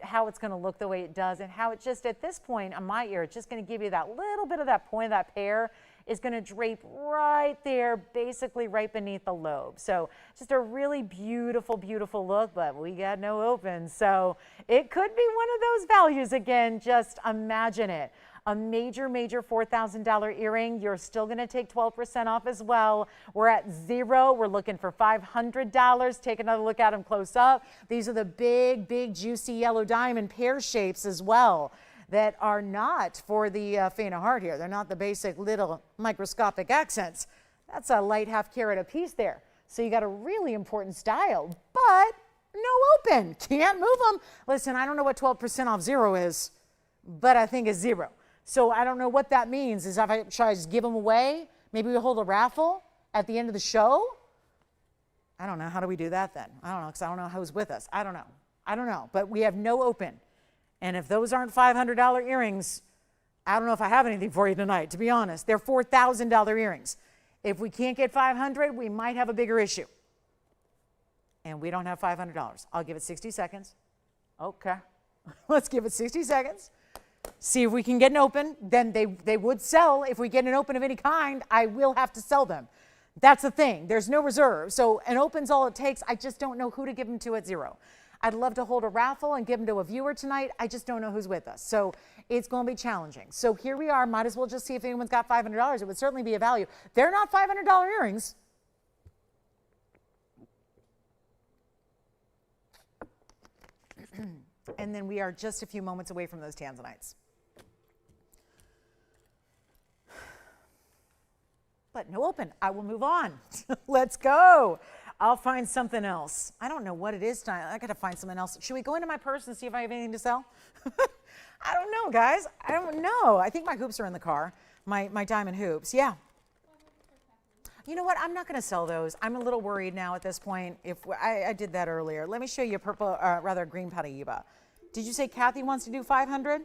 S1: how it's going to look the way it does, and how it just at this point on my ear, it's just going to give you that little bit of that point of that pear is going to drape right there, basically right beneath the lobe. So just a really beautiful, beautiful look, but we got no opens. So it could be one of those values again, just imagine it. A major, major $4,000 earring. You're still going to take 12% off as well. We're at zero. We're looking for $500. Take another look at them close up. These are the big, big, juicy yellow diamond pear shapes as well. that are not for the faint of heart here. They're not the basic little microscopic accents. That's a light half carat a piece there. So you got a really important style, but no open. Can't move them. Listen, I don't know what 12% off zero is, but I think it's zero. So I don't know what that means. Is if I try to just give them away, maybe we hold a raffle at the end of the show? I don't know. How do we do that then? I don't know, because I don't know who's with us. I don't know. But we have no open. And if those aren't $500 earrings, I don't know if I have anything for you tonight, to be honest. They're $4,000 earrings. If we can't get 500, we might have a bigger issue. And we don't have $500. I'll give it 60 seconds. Okay. Let's give it 60 seconds. See if we can get an open. Then they would sell. If we get an open of any kind, I will have to sell them. That's the thing. There's no reserve. So an open's all it takes. I just don't know who to give them to at zero. I'd love to hold a raffle and give them to a viewer tonight. I just don't know who's with us. So it's going to be challenging. So here we are. Might as well just see if anyone's got $500. It would certainly be a value. They're not $500 earrings. And then we are just a few moments away from those Tanzanites. But no open. I will move on. Let's go. I'll find something else. I don't know what it is tonight. I got to find something else. Should we go into my purse and see if I have anything to sell? I don't know, guys. I don't know. I think my hoops are in the car. My diamond hoops. Yeah. You know what? I'm not going to sell those. I'm a little worried now at this point. If I did that earlier. Let me show you a purple, rather green paraiba. Did you say Kathy wants to do 500?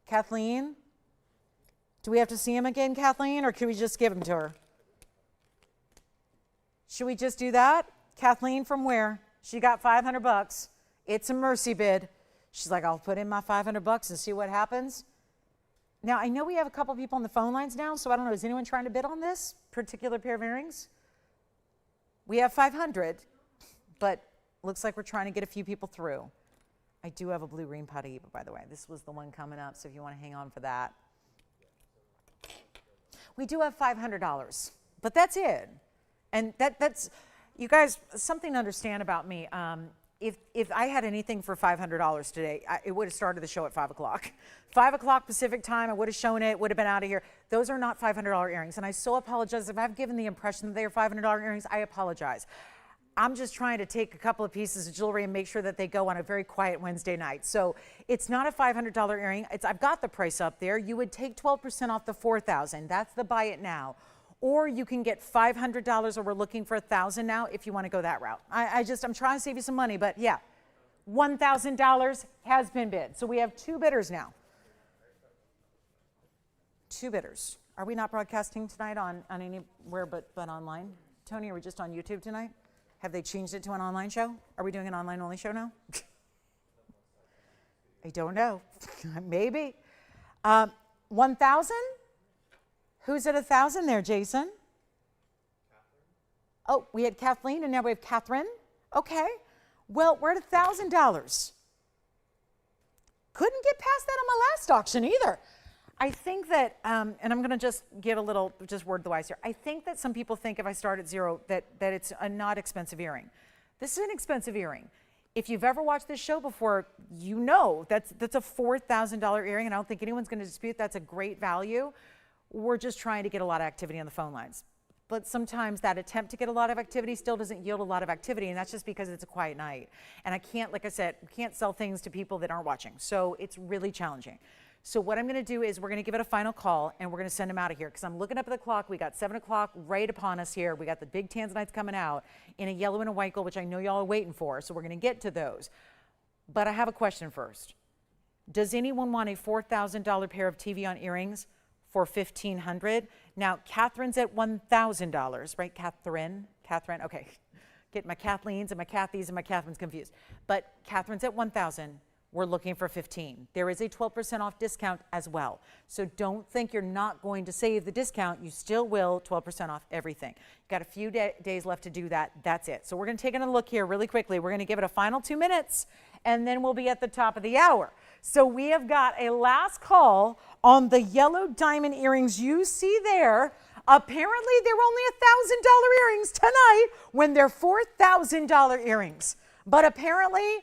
S1: Kathleen? Do we have to see him again, Kathleen, or can we just give him to her? Should we just do that? Kathleen from where? She got 500 bucks. It's a mercy bid. She's like, I'll put in my 500 bucks and see what happens. Now, I know we have a couple people on the phone lines now, so I don't know, is anyone trying to bid on this particular pair of earrings? We have 500, but looks like we're trying to get a few people through. I do have a blue-green paraiba, by the way. This was the one coming up, so if you want to hang on for that. We do have $500, but that's it. And that's, you guys, something to understand about me. If I had anything for $500 today, it would have started the show at 5 o'clock. 5 o'clock Pacific time, I would have shown it, would have been out of here. Those are not $500 earrings, and I so apologize. If I've given the impression that they are $500 earrings, I apologize. I'm just trying to take a couple of pieces of jewelry and make sure that they go on a very quiet Wednesday night. So it's not a $500 earring. I've got the price up there. You would take 12% off the $4,000. That's the buy it now. Or you can get $500, or we're looking for $1,000 now if you want to go that route. I'm trying to save you some money, but yeah, $1,000 has been bid. So we have two bidders now. Two bidders. Are we not broadcasting tonight on anywhere but online? Tony, are we just on YouTube tonight? Have they changed it to an online show? Are we doing an online only show now? I don't know. Maybe. 1,000? Who's at 1,000 there, Jason? Oh, we had Kathleen, and now we have Catherine. Okay. Well, we're at $1,000. Couldn't get past that on my last auction either. I think that, and I'm going to just give a little, just word the wise here. I think that some people think if I start at zero that it's a not expensive earring. This is an expensive earring. If you've ever watched this show before, you know that's a $4,000 earring, and I don't think anyone's going to dispute that's a great value. We're just trying to get a lot of activity on the phone lines. But sometimes that attempt to get a lot of activity still doesn't yield a lot of activity, and that's just because it's a quiet night. And I can't, like I said, can't sell things to people that aren't watching. So it's really challenging. So what I'm going to do is we're going to give it a final call, and we're going to send them out of here, because I'm looking up at the clock. We got 7 o'clock right upon us here. We got the big Tanzanites coming out in a yellow and a white gold, which I know y'all are waiting for. So we're going to get to those. But I have a question first. Does anyone want a $4,000 pair of TVON earrings for $1,500? Now, Catherine's at $1,000, right? Catherine, okay. Get my Kathleen's and my Kathy's and my Catherine's confused. But Catherine's at $1,000. We're looking for $1,500. There is a 12% off discount as well. So don't think you're not going to save the discount. You still will, 12% off everything. You've got a few days left to do that. That's it. So we're going to take a look here really quickly. We're going to give it a final 2 minutes, and then we'll be at the top of the hour. So we have got a last call on the yellow diamond earrings you see there. Apparently, they're only $1,000 earrings tonight when they're $4,000 earrings. But apparently,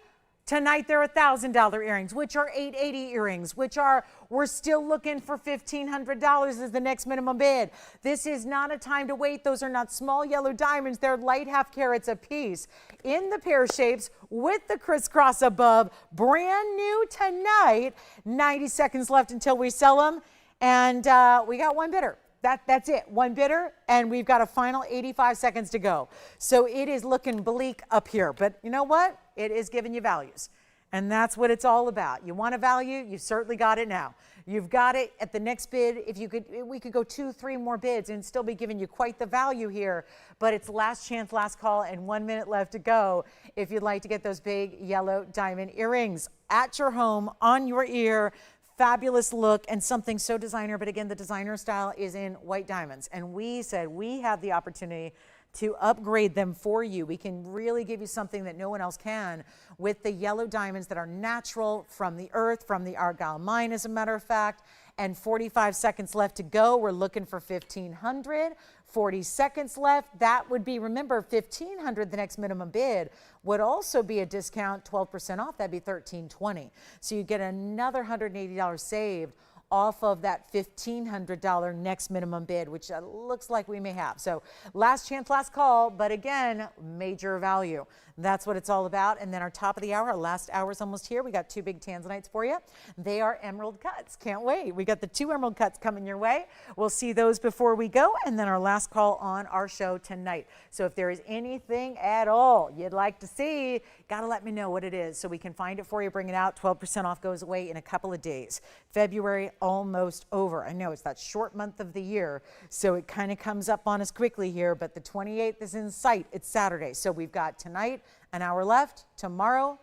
S1: Tonight, there are $1,000 earrings, which are $880 earrings, which are, we're still looking for $1,500 as the next minimum bid. This is not a time to wait. Those are not small yellow diamonds. They're light half carats a piece in the pear shapes with the crisscross above. Brand new tonight. 90 seconds left until we sell them. And we got one bidder. That's it, one bidder, and we've got a final 85 seconds to go. So it is looking bleak up here, but you know what? It is giving you values, and that's what it's all about. You want a value, you've certainly got it now. You've got it at the next bid. If you could, we could go 2, 3 more bids and still be giving you quite the value here, but it's last chance, last call, and 1 minute left to go if you'd like to get those big yellow diamond earrings at your home, on your ear. Fabulous look and something so designer, but again, the designer style is in white diamonds. And we said we have the opportunity to upgrade them for you. We can really give you something that no one else can with the yellow diamonds that are natural from the earth, from the Argyle mine, as a matter of fact. And 45 seconds left to go. We're looking for 1,500. 40 seconds left. That would be, remember, 1,500, the next minimum bid, would also be a discount, 12% off. That'd be $1,320. So you get another $180 saved off of that $1,500 next minimum bid, which looks like we may have. So last chance, last call, but again, major value. That's what it's all about. And then our top of the hour, our last hour is almost here. We got 2 big Tanzanites for you. They are emerald cuts. Can't wait. We got the 2 emerald cuts coming your way. We'll see those before we go. And then our last call on our show tonight. So if there is anything at all you'd like to see, got to let me know what it is so we can find it for you, bring it out. 12% off goes away in a couple of days. February almost over. I know it's that short month of the year, so it kind of comes up on us quickly here, but the 28th is in sight. It's Saturday. So we've got tonight, an hour left, tomorrow,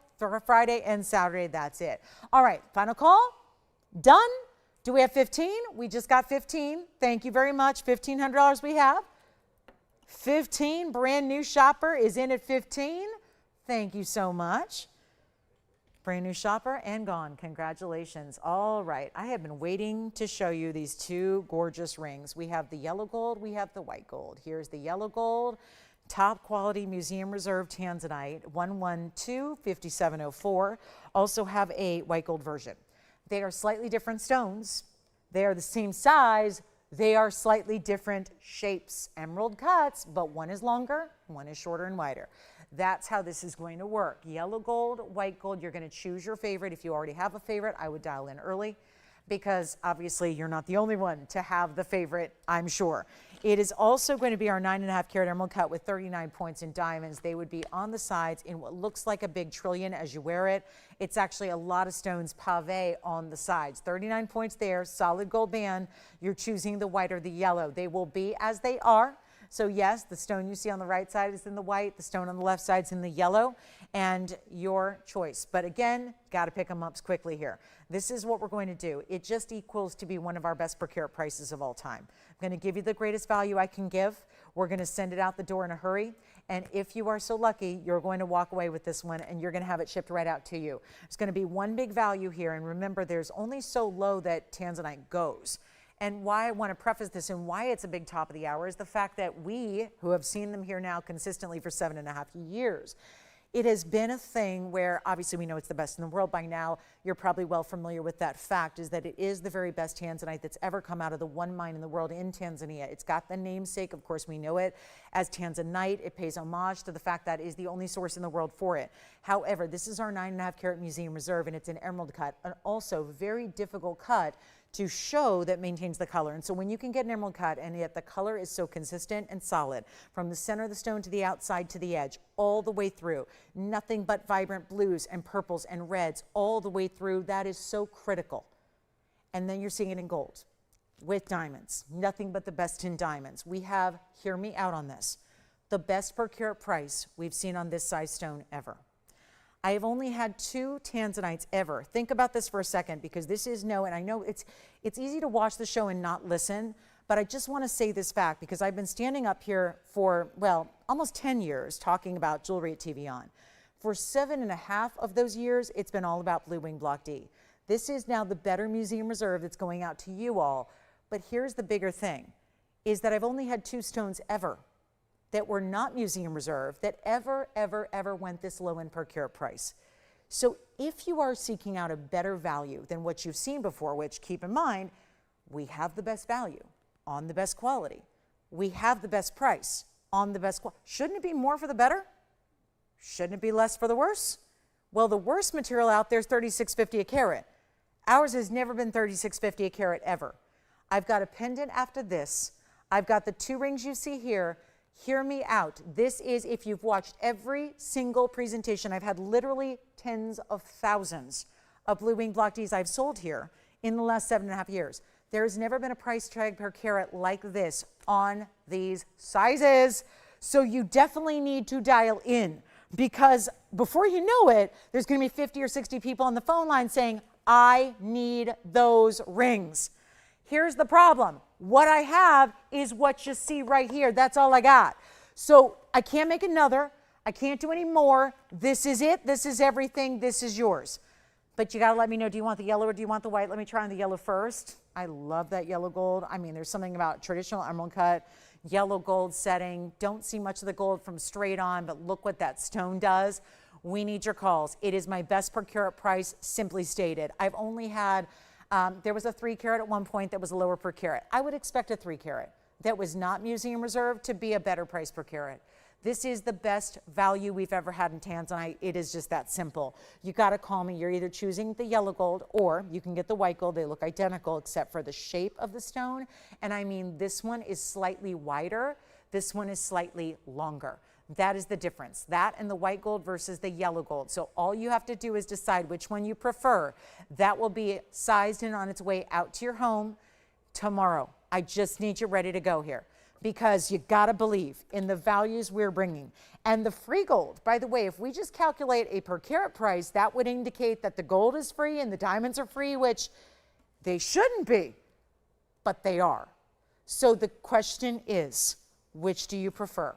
S1: Friday, and Saturday. That's it. All right, final call. Done. Do we have 15? We just got 15. Thank you very much. $1,500 we have. 15, brand new shopper is in at 15. Thank you so much. Brand new shopper and gone. Congratulations. All right. I have been waiting to show you these 2 gorgeous rings. We have the yellow gold. We have the white gold. Here's the yellow gold. Top quality museum reserve Tanzanite, 112-5704. Also have a white gold version. They are slightly different stones. They are the same size. They are slightly different shapes. Emerald cuts, but one is longer, one is shorter and wider. That's how this is going to work. Yellow gold, white gold, you're going to choose your favorite. If you already have a favorite, I would dial in early because obviously you're not the only one to have the favorite, I'm sure. It is also going to be our 9.5 carat emerald cut with 39 points in diamonds. They would be on the sides in what looks like a big trillion as you wear it. It's actually a lot of stones pave on the sides. 39 points there, solid gold band. You're choosing the white or the yellow. They will be as they are. So yes, the stone you see on the right side is in the white, the stone on the left side is in the yellow, and your choice. But again, got to pick them up quickly here. This is what we're going to do. It just equals to be one of our best per carat prices of all time. I'm going to give you the greatest value I can give. We're going to send it out the door in a hurry. And if you are so lucky, you're going to walk away with this one and you're going to have it shipped right out to you. It's going to be one big value here. And remember, there's only so low that Tanzanite goes. And why I want to preface this and why it's a big top of the hour is the fact that we, who have seen them here now consistently for 7.5 years, it has been a thing where obviously we know it's the best in the world by now. You're probably well familiar with that fact, is that it is the very best Tanzanite that's ever come out of the one mine in the world in Tanzania. It's got the namesake, of course we know it as Tanzanite. It pays homage to the fact that it is the only source in the world for it. However, this is our 9.5 carat museum reserve and it's an emerald cut, and also very difficult cut to show that maintains the color. And so when you can get an emerald cut and yet the color is so consistent and solid from the center of the stone to the outside to the edge, all the way through, nothing but vibrant blues and purples and reds all the way through, that is so critical. And then you're seeing it in gold with diamonds, nothing but the best in diamonds. We have, hear me out on this, the best per carat price we've seen on this size stone ever. I have only had 2 Tanzanites ever. Think about this for a second, because this is no, and I know it's easy to watch the show and not listen, but I just want to say this fact because I've been standing up here for, well, almost 10 years talking about jewelry at TVON. For 7.5 of those years, it's been all about Blue Wing Block D. This is now the better museum reserve that's going out to you all. But here's the bigger thing, is that I've only had 2 stones ever that were not museum reserve that ever went this low in per carat price. So if you are seeking out a better value than what you've seen before, which keep in mind, we have the best value on the best quality. We have the best price on the best quality. Shouldn't it be more for the better? Shouldn't it be less for the worse? Well, the worst material out there is $36.50 a carat. Ours has never been $36.50 a carat ever. I've got a pendant after this. I've got the 2 rings you see here. Hear me out. This is, if you've watched every single presentation, I've had literally tens of thousands of blue wing block Ds I've sold here in the last 7.5 years. There has never been a price tag per carat like this on these sizes. So you definitely need to dial in, because before you know it, there's going to be 50 or 60 people on the phone line saying, I need those rings. Here's the problem. What I have is what you see right here. That's all I got. So I can't make another. I can't do any more. This is it. This is everything. This is yours. But you got to let me know, do you want the yellow or do you want the white? Let me try on the yellow first. I love that yellow gold. I mean, there's something about traditional emerald cut, yellow gold setting. Don't see much of the gold from straight on, but look what that stone does. We need your calls. It is my best per carat price, simply stated. I've only had, there was a 3 carat at one point that was a lower per carat. I would expect a 3 carat that was not museum reserved to be a better price per carat. This is the best value we've ever had in Tanzanite. It is just that simple. You got to call me. You're either choosing the yellow gold or you can get the white gold. They look identical except for the shape of the stone. And I mean, this one is slightly wider. This one is slightly longer. That is the difference. That and the white gold versus the yellow gold. So all you have to do is decide which one you prefer. That will be sized and on its way out to your home tomorrow. I just need you ready to go here, because you got to believe in the values we're bringing. And the free gold, by the way, if we just calculate a per carat price, that would indicate that the gold is free and the diamonds are free, which they shouldn't be, but they are. So the question is, which do you prefer?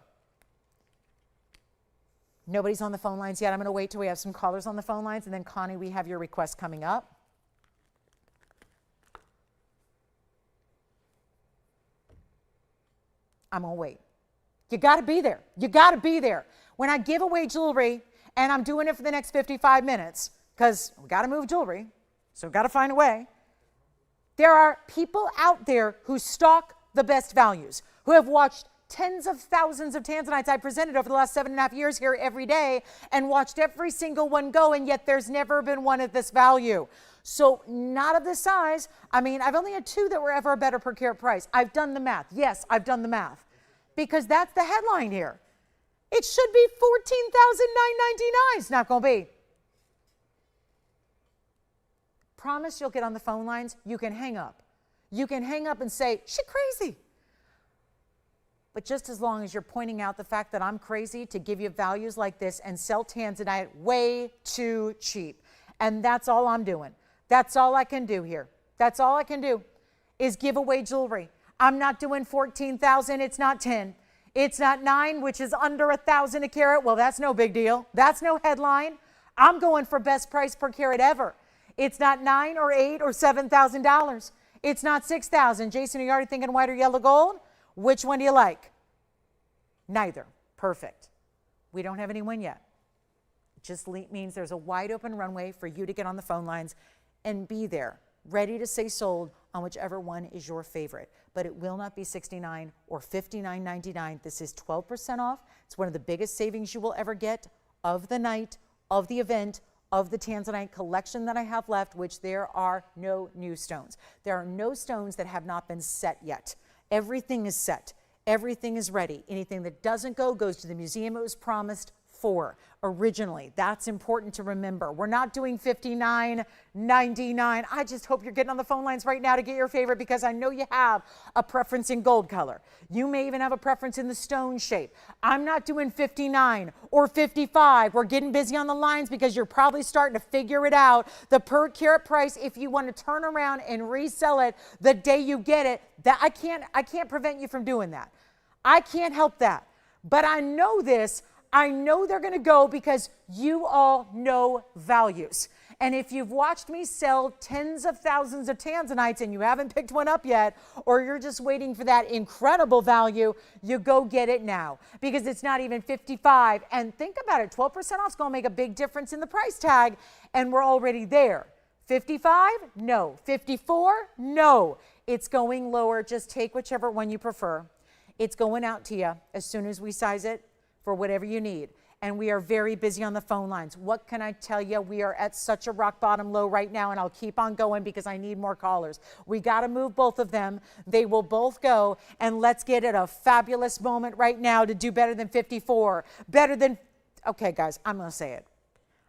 S1: Nobody's on the phone lines yet. I'm going to wait till we have some callers on the phone lines, and then Connie, we have your request coming up. I'm going to wait. You got to be there. You got to be there. When I give away jewelry, and I'm doing it for the next 55 minutes, because we got to move jewelry, so we've got to find a way. There are people out there who stock the best values, who have watched tens of thousands of Tanzanites I presented over the last 7.5 years here every day and watched every single one go, and yet there's never been one at this value. So not of this size. I mean, I've only had 2 that were ever a better per carat price. I've done the math. Yes, I've done the math, because that's the headline here. It should be $14,999. It's not going to be. Promise you'll get on the phone lines. You can hang up. You can hang up and say, she crazy. But just as long as you're pointing out the fact that I'm crazy to give you values like this and sell Tanzanite way too cheap. And that's all I'm doing. That's all I can do here. That's all I can do is give away jewelry. I'm not doing 14,000. It's not 10. It's not 9, which is under 1,000 a carat. Well, that's no big deal. That's no headline. I'm going for best price per carat ever. It's not 9 or 8 or $7,000. It's not 6,000. Jason, are you already thinking white or yellow gold? Which one do you like? Neither. Perfect. We don't have anyone yet. It just means there's a wide open runway for you to get on the phone lines and be there, ready to say sold on whichever one is your favorite. But it will not be $69 or $59.99. This is 12% off. It's one of the biggest savings you will ever get of the night, of the event, of the Tanzanite collection that I have left, which there are no new stones. There are no stones that have not been set yet. Everything is set. Everything is ready. Anything that doesn't go goes to the museum it was promised for originally. That's important to remember. We're not doing $59.99. I just hope you're getting on the phone lines right now to get your favorite, because I know you have a preference in gold color. You may even have a preference in the stone shape. I'm not doing 59 or 55. We're getting busy on the lines because you're probably starting to figure it out. The per carat price, if you want to turn around and resell it the day you get it, that I can't prevent you from doing that. I can't help that. But I know this. I know they're going to go because you all know values. And if you've watched me sell tens of thousands of Tanzanites and you haven't picked one up yet, or you're just waiting for that incredible value, you go get it now because it's not even 55. And think about it, 12% off is going to make a big difference in the price tag, and we're already there. 55? No. 54? No. It's going lower. Just take whichever one you prefer. It's going out to you as soon as we size it for whatever you need. And we are very busy on the phone lines. What can I tell you? We are at such a rock bottom low right now, and I'll keep on going because I need more callers. We got to move both of them. They will both go, and let's get at a fabulous moment right now to do better than 54. Better than, okay, guys, I'm going to say it.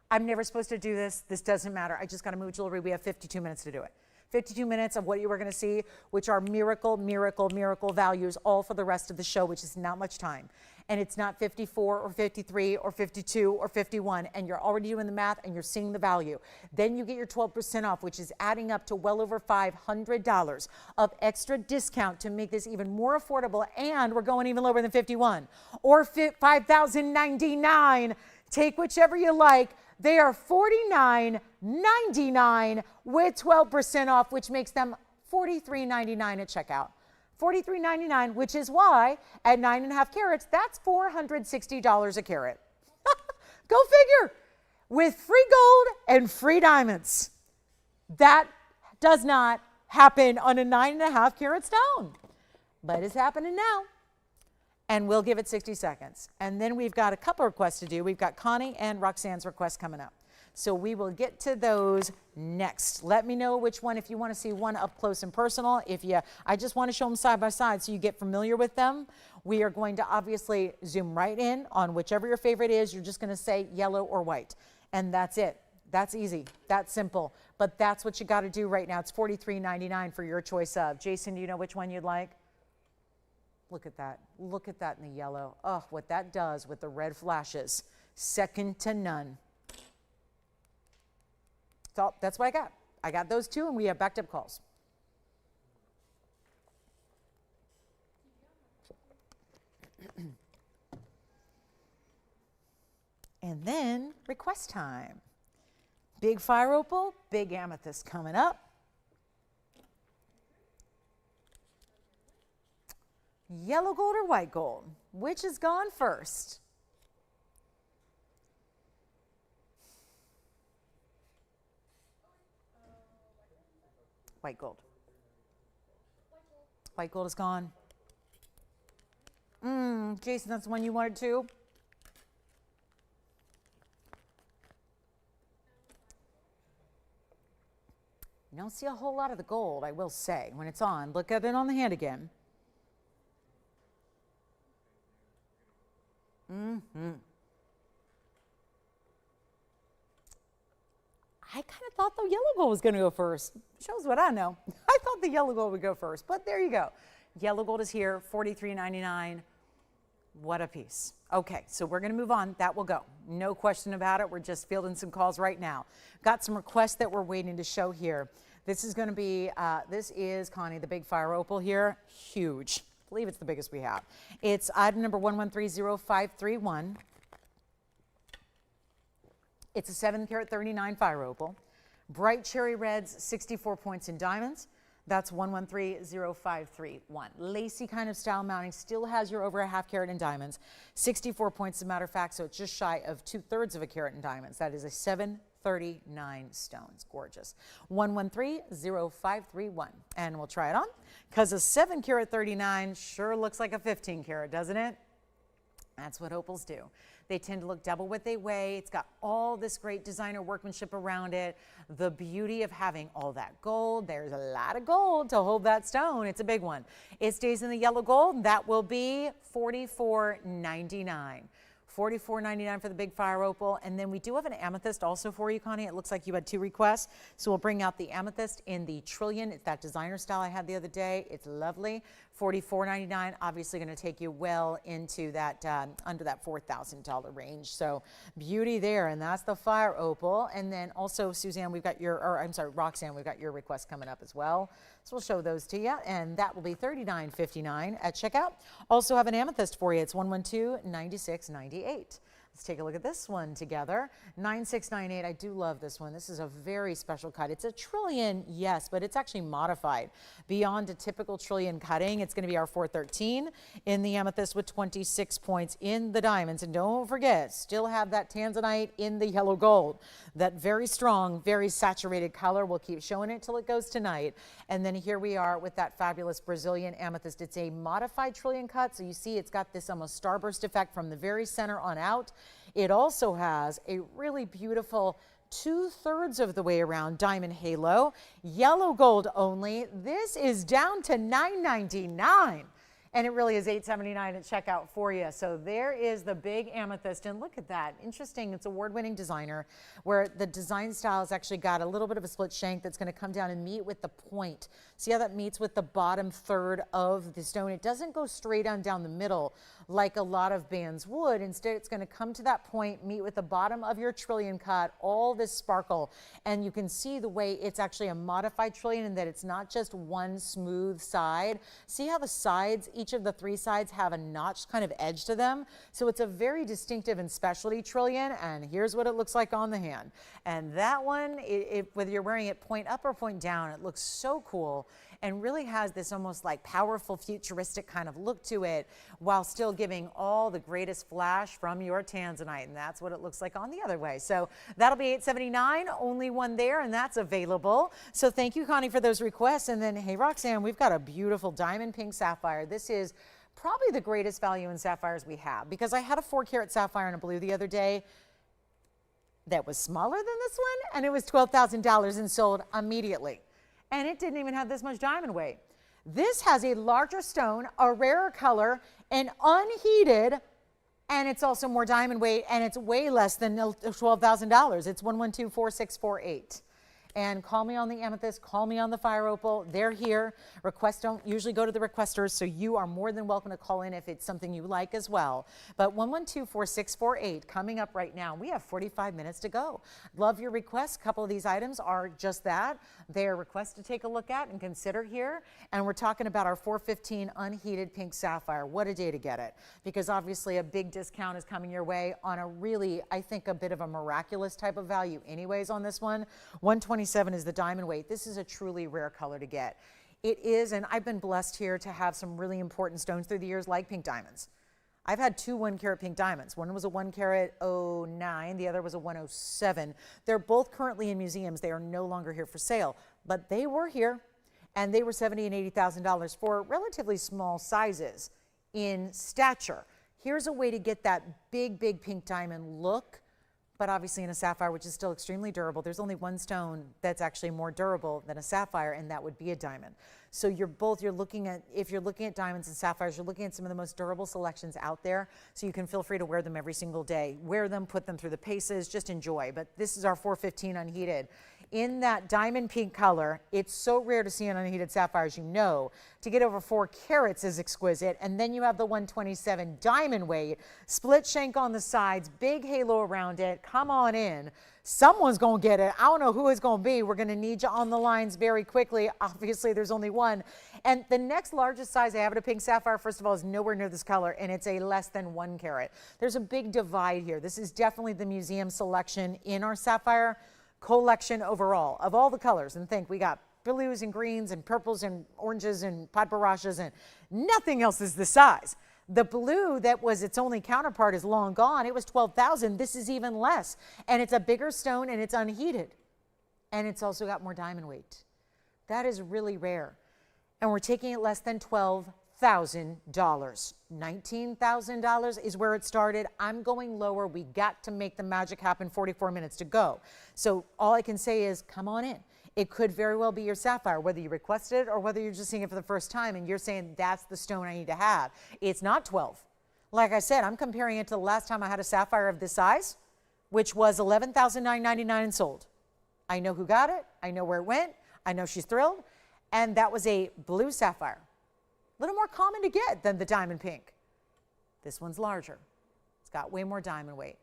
S1: I'm never supposed to do this. This doesn't matter. I just got to move jewelry. We have 52 minutes to do it. 52 minutes of what you were going to see, which are miracle, miracle, miracle values, all for the rest of the show, which is not much time. And it's not 54 or 53 or 52 or 51, and you're already doing the math and you're seeing the value. Then you get your 12% off, which is adding up to well over $500 of extra discount to make this even more affordable, and we're going even lower than 51 or $5,099. Take whichever you like. They are $49.99 with 12% off, which makes them $43.99 at checkout. $43.99, which is why at 9.5 carats, that's $460 a carat. Go figure. With free gold and free diamonds. That does not happen on a 9.5 carat stone, but it's happening now. And we'll give it 60 seconds. And then we've got a couple requests to do. We've got Connie and Roxanne's requests coming up. So we will get to those next. Let me know which one, if you want to see one up close and personal. I just want to show them side by side so you get familiar with them. We are going to obviously zoom right in on whichever your favorite is. You're just going to say yellow or white. And that's it. That's easy. That's simple. But that's what you got to do right now. It's $43.99 for your choice of. Jason, do you know which one you'd like? Look at that. Look at that in the yellow. Oh, what that does with the red flashes. Second to none. So that's what I got. I got those two, and we have backed up calls. And then request time. Big fire opal, big amethyst coming up. Yellow gold or white gold? Which is gone first? White gold. White gold is gone. Jason, that's the one you wanted too? You don't see a whole lot of the gold, I will say. When it's on, look at it on the hand again. I kind of thought the yellow gold was going to go first. Shows what I know. I thought the yellow gold would go first, but there you go. Yellow gold is here, $43.99. What a piece. Okay, so we're going to move on. That will go. No question about it. We're just fielding some calls right now. Got some requests that we're waiting to show here. This is going to be, this is, Connie, the big fire opal here. Huge. I believe it's the biggest we have. It's item number 1130-531. It's a 7 carat 39 fire opal. Bright cherry reds, 64 points in diamonds. That's 1130-531. Lacy kind of style mounting, still has your over a half carat in diamonds. 64 points as a matter of fact, so it's just shy of 2/3 of a carat in diamonds. That is a 739 stone. It's gorgeous. 1130-531. And we'll try it on because a 7 carat 39 sure looks like a 15 carat, doesn't it? That's what opals do. They tend to look double what they weigh. It's got all this great designer workmanship around it. The beauty of having all that gold. There's a lot of gold to hold that stone. It's a big one. It stays in the yellow gold. That will be $44.99. $44.99 for the big fire opal. And then we do have an amethyst also for you, Connie. It looks like you had 2 requests. So we'll bring out the amethyst in the trillion. It's that designer style I had the other day. It's lovely. $44.99, obviously going to take you well into that, under that $4,000 range. So beauty there, and that's the fire opal. And then also, Suzanne, we've got your, or I'm sorry, Roxanne, we've got your request coming up as well. So we'll show those to you, and that will be $39.59 at checkout. Also have an amethyst for you. It's 112-9698. Let's take a look at this one together. 9698, I do love this one. This is a very special cut. It's a trillion, yes, but it's actually modified beyond a typical trillion cutting. It's going to be our 413 in the amethyst with 26 points in the diamonds. And don't forget, still have that Tanzanite in the yellow gold. That very strong, very saturated color. We'll keep showing it till it goes tonight. And then here we are with that fabulous Brazilian amethyst. It's a modified trillion cut, so you see it's got this almost starburst effect from the very center on out. It also has a really beautiful 2/3 of the way around diamond halo, yellow gold only. This is down to $9.99. And it really is $8.79 at checkout for you. So there is the big amethyst. And look at that. Interesting. It's award-winning designer where the design style has actually got a little bit of a split shank that's going to come down and meet with the point. See how that meets with the bottom third of the stone? It doesn't go straight on down the middle like a lot of bands would. Instead, it's going to come to that point, meet with the bottom of your trillion cut, all this sparkle. And you can see the way it's actually a modified trillion and that it's not just one smooth side. See how the sides, each of the 3 sides have a notched kind of edge to them. So it's a very distinctive and specialty trillion. And here's what it looks like on the hand. And that one, whether you're wearing it point up or point down, it looks so cool and really has this almost like powerful futuristic kind of look to it while still giving all the greatest flash from your Tanzanite. And that's what it looks like on the other way. So that'll be $8.79, only one there, and that's available. So thank you, Connie, for those requests. And then, hey, Roxanne, we've got a beautiful diamond pink sapphire. This is probably the greatest value in sapphires we have, because I had a 4-carat sapphire in a blue the other day that was smaller than this one, and it was $12,000 and sold immediately. And it didn't even have this much diamond weight. This has a larger stone, a rarer color, and unheated, and it's also more diamond weight, and it's way less than $12,000. It's 112-4648. And call me on the amethyst, call me on the fire opal. They're here. Requests don't usually go to the requesters, so you are more than welcome to call in if it's something you like as well. But 112-4648 coming up right now. We have 45 minutes to go. Love your requests. A couple of these items are just that. They are requests to take a look at and consider here. And we're talking about our 415 unheated pink sapphire. What a day to get it, because obviously a big discount is coming your way on a really, I think, a bit of a miraculous type of value anyways on this one. 127 is the diamond weight. This is a truly rare color to get. It is, and I've been blessed here to have some really important stones through the years like pink diamonds. I've had 2 1-carat pink diamonds. One was a 1-carat 09, the other was a 107. They're both currently in museums. They are no longer here for sale, but they were here, and they were $70,000 and $80,000 for relatively small sizes in stature. Here's a way to get that big, big pink diamond look, but obviously in a sapphire, which is still extremely durable. There's only one stone that's actually more durable than a sapphire, and that would be a diamond. So you're looking at, if you're looking at diamonds and sapphires, you're looking at some of the most durable selections out there. So you can feel free to wear them every single day. Wear them, put them through the paces, just enjoy. But this is our 415 unheated. In that diamond pink color, it's so rare to see an unheated sapphire, as you know. To get over 4 carats is exquisite. And then you have the 127 diamond weight, split shank on the sides, big halo around it. Come on in. Someone's going to get it. I don't know who it's going to be. We're going to need you on the lines very quickly. Obviously, there's only one. And the next largest size I have in a pink sapphire, first of all, is nowhere near this color, and it's a less than 1 carat. There's a big divide here. This is definitely the museum selection in our sapphire collection overall of all the colors. And think, we got blues and greens and purples and oranges and padbarashas, and nothing else is this size. The blue that was its only counterpart is long gone. It was $12,000. This is even less. And it's a bigger stone, and it's unheated. And it's also got more diamond weight. That is really rare. And we're taking it less than $12,000. $19,000 is where it started. I'm going lower. We got to make the magic happen. 44 minutes to go. So all I can say is come on in. It could very well be your sapphire, whether you requested it or whether you're just seeing it for the first time and you're saying that's the stone I need to have. It's not 12. Like I said, I'm comparing it to the last time I had a sapphire of this size, which was $11,999 and sold. I know who got it. I know where it went. I know she's thrilled. And that was a blue sapphire. A little more common to get than the diamond pink. This one's larger. It's got way more diamond weight.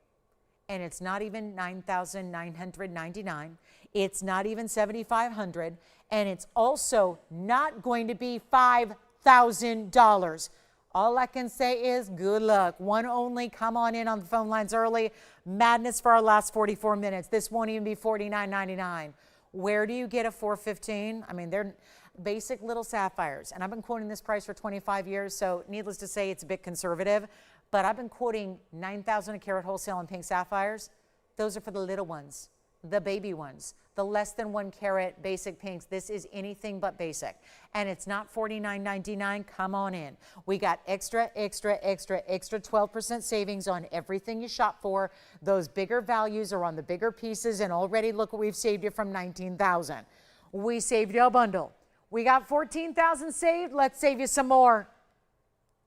S1: And it's not even $9,999. It's not even $7,500. And it's also not going to be $5,000. All I can say is good luck. One only. Come on in on the phone lines early. Madness for our last 44 minutes. This won't even be $49.99. Where do you get a $415? I mean, they're basic little sapphires. And I've been quoting this price for 25 years, so needless to say, it's a bit conservative. But I've been quoting $9,000 a carat wholesale on pink sapphires. Those are for the little ones, the baby ones, the less than 1 carat basic pinks. This is anything but basic. And it's not $49.99. Come on in. We got extra 12% savings on everything you shop for. Those bigger values are on the bigger pieces. And already look what we've saved you from $19,000. We saved you a bundle. We got $14,000 saved. Let's save you some more.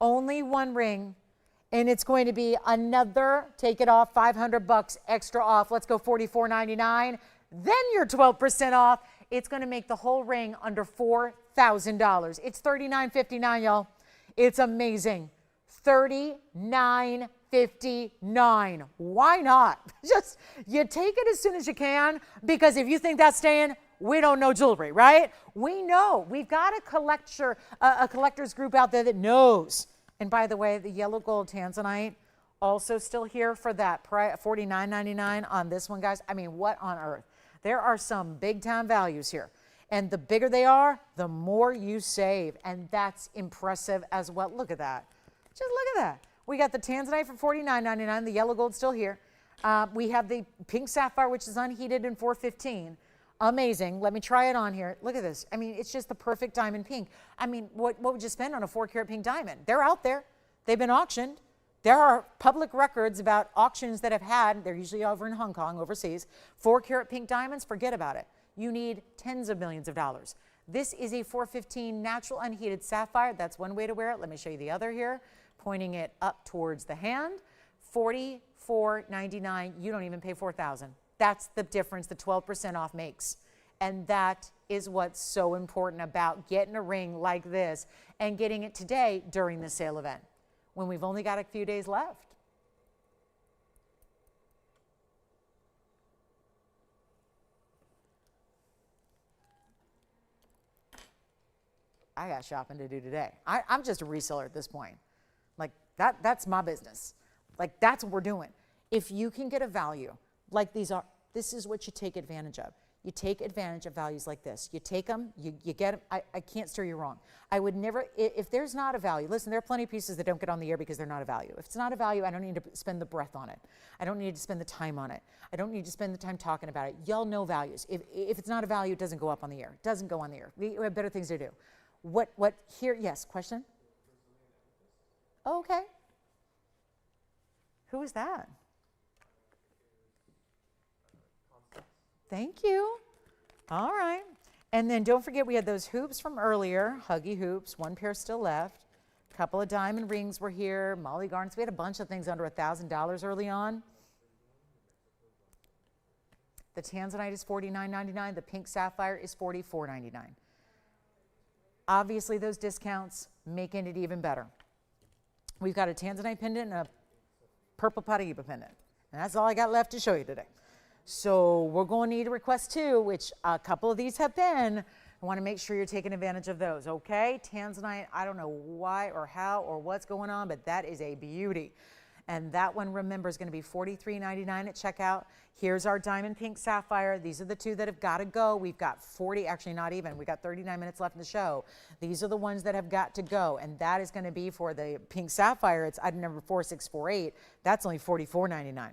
S1: Only one ring. And it's going to be another, take it off, $500 extra off. Let's go $44.99. Then you're 12% off. It's going to make the whole ring under $4,000. It's $39.59, y'all. It's amazing. $39.59. Why not? Just, you take it as soon as you can, because if you think that's staying, we don't know jewelry, right? We know. We've got a collectors group out there that knows. And by the way, the yellow gold Tanzanite also still here for that $49.99 on this one, guys. I mean, what on earth? There are some big time values here. And the bigger they are, the more you save. And that's impressive as well. Look at that. Just look at that. We got the Tanzanite for $49.99. The yellow gold still here. We have the pink sapphire, which is unheated in $415. Amazing. Let me try it on here. Look at this. I mean, it's just the perfect diamond pink. I mean, what would you spend on a 4-carat pink diamond? They're out there. They've been auctioned. There are public records about auctions that have had, they're usually over in Hong Kong, overseas, 4-carat pink diamonds. Forget about it. You need tens of millions of dollars. This is a 415 natural unheated sapphire. That's one way to wear it. Let me show you the other here, pointing it up towards the hand. $44.99. You don't even pay $4,000. That's the difference the 12% off makes. And that is what's so important about getting a ring like this and getting it today during the sale event when we've only got a few days left. I got shopping to do today. I'm just a reseller at this point. Like that's my business. Like that's what we're doing. If you can get a value like these are, this is what you take advantage of. You take advantage of values like this. You take them, you get them. I can't steer you wrong. I would never, if there's not a value, listen, there are plenty of pieces that don't get on the air because they're not a value. If it's not a value, I don't need to spend the breath on it. I don't need to spend the time on it. I don't need to spend the time talking about it. Y'all know values. If it's not a value, it doesn't go up on the air. It doesn't go on the air. We have better things to do. What here, yes, question? Oh, okay. Who is that? Thank you. All right. And then don't forget we had those hoops from earlier, huggie hoops, one pair still left. A couple of diamond rings were here, molly garnets. We had a bunch of things under $1,000 early on. The Tanzanite is $49.99. The pink sapphire is $44.99. Obviously, those discounts making it even better. We've got a Tanzanite pendant and a purple paraiba pendant. And that's all I got left to show you today. So we're going to need a request too, which a couple of these have been. I want to make sure you're taking advantage of those, okay? Tanzanite, I don't know why or how or what's going on, but that is a beauty. And that one, remember, is going to be $43.99 at checkout. Here's our diamond pink sapphire. These are the two that have got to go. We've got 40, actually not even. We've got 39 minutes left in the show. These are the ones that have got to go. And that is going to be for the pink sapphire. It's item number 4648. That's only $44.99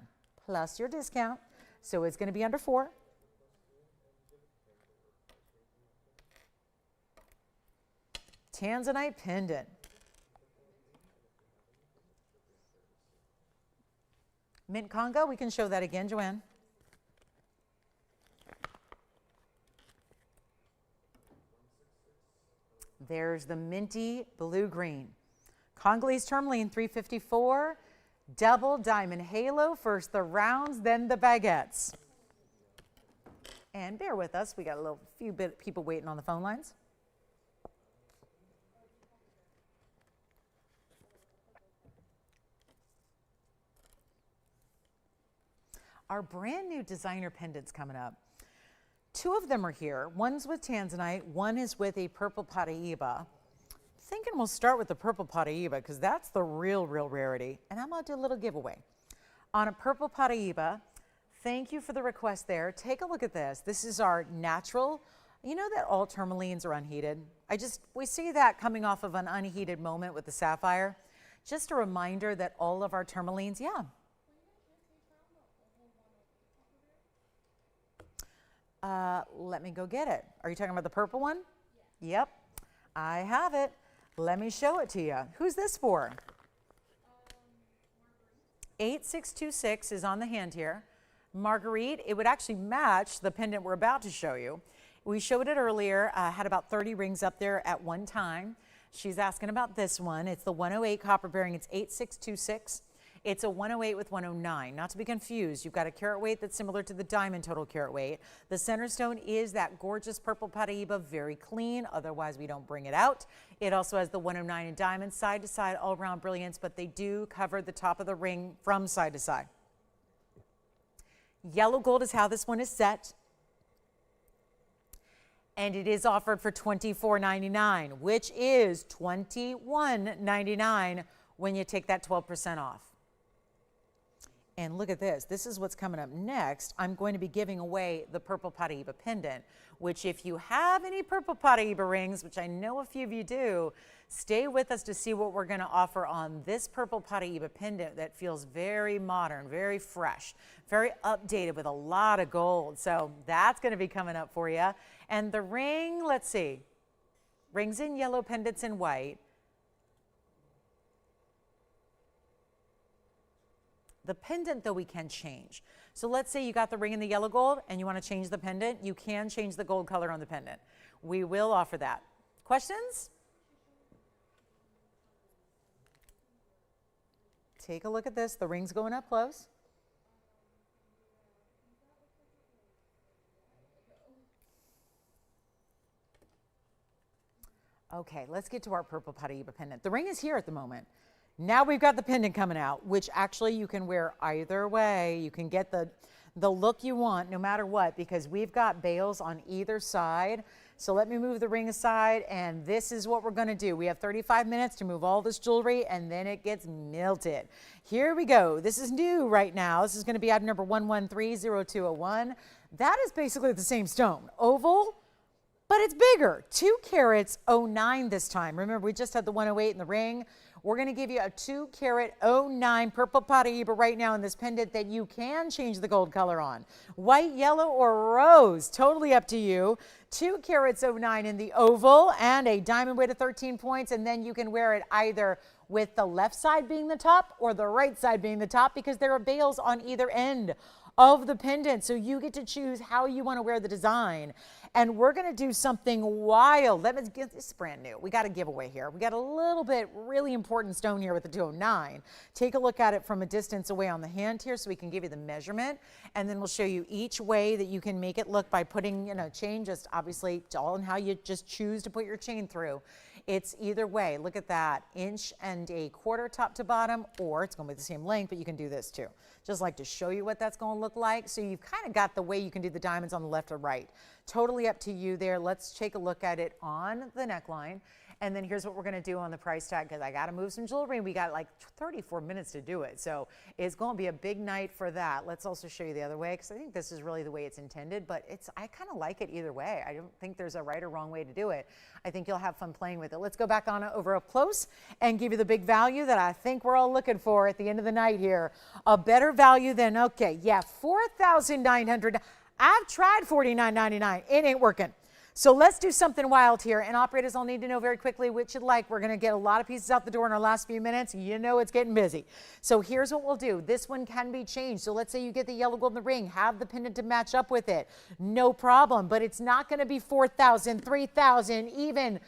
S1: plus your discount. So it's going to be under $4. Tanzanite pendant. Mint Congo, we can show that again, Joanne. There's the minty blue-green. Congolese tourmaline, $354. Double diamond halo, first the rounds, then the baguettes. And bear with us, we got a few people waiting on the phone lines. Our brand new designer pendants coming up. Two of them are here. One's with Tanzanite, one is with a purple paraiba. thinking we'll start with the purple paraiba because that's the real rarity. And I'm going to do a little giveaway on a purple paraiba. Thank you for the request there. Take a look at this. This is our natural. You know that all tourmalines are unheated? We see that coming off of an unheated moment with the sapphire. Just a reminder that all of our tourmalines, yeah. Let me go get it. Are you talking about the purple one? Yeah. Yep, I have it. Let me show it to you. Who's this for? 8626 is on the hand here. Marguerite, it would actually match the pendant we're about to show you. We showed it earlier, had about 30 rings up there at one time. She's asking about this one. It's the 108 copper bearing. It's 8626. It's a 108 with 109. Not to be confused, you've got a carat weight that's similar to the diamond total carat weight. The center stone is that gorgeous purple paraiba, very clean. Otherwise, we don't bring it out. It also has the 109 in diamond, side to side, all around brilliance, but they do cover the top of the ring from side to side. Yellow gold is how this one is set. And it is offered for $24.99, which is $21.99 when you take that 12% off. And look at this. This is what's coming up next. I'm going to be giving away the purple paraiba pendant, which if you have any purple paraiba rings, which I know a few of you do, stay with us to see what we're going to offer on this purple paraiba pendant that feels very modern, very fresh, very updated with a lot of gold. So that's going to be coming up for you. And the ring, let's see, rings in yellow, pendants in white. The pendant, though, we can change. So let's say you got the ring in the yellow gold and you want to change the pendant. You can change the gold color on the pendant. We will offer that. Questions? Take a look at this. The ring's going up close. Okay, let's get to our purple paraiba pendant. The ring is here at the moment. Now we've got the pendant coming out, which actually you can wear either way. You can get the look you want no matter what, because we've got bails on either side. So let me move the ring aside, and this is what we're going to do. We have 35 minutes to move all this jewelry, and then it gets melted. Here we go. This is new right now. This is going to be item number 1130201. That is basically the same stone. Oval, but it's bigger. 2 carats 09 this time. Remember, we just had the 108 in the ring. We're going to give you a 2 carat 09 purple paraiba right now in this pendant that you can change the gold color on. White, yellow, or rose, totally up to you. 2 carats 09 in the oval and a diamond weight of 13 points. And then you can wear it either with the left side being the top or the right side being the top, because there are bails on either end of the pendant. So you get to choose how you want to wear the design. And we're going to do something wild. Let me get this brand new. We got a giveaway here. We got a little bit really important stone here with the 209. Take a look at it from a distance away on the hand here so we can give you the measurement. And then we'll show you each way that you can make it look by putting, chain, just obviously it's all in how you just choose to put your chain through. It's either way. Look at that, 1.25 inches top to bottom, or it's going to be the same length, but you can do this too. Just like to show you what that's going to look like. So you've kind of got the way you can do the diamonds on the left or right. Totally up to you there. Let's take a look at it on the neckline. And then here's what we're going to do on the price tag, because I got to move some jewelry. We got like 34 minutes to do it. So it's going to be a big night for that. Let's also show you the other way, because I think this is really the way it's intended, but I kind of like it either way. I don't think there's a right or wrong way to do it. I think you'll have fun playing with it. Let's go back on over up close and give you the big value that I think we're all looking for at the end of the night here. A better value than, okay, yeah, $4,900. I've tried $49.99. It ain't working. So let's do something wild here. And operators, I'll need to know very quickly which you'd like. We're going to get a lot of pieces out the door in our last few minutes. You know it's getting busy. So here's what we'll do. This one can be changed. So let's say you get the yellow gold in the ring. Have the pendant to match up with it. No problem. But it's not going to be $4,000, $3,000, even.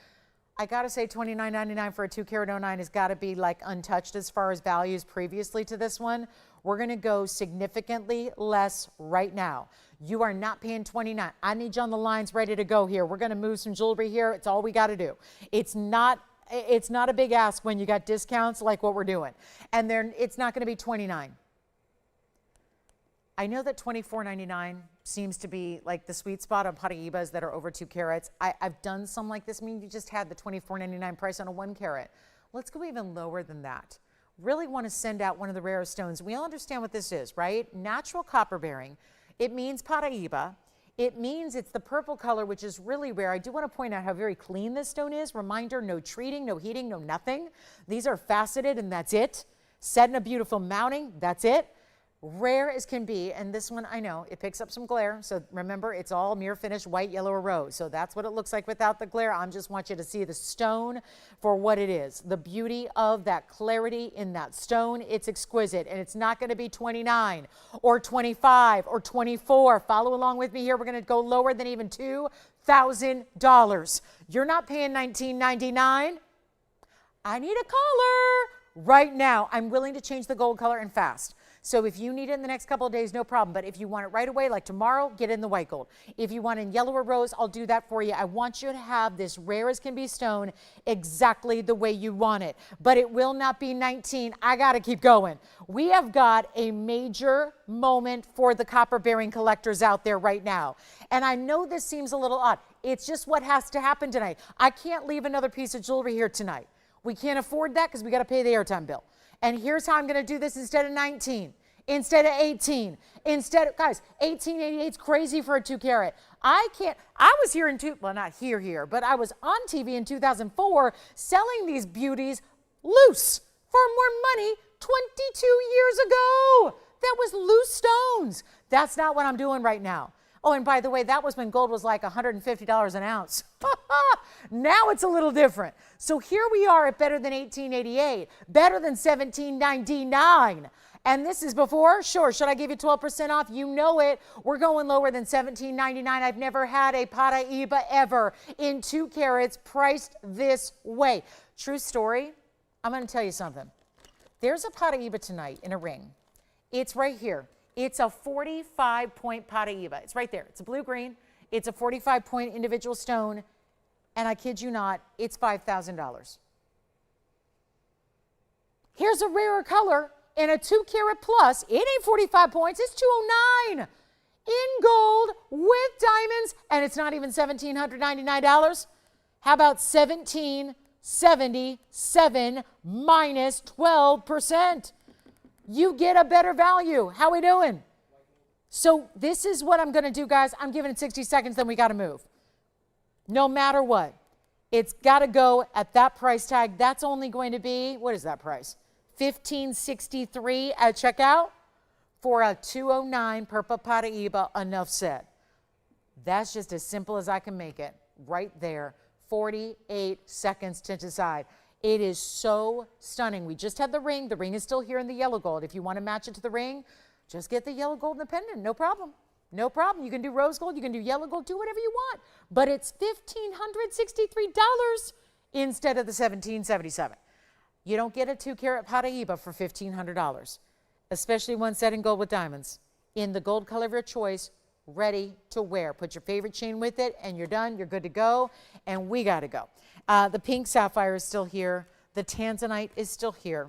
S1: I got to say $29.99 for a 2 carat 09 has got to be like untouched as far as values previously to this one. We're going to go significantly less right now. You are not paying $29. I need you on the lines ready to go here. We're going to move some jewelry here. It's all we got to do. It's not a big ask when you got discounts like what we're doing. And it's not going to be $29. I know that $24.99 seems to be like the sweet spot on paraibas that are over 2 carats. I've done some like this. I mean, you just had the $24.99 price on a 1 carat. Let's go even lower than that. Really want to send out one of the rarest stones. We all understand what this is, right? Natural copper bearing. It means paraiba. It means it's the purple color, which is really rare. I do want to point out how very clean this stone is. Reminder, no treating, no heating, no nothing. These are faceted and that's it. Set in a beautiful mounting, that's it. Rare as can be, and this one, I know, it picks up some glare, so remember, it's all mirror finished white, yellow, or rose, so that's what it looks like without the glare. I just want you to see the stone for what it is. The beauty of that clarity in that stone, it's exquisite, and it's not going to be 29 or 25 or 24. Follow along with me here. We're going to go lower than even $2,000. You're not paying $19.99. I need a color right now. I'm willing to change the gold color and fast. So if you need it in the next couple of days, no problem. But if you want it right away, like tomorrow, get in the white gold. If you want in yellow or rose, I'll do that for you. I want you to have this rare as can be stone exactly the way you want it. But it will not be 19. I got to keep going. We have got a major moment for the copper bearing collectors out there right now. And I know this seems a little odd. It's just what has to happen tonight. I can't leave another piece of jewelry here tonight. We can't afford that because we got to pay the airtime bill. And here's how I'm going to do this instead of 19, instead of 18, instead of, guys, 1888 is crazy for a 2 carat. I was here well, not here, but I was on TV in 2004 selling these beauties loose for more money 22 years ago. That was loose stones. That's not what I'm doing right now. Oh, and by the way, that was when gold was like $150 an ounce. Now it's a little different. So here we are at better than 1888, better than 1799. And this is before, sure, should I give you 12% off? You know it. We're going lower than $17.99. I've never had a paraiba ever in 2 carats priced this way. True story, I'm going to tell you something. There's a paraiba tonight in a ring. It's right here. It's a 45-point paraiba. It's right there. It's a blue-green. It's a 45-point individual stone. And I kid you not, it's $5,000. Here's a rarer color in a 2 carat plus. It ain't 45 points. It's 209 in gold with diamonds. And it's not even $1,799. How about $1,777 minus 12%? You get a better value. How we doing? So this is what I'm going to do, guys. I'm giving it 60 seconds, then we got to move. No matter what, it's got to go at that price tag. That's only going to be, what is that price? $1,563 at checkout for a 209 Purpa Paraiba, enough said. That's just as simple as I can make it. Right there, 48 seconds to decide. It is so stunning. We just had the ring. The ring is still here in the yellow gold. If you want to match it to the ring, just get the yellow gold and the pendant. No problem. No problem. You can do rose gold. You can do yellow gold. Do whatever you want. But it's $1,563 instead of the $1,777. You don't get a 2 carat paraiba for $1,500, especially one set in gold with diamonds. In the gold color of your choice, ready to wear. Put your favorite chain with it and you're done. You're good to go. And we got to go. The pink sapphire is still here. The Tanzanite is still here,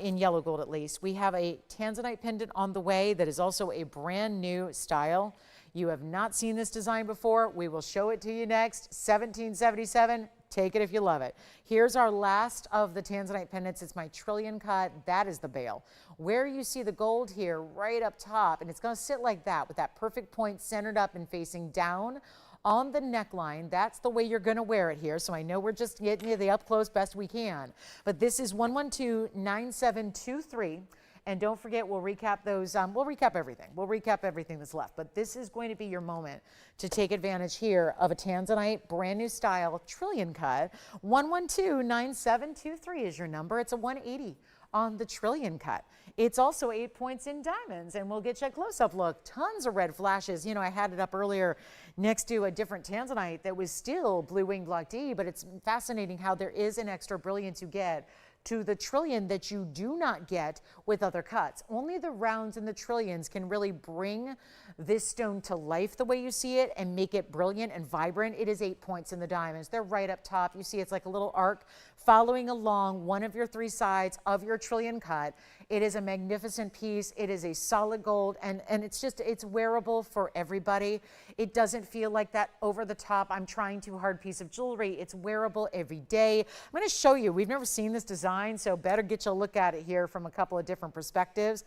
S1: in yellow gold at least. We have a Tanzanite pendant on the way that is also a brand new style. You have not seen this design before. We will show it to you next. $1,777. Take it if you love it. Here's our last of the Tanzanite pendants. It's my trillion cut. That is the bail. Where you see the gold here right up top, and it's going to sit like that with that perfect point centered up and facing down on the neckline. That's the way you're going to wear it here. So I know we're just getting you the up close best we can. But this is 112-9723. And don't forget, we'll recap those. We'll recap everything. We'll recap everything that's left. But this is going to be your moment to take advantage here of a Tanzanite brand new style trillion cut. 112-9723 is your number. It's a 180 on the trillion cut. It's also 8 points in diamonds, and we'll get you a close-up look. Tons of red flashes. You know, I had it up earlier next to a different Tanzanite that was still blue wing block D, but it's fascinating how there is an extra brilliance you get. to the trillion that you do not get with other cuts. Only the rounds and the trillions can really bring this stone to life the way you see it and make it brilliant and vibrant. It is 8 points in the diamonds. They're right up top. You see it's like a little arc following along one of your 3 sides of your trillion cut. It is a magnificent piece. It is a solid gold, and it's wearable for everybody. It doesn't feel like that over the top, I'm trying too hard piece of jewelry. It's wearable every day. I'm going to show you. We've never seen this design, so better get you a look at it here from a couple of different perspectives.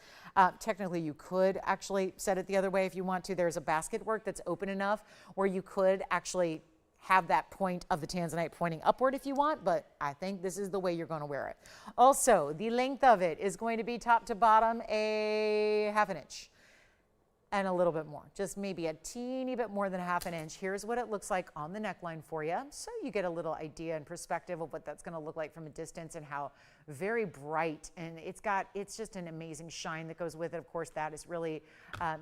S1: Technically, you could actually set it the other way if you want to. There's a basket work that's open enough where you could actually have that point of the Tanzanite pointing upward if you want, but I think this is the way you're going to wear it. Also, the length of it is going to be top to bottom a ½ inch and a little bit more, just maybe a teeny bit more than ½ inch. Here's what it looks like on the neckline for you, so you get a little idea and perspective of what that's going to look like from a distance and how very bright, and it's just an amazing shine that goes with it. Of course, that is really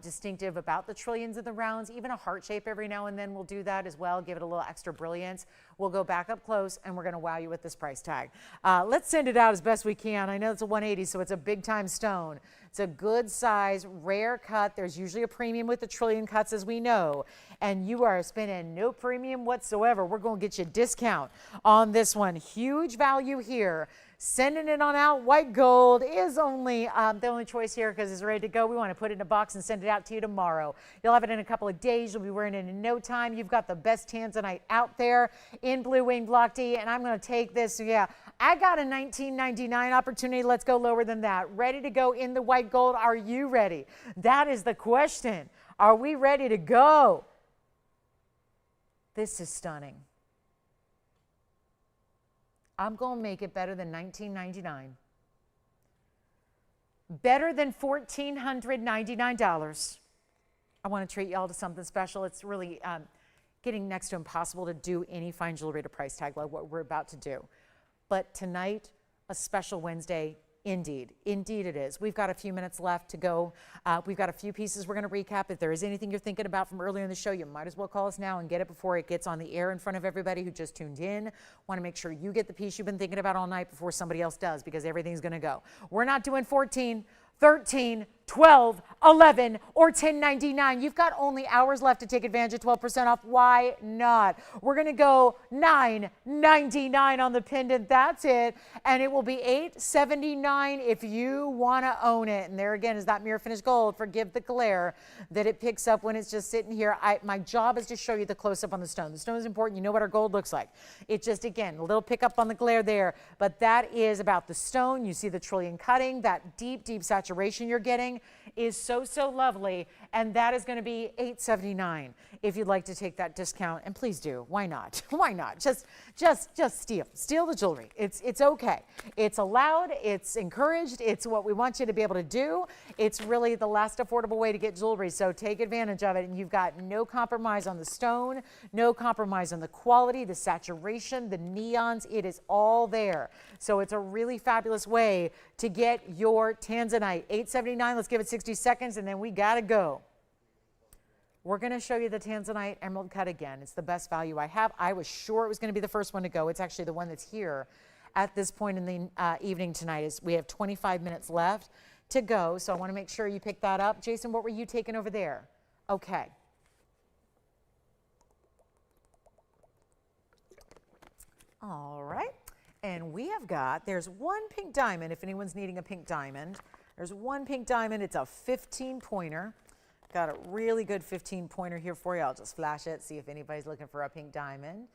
S1: distinctive about the trillions of the rounds. Even a heart shape every now and then will do that as well, give it a little extra brilliance. We'll go back up close and we're going to wow you with this price tag. Let's send it out as best we can. I know it's a 180, so it's a big time stone. It's a good size, rare cut. There's usually a premium with the trillion cuts, as we know, and you are spending no premium whatsoever. We're going to get you a discount on this one. Huge value here. Sending it on out. White gold is only the only choice here because it's ready to go. We want to put it in a box and send it out to you tomorrow. You'll have it in a couple of days. You'll be wearing it in no time. You've got the best Tanzanite out there in Blue Wing Block D, and I'm going to take this. Yeah, I got a $19.99 opportunity. Let's go lower than that. Ready to go in the white gold. Are you ready? That is the question. Are we ready to go? This is stunning. I'm going to make it better than $19.99. Better than $1,499. I want to treat y'all to something special. It's really getting next to impossible to do any fine jewelry at a price tag like what we're about to do. But tonight, a special Wednesday. Indeed. Indeed it is. We've got a few minutes left to go. We've got a few pieces we're going to recap. If there is anything you're thinking about from earlier in the show, you might as well call us now and get it before it gets on the air in front of everybody who just tuned in. Want to make sure you get the piece you've been thinking about all night before somebody else does, because everything's going to go. We're not doing 14, 13, 12, 11, or $10.99. You've got only hours left to take advantage of 12% off. Why not? We're going to go $9.99 on the pendant. That's it. And it will be $8.79 if you want to own it. And there again is that mirror finished gold. Forgive the glare that it picks up when it's just sitting here. My job is to show you the close-up on the stone. The stone is important. You know what our gold looks like. It just, again, a little pickup on the glare there. But that is about the stone. You see the trillion cutting. That deep, deep saturation you're getting is so lovely, and that is going to be $8.79 if you'd like to take that discount. And please do. Why not? Why not? Just steal the jewelry. It's okay. It's allowed. It's encouraged. It's what we want you to be able to do. It's really the last affordable way to get jewelry, so take advantage of it. And you've got no compromise on the stone, no compromise on the quality, the saturation, the neons. It is all there. So it's a really fabulous way to get your Tanzanite. $8.79. Let's give it 60 seconds, and then we got to go. We're going to show you the Tanzanite Emerald Cut again. It's the best value I have. I was sure it was going to be the first one to go. It's actually the one that's here at this point in the evening tonight. We have 25 minutes left to go, so I want to make sure you pick that up. Jason, what were you taking over there? Okay. All right. And we have got, there's one pink diamond, if anyone's needing a pink diamond. There's one pink diamond. It's a 15-pointer. Got a really good 15-pointer here for you. I'll just flash it, see if anybody's looking for a pink diamond.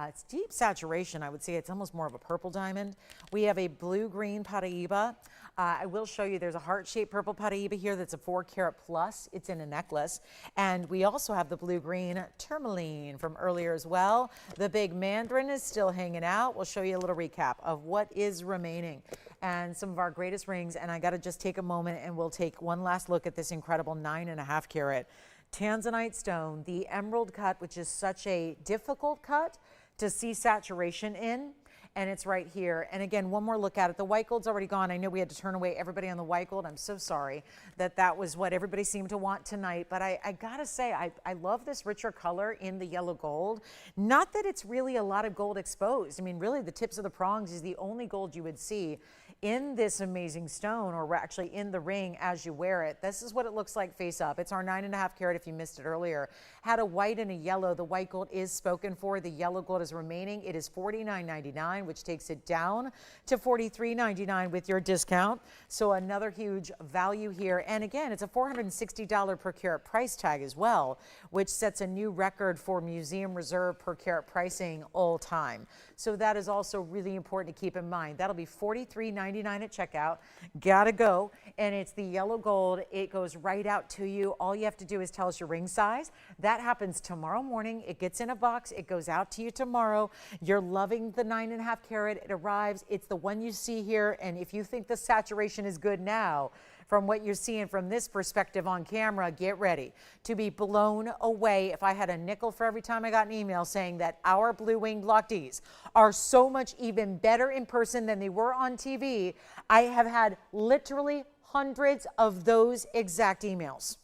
S1: It's deep saturation. I would say it's almost more of a purple diamond. We have a blue-green paraiba. I will show you there's a heart-shaped purple paraiba here that's a 4-carat plus. It's in a necklace. And we also have the blue-green tourmaline from earlier as well. The big mandarin is still hanging out. We'll show you a little recap of what is remaining and some of our greatest rings. And I got to just take a moment and we'll take one last look at this incredible 9.5-carat Tanzanite stone, the emerald cut, which is such a difficult cut to see saturation in. and it's right here. And again, one more look at it. The white gold's already gone. I know we had to turn away everybody on the white gold. I'm so sorry that was what everybody seemed to want tonight. But I gotta say, I love this richer color in the yellow gold. Not that it's really a lot of gold exposed. I mean, really the tips of the prongs is the only gold you would see in this amazing stone, or actually in the ring as you wear it. This is what it looks like face up. It's our 9.5 carat, if you missed it earlier. Had a white and a yellow. The white gold is spoken for. The yellow gold is remaining. It is $49.99, which takes it down to $43.99 with your discount. So another huge value here. And again, it's a $460 per carat price tag as well, which sets a new record for museum reserve per carat pricing all time. So that is also really important to keep in mind. That'll be $43.99 at checkout. Gotta go. And it's the yellow gold. It goes right out to you. All you have to do is tell us your ring size. That happens tomorrow morning. It gets in a box. It goes out to you tomorrow. You're loving the 9.5 carat. It arrives. It's the one you see here. And if you think the saturation is good now, from what you're seeing from this perspective on camera, get ready to be blown away. If I had a nickel for every time I got an email saying that our blue wing block Ds are so much even better in person than they were on TV, I have had literally hundreds of those exact emails.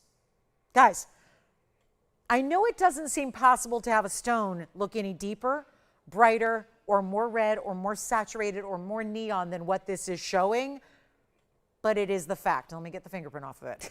S1: Guys, I know it doesn't seem possible to have a stone look any deeper, brighter, or more red, or more saturated, or more neon than what this is showing, but it is the fact. Let me get the fingerprint off of it,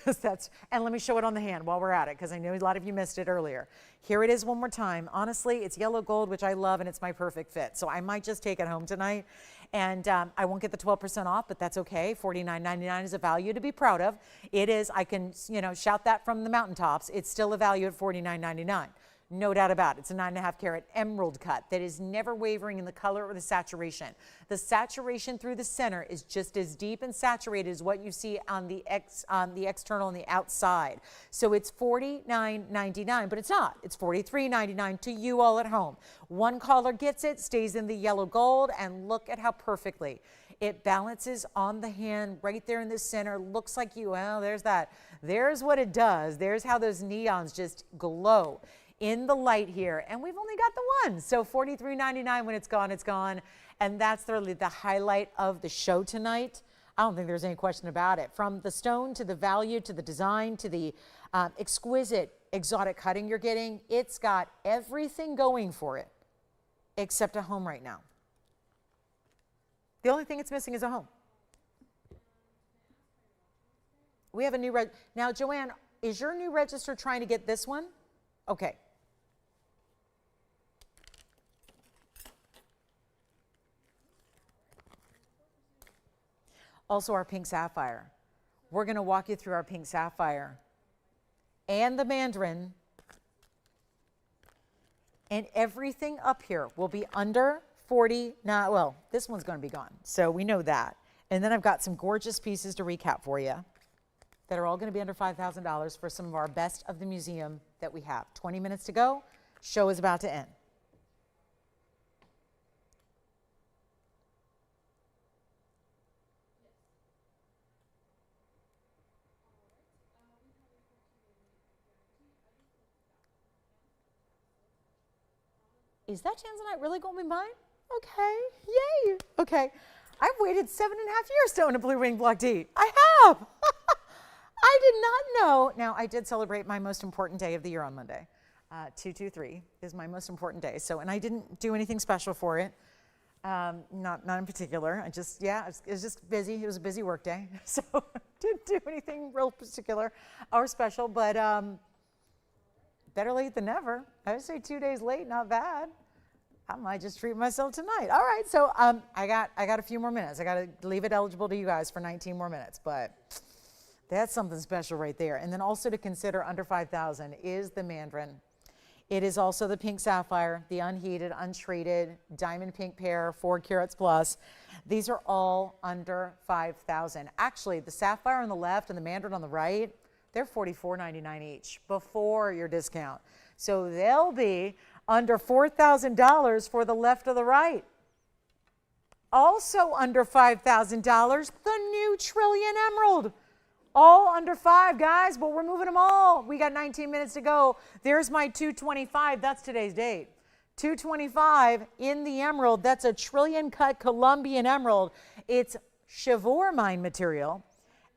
S1: and let me show it on the hand while we're at it, because I know a lot of you missed it earlier. Here it is one more time. Honestly, it's yellow gold, which I love, and it's my perfect fit. So I might just take it home tonight, and I won't get the 12% off, but that's okay. $49.99 is a value to be proud of. It is. I can, shout that from the mountaintops. It's still a value at $49.99. No doubt about it. It's a 9.5 carat emerald cut that is never wavering in the color or the saturation. The saturation through the center is just as deep and saturated as what you see on the external and the outside. So it's $49.99, but it's not. It's $43.99 to you all at home. One caller gets it, stays in the yellow gold, and look at how perfectly it balances on the hand right there in the center. Looks like well, there's that. There's what it does. There's how those neons just glow in the light here, and we've only got the one. So $43.99, when it's gone, it's gone. And that's really the highlight of the show tonight. I don't think there's any question about it. From the stone to the value to the design to the exquisite exotic cutting you're getting, it's got everything going for it except a home right now. The only thing it's missing is a home. We have a new now, Joanne, is your new register trying to get this one? Okay. Also, our pink sapphire. We're going to walk you through our pink sapphire and the mandarin, and everything up here will be under 40. Well, this one's going to be gone, so we know that. And then I've got some gorgeous pieces to recap for you that are all going to be under $5,000 for some of our best of the museum that we have. 20 minutes to go. Show is about to end. Is that Tanzanite really going to be mine? Okay, yay. Okay, I've waited 7.5 years to own a blue ring block D. I have. I did not know. Now, I did celebrate my most important day of the year on Monday. 223 is my most important day. So, and I didn't do anything special for it. Not in particular. It was just busy. It was a busy work day. So, didn't do anything real particular or special, but better late than never. I would say 2 days late, not bad. I might just treat myself tonight. All right, so I got a few more minutes. I got to leave it eligible to you guys for 19 more minutes, but that's something special right there. And then also to consider under 5,000 is the mandarin. It is also the pink sapphire, the unheated, untreated, diamond pink pair, 4 carats plus. These are all under 5,000. Actually, the sapphire on the left and the mandarin on the right, they're $44.99 each before your discount. So they'll be under $4,000 for the left or the right. Also under $5,000, the new Trillion Emerald. All under 5, guys, but we're moving them all. We got 19 minutes to go. There's my 225. That's today's date. $225 in the emerald. That's a trillion cut Colombian emerald. It's Chivor mine material,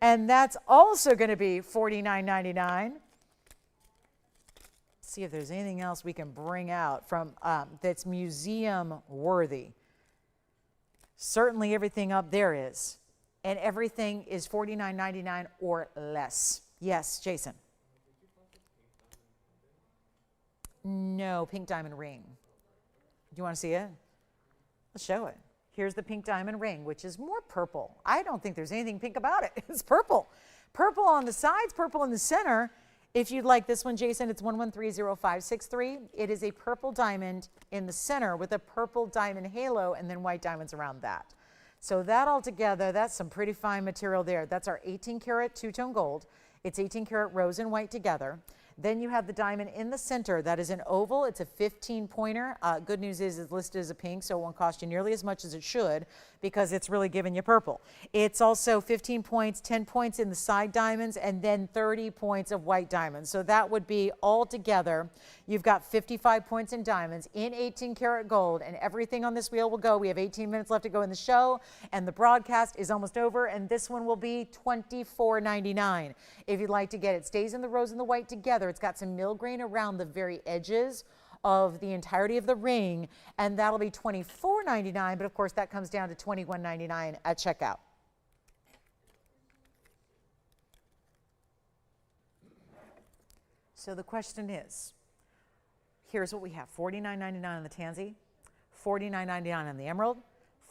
S1: and that's also going to be $49.99. See if there's anything else we can bring out from that's museum worthy. Certainly everything up there is, and everything is $49.99 or less. Yes, Jason. No, pink diamond ring. Do you want to see it? Let's show it. Here's the pink diamond ring, which is more purple. I don't think there's anything pink about it. It's purple. Purple on the sides, purple in the center. If you'd like this one, Jason, it's 1130563. It is a purple diamond in the center with a purple diamond halo and then white diamonds around that. So that all together, that's some pretty fine material there. That's our 18 karat two-tone gold. It's 18 karat rose and white together. Then you have the diamond in the center. That is an oval. It's a 15 pointer. Good news is it's listed as a pink, so it won't cost you nearly as much as it should because it's really giving you purple. It's also 15 points, 10 points in the side diamonds, and then 30 points of white diamonds. So that would be all together. You've got 55 points in diamonds in 18 karat gold, and everything on this wheel will go. We have 18 minutes left to go in the show, and the broadcast is almost over, and this one will be $24.99. If you'd like to get it, it stays in the rose and the white together. It's got some mill grain around the very edges of the entirety of the ring, and that'll be $24.99, but of course that comes down to $21.99 at checkout. So the question is, here's what we have: $49.99 on the tansy, $49.99 on the emerald,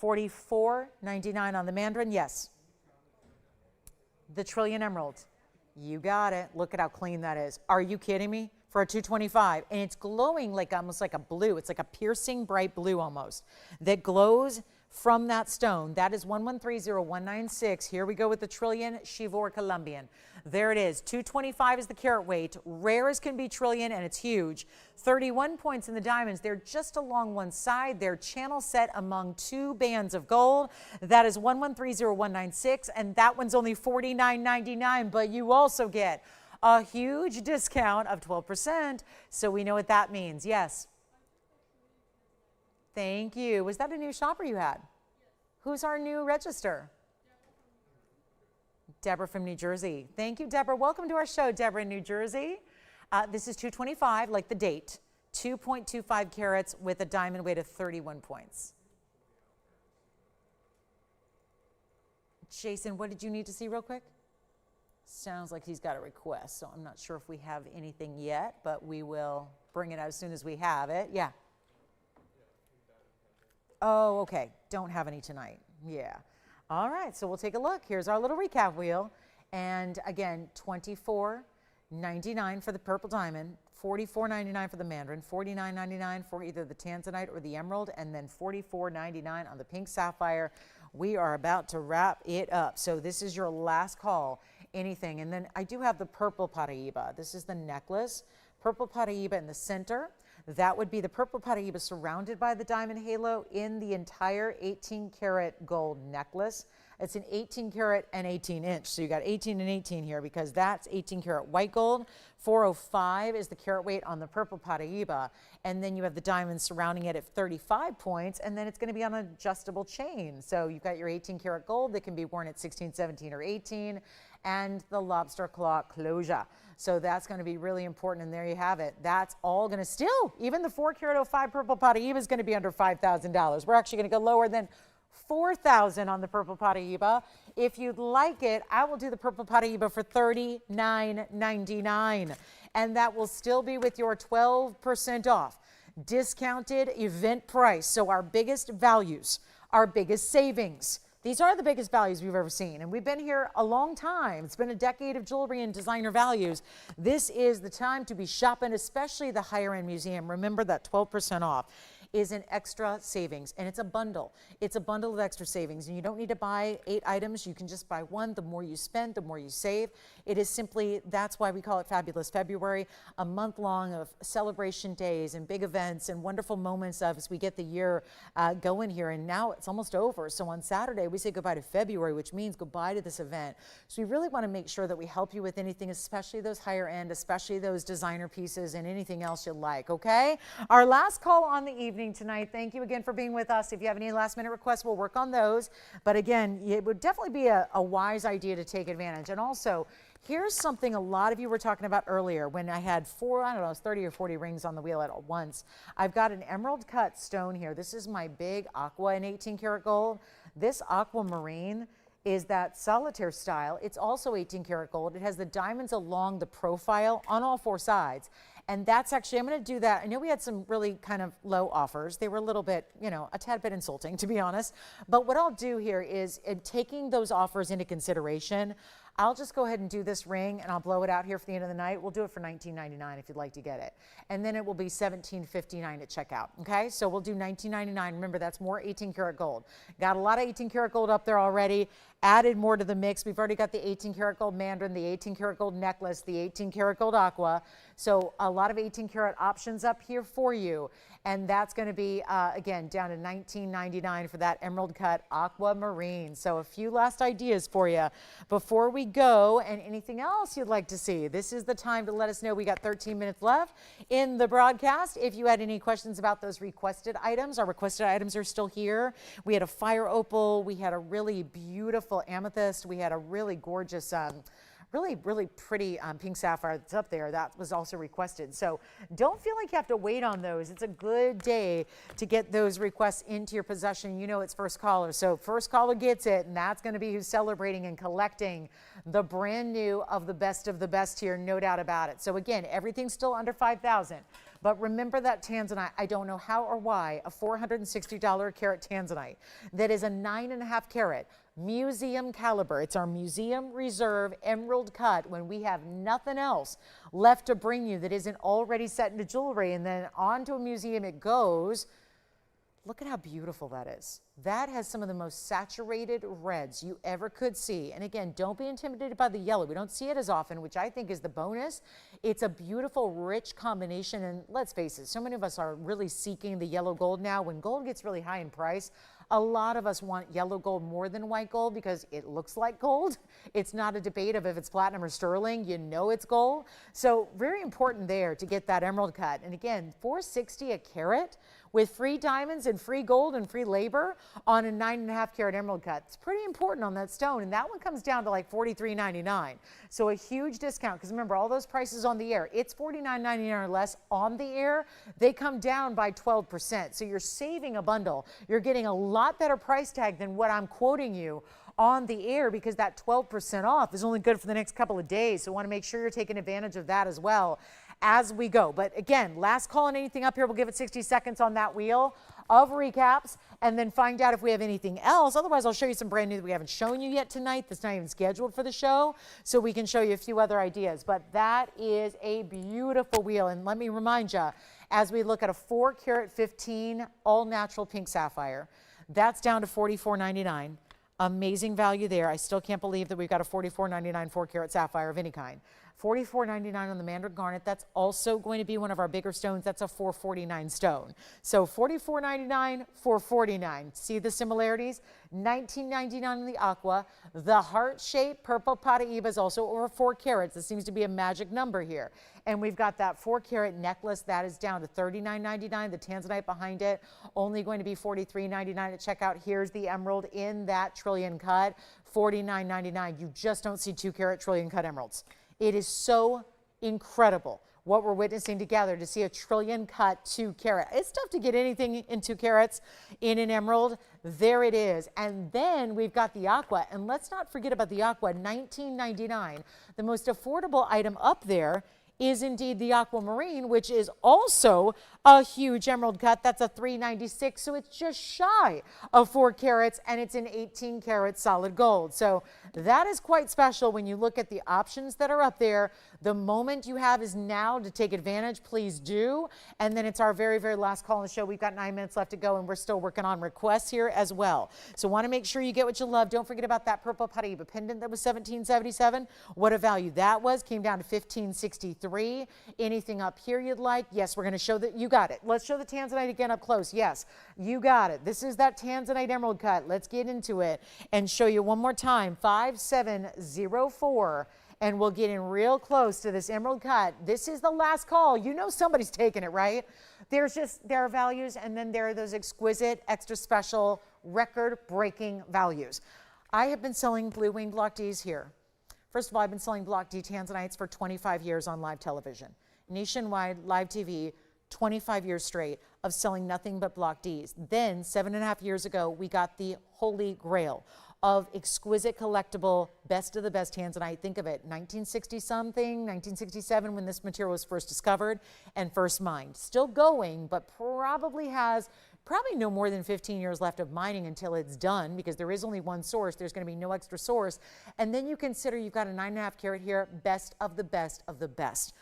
S1: $44.99 on the mandarin. Yes. The trillion emerald. You got it. Look at how clean that is. Are you kidding me? For a $225, and it's glowing like almost like a blue. It's like a piercing bright blue almost that glows from that stone. That is 1130196. Here we go with the trillion Chivor Colombian. There it is. $225 is the carat weight. Rare as can be trillion, and it's huge. 31 points in the diamonds. They're just along one side. They're channel set among two bands of gold. That is 1130196, and that one's only $49.99, but you also get a huge discount of 12%. So we know what that means. Yes. Thank you. Was that a new shopper you had? Yes. Who's our new register? Deborah from New Jersey. Thank you, Deborah. Welcome to our show, Deborah in New Jersey. This is 225, like the date, 2.25 carats with a diamond weight of 31 points. Jason, what did you need to see real quick? Sounds like he's got a request, so I'm not sure if we have anything yet, but we will bring it out as soon as we have it. Yeah. Oh, okay. Don't have any tonight. Yeah. All right, so we'll take a look. Here's our little recap wheel. And again, $24.99 for the purple diamond, $44.99 for the mandarin, $49.99 for either the Tanzanite or the emerald, and then $44.99 on the pink sapphire. We are about to wrap it up. So this is your last call. Anything. And then I do have the purple paraiba. This is the necklace. Purple paraiba in the center. That would be the purple paraiba surrounded by the diamond halo in the entire 18 karat gold necklace. It's an 18 karat and 18 inch. So you got 18 and 18 here because that's 18 karat white gold. 405 is the carat weight on the purple paraiba. And then you have the diamonds surrounding it at 35 points. And then it's going to be on an adjustable chain. So you've got your 18 karat gold that can be worn at 16, 17, or 18. And the lobster claw closure. So that's going to be really important, and there you have it. That's all going to still, even the 4 karat 05 purple paraiba is going to be under $5,000. We're actually going to go lower than $4,000 on the purple paraiba. If you'd like it, I will do the purple paraiba for $39.99, and that will still be with your 12% off discounted event price. So our biggest values, our biggest savings. These are the biggest values we've ever seen, and we've been here a long time. It's been a decade of jewelry and designer values. This is the time to be shopping, especially the higher-end museum. Remember that 12% off. is an extra savings, and it's a bundle. It's a bundle of extra savings, and you don't need to buy 8 items. You can just buy one. The more you spend, the more you save. It is simply, that's why we call it Fabulous February, a month long of celebration days and big events and wonderful moments as we get the year going here. And now it's almost over. So on Saturday, we say goodbye to February, which means goodbye to this event. So we really want to make sure that we help you with anything, especially those higher end, especially those designer pieces and anything else you like, okay? Our last call on the evening tonight. Thank you again for being with us. If you have any last minute requests, we'll work on those. But again, it would definitely be a wise idea to take advantage. And also, here's something a lot of you were talking about earlier when I had 30 or 40 rings on the wheel at once. I've got an emerald cut stone here. This is my big aqua in 18 karat gold. This aquamarine is that solitaire style. It's also 18 karat gold. It has the diamonds along the profile on all 4 sides. And that's actually, I'm going to do that. I know we had some really kind of low offers. They were a little bit, you know, a tad bit insulting, to be honest. But what I'll do here is, in taking those offers into consideration, I'll just go ahead and do this ring and I'll blow it out here for the end of the night. We'll do it for $19.99 if you'd like to get it. And then it will be $17.59 at checkout. Okay, so we'll do $19.99. Remember, that's more 18 karat gold. Got a lot of 18 karat gold up there already. Added more to the mix. We've already got the 18 karat gold mandarin, the 18 karat gold necklace, the 18 karat gold aqua. So a lot of 18 karat options up here for you. And that's going to be, again, down to $19.99 for that emerald cut aquamarine. So a few last ideas for you before we go, and anything else you'd like to see. This is the time to let us know. We got 13 minutes left in the broadcast. If you had any questions about those requested items, our requested items are still here. We had a fire opal. We had a really beautiful amethyst. We had a really gorgeous really pretty pink sapphire that's up there. That was also requested. So don't feel like you have to wait on those. It's a good day to get those requests into your possession. You know it's first caller. So first caller gets it, and that's going to be who's celebrating and collecting the brand new of the best here, no doubt about it. So again, everything's still under $5,000. But remember that Tanzanite, I don't know how or why, a $460 a carat Tanzanite that is a 9.5 carat museum caliber. It's our museum reserve emerald cut when we have nothing else left to bring you that isn't already set into jewelry, and then onto a museum it goes. Look at how beautiful that is. That has some of the most saturated reds you ever could see. And again, don't be intimidated by the yellow. We don't see it as often, which I think is the bonus. It's a beautiful, rich combination. And let's face it, so many of us are really seeking the yellow gold now. When gold gets really high in price, a lot of us want yellow gold more than white gold because it looks like gold. It's not a debate of if it's platinum or sterling. You know it's gold. So very important there to get that emerald cut. And again, $460 a carat with free diamonds and free gold and free labor on a 9.5 carat emerald cut. It's pretty important on that stone, and that one comes down to like $43.99. So a huge discount, because remember, all those prices on the air, it's $49.99 or less on the air. They come down by 12%. So you're saving a bundle. You're getting a lot better price tag than what I'm quoting you on the air, because that 12% off is only good for the next couple of days. So want to make sure you're taking advantage of that as well as we go. But again, last call on anything up here. We'll give it 60 seconds on that wheel of recaps and then find out if we have anything else. Otherwise, I'll show you some brand new that we haven't shown you yet tonight that's not even scheduled for the show, so we can show you a few other ideas. But that is a beautiful wheel. And let me remind you, as we look at a 4 carat 15 all natural pink sapphire, that's down to $44.99. Amazing value there. I still can't believe that we've got a $44.99 4 carat sapphire of any kind. $44.99 on the mandarin garnet. That's also going to be one of our bigger stones. That's a $449 stone. So $44.99, $449. See the similarities? $19.99 on the aqua. The heart-shaped purple paraiba is also over 4 carats. This seems to be a magic number here. And we've got that 4 carat necklace that is down to $39.99. The Tanzanite behind it only going to be $43.99 at checkout. Here's the emerald in that trillion cut, $49.99. You just don't see 2 carat trillion cut emeralds. It is so incredible what we're witnessing together to see a trillion cut 2 carat. It's tough to get anything in 2 carats in an emerald. There it is. And then we've got the aqua. And let's not forget about the aqua, $19.99. The most affordable item up there is indeed the aquamarine, which is also a huge emerald cut. That's a 396, so it's just shy of 4 carats, and it's an 18 karat solid gold. So that is quite special when you look at the options that are up there. The moment you have is now to take advantage, please do. And then it's our very, very last call on the show. We've got 9 minutes left to go, and we're still working on requests here as well. So want to make sure you get what you love. Don't forget about that purple paraiba pendant that was $17.77. What a value that was. Came down to $15.63. Anything up here you'd like? Yes, we're going to show that. You got it. Let's show the Tanzanite again up close. Yes, you got it. This is that Tanzanite emerald cut. Let's get into it and show you one more time. 5704. And we'll get in real close to this emerald cut. This is the last call. You know somebody's taking it, right? There are values, and then there are those exquisite, extra special, record-breaking values. I have been selling blue wing block Ds here. First of all, I've been selling block D Tanzanites for 25 years on live television. Nationwide, live TV, 25 years straight of selling nothing but block Ds. Then, 7.5 years ago, we got the holy grail of exquisite collectible, best of the best Tanzanite. Think of it, 1960 something, 1967 when this material was first discovered and first mined. Still going, but probably no more than 15 years left of mining until it's done, because there is only one source. There's going to be no extra source. And then you consider you've got a 9.5 carat here, best of the best of the best.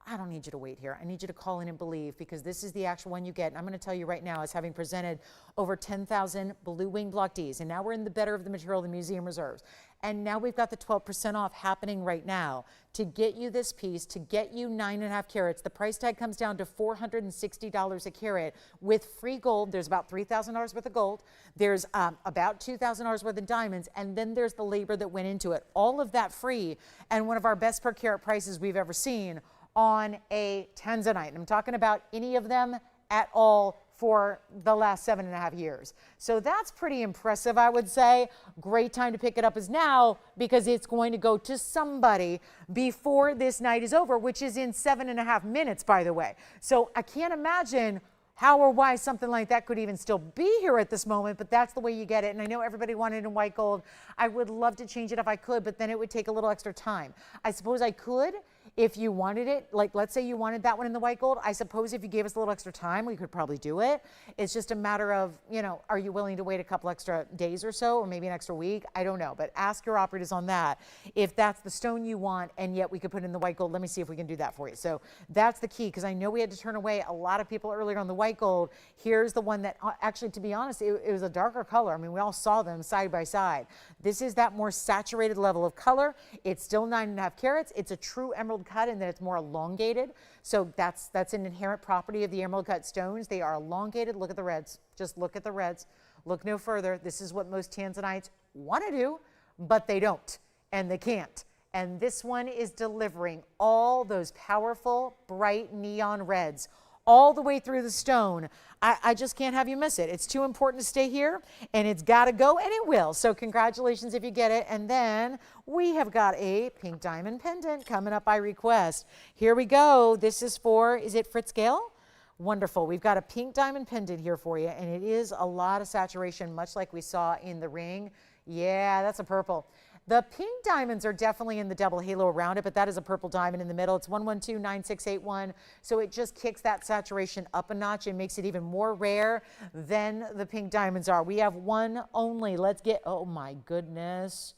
S1: I don't need you to wait here. I need you to call in and believe, because this is the actual one you get. And I'm going to tell you right now, as having presented over 10,000 blue wing block Ds, and now we're in the better of the material the museum reserves. And now we've got the 12% off happening right now to get you this piece, to get you 9.5 carats. The price tag comes down to $460 a carat with free gold. There's about $3,000 worth of gold. There's about $2,000 worth of diamonds. And then there's the labor that went into it. All of that free, and one of our best per carat prices we've ever seen on a Tanzanite. And I'm talking about any of them at all for the last 7.5 years. So that's pretty impressive, I would say. Great time to pick it up is now, because it's going to go to somebody before this night is over, which is in 7.5 minutes, by the way. So I can't imagine how or why something like that could even still be here at this moment, but that's the way you get it. And I know everybody wanted it in white gold. I would love to change it if I could, but then it would take a little extra time. I suppose I could if you wanted it, like let's say you wanted that one in the white gold. I suppose if you gave us a little extra time, we could probably do it. It's just a matter of, you know, are you willing to wait a couple extra days or so, or maybe an extra week? I don't know, but ask your operators on that. If that's the stone you want, and yet we could put in the white gold, let me see if we can do that for you. So that's the key, because I know we had to turn away a lot of people earlier on the white gold. Here's the one that actually, to be honest, it was a darker color. I mean, we all saw them side by side. This is that more saturated level of color. It's still 9.5 carats. It's a true emerald cut in that it's more elongated. So that's an inherent property of the emerald cut stones. They are elongated. Look at the reds. Just look at the reds. Look no further. This is what most Tanzanites want to do, but they don't, and they can't. And this one is delivering all those powerful, bright neon reds all the way through the stone. I just can't have you miss it. It's too important to stay here, and it's got to go, and it will. So congratulations if you get it. And then we have got a pink diamond pendant coming up by request. Here we go. This is for, is it Fritz Gale? Wonderful. We've got a pink diamond pendant here for you, and it is a lot of saturation, much like we saw in the ring. Yeah, that's a purple. The pink diamonds are definitely in the double halo around it, but that is a purple diamond in the middle. It's 1129681, so it just kicks that saturation up a notch and makes it even more rare than the pink diamonds are. We have one only. Let's get, oh my goodness.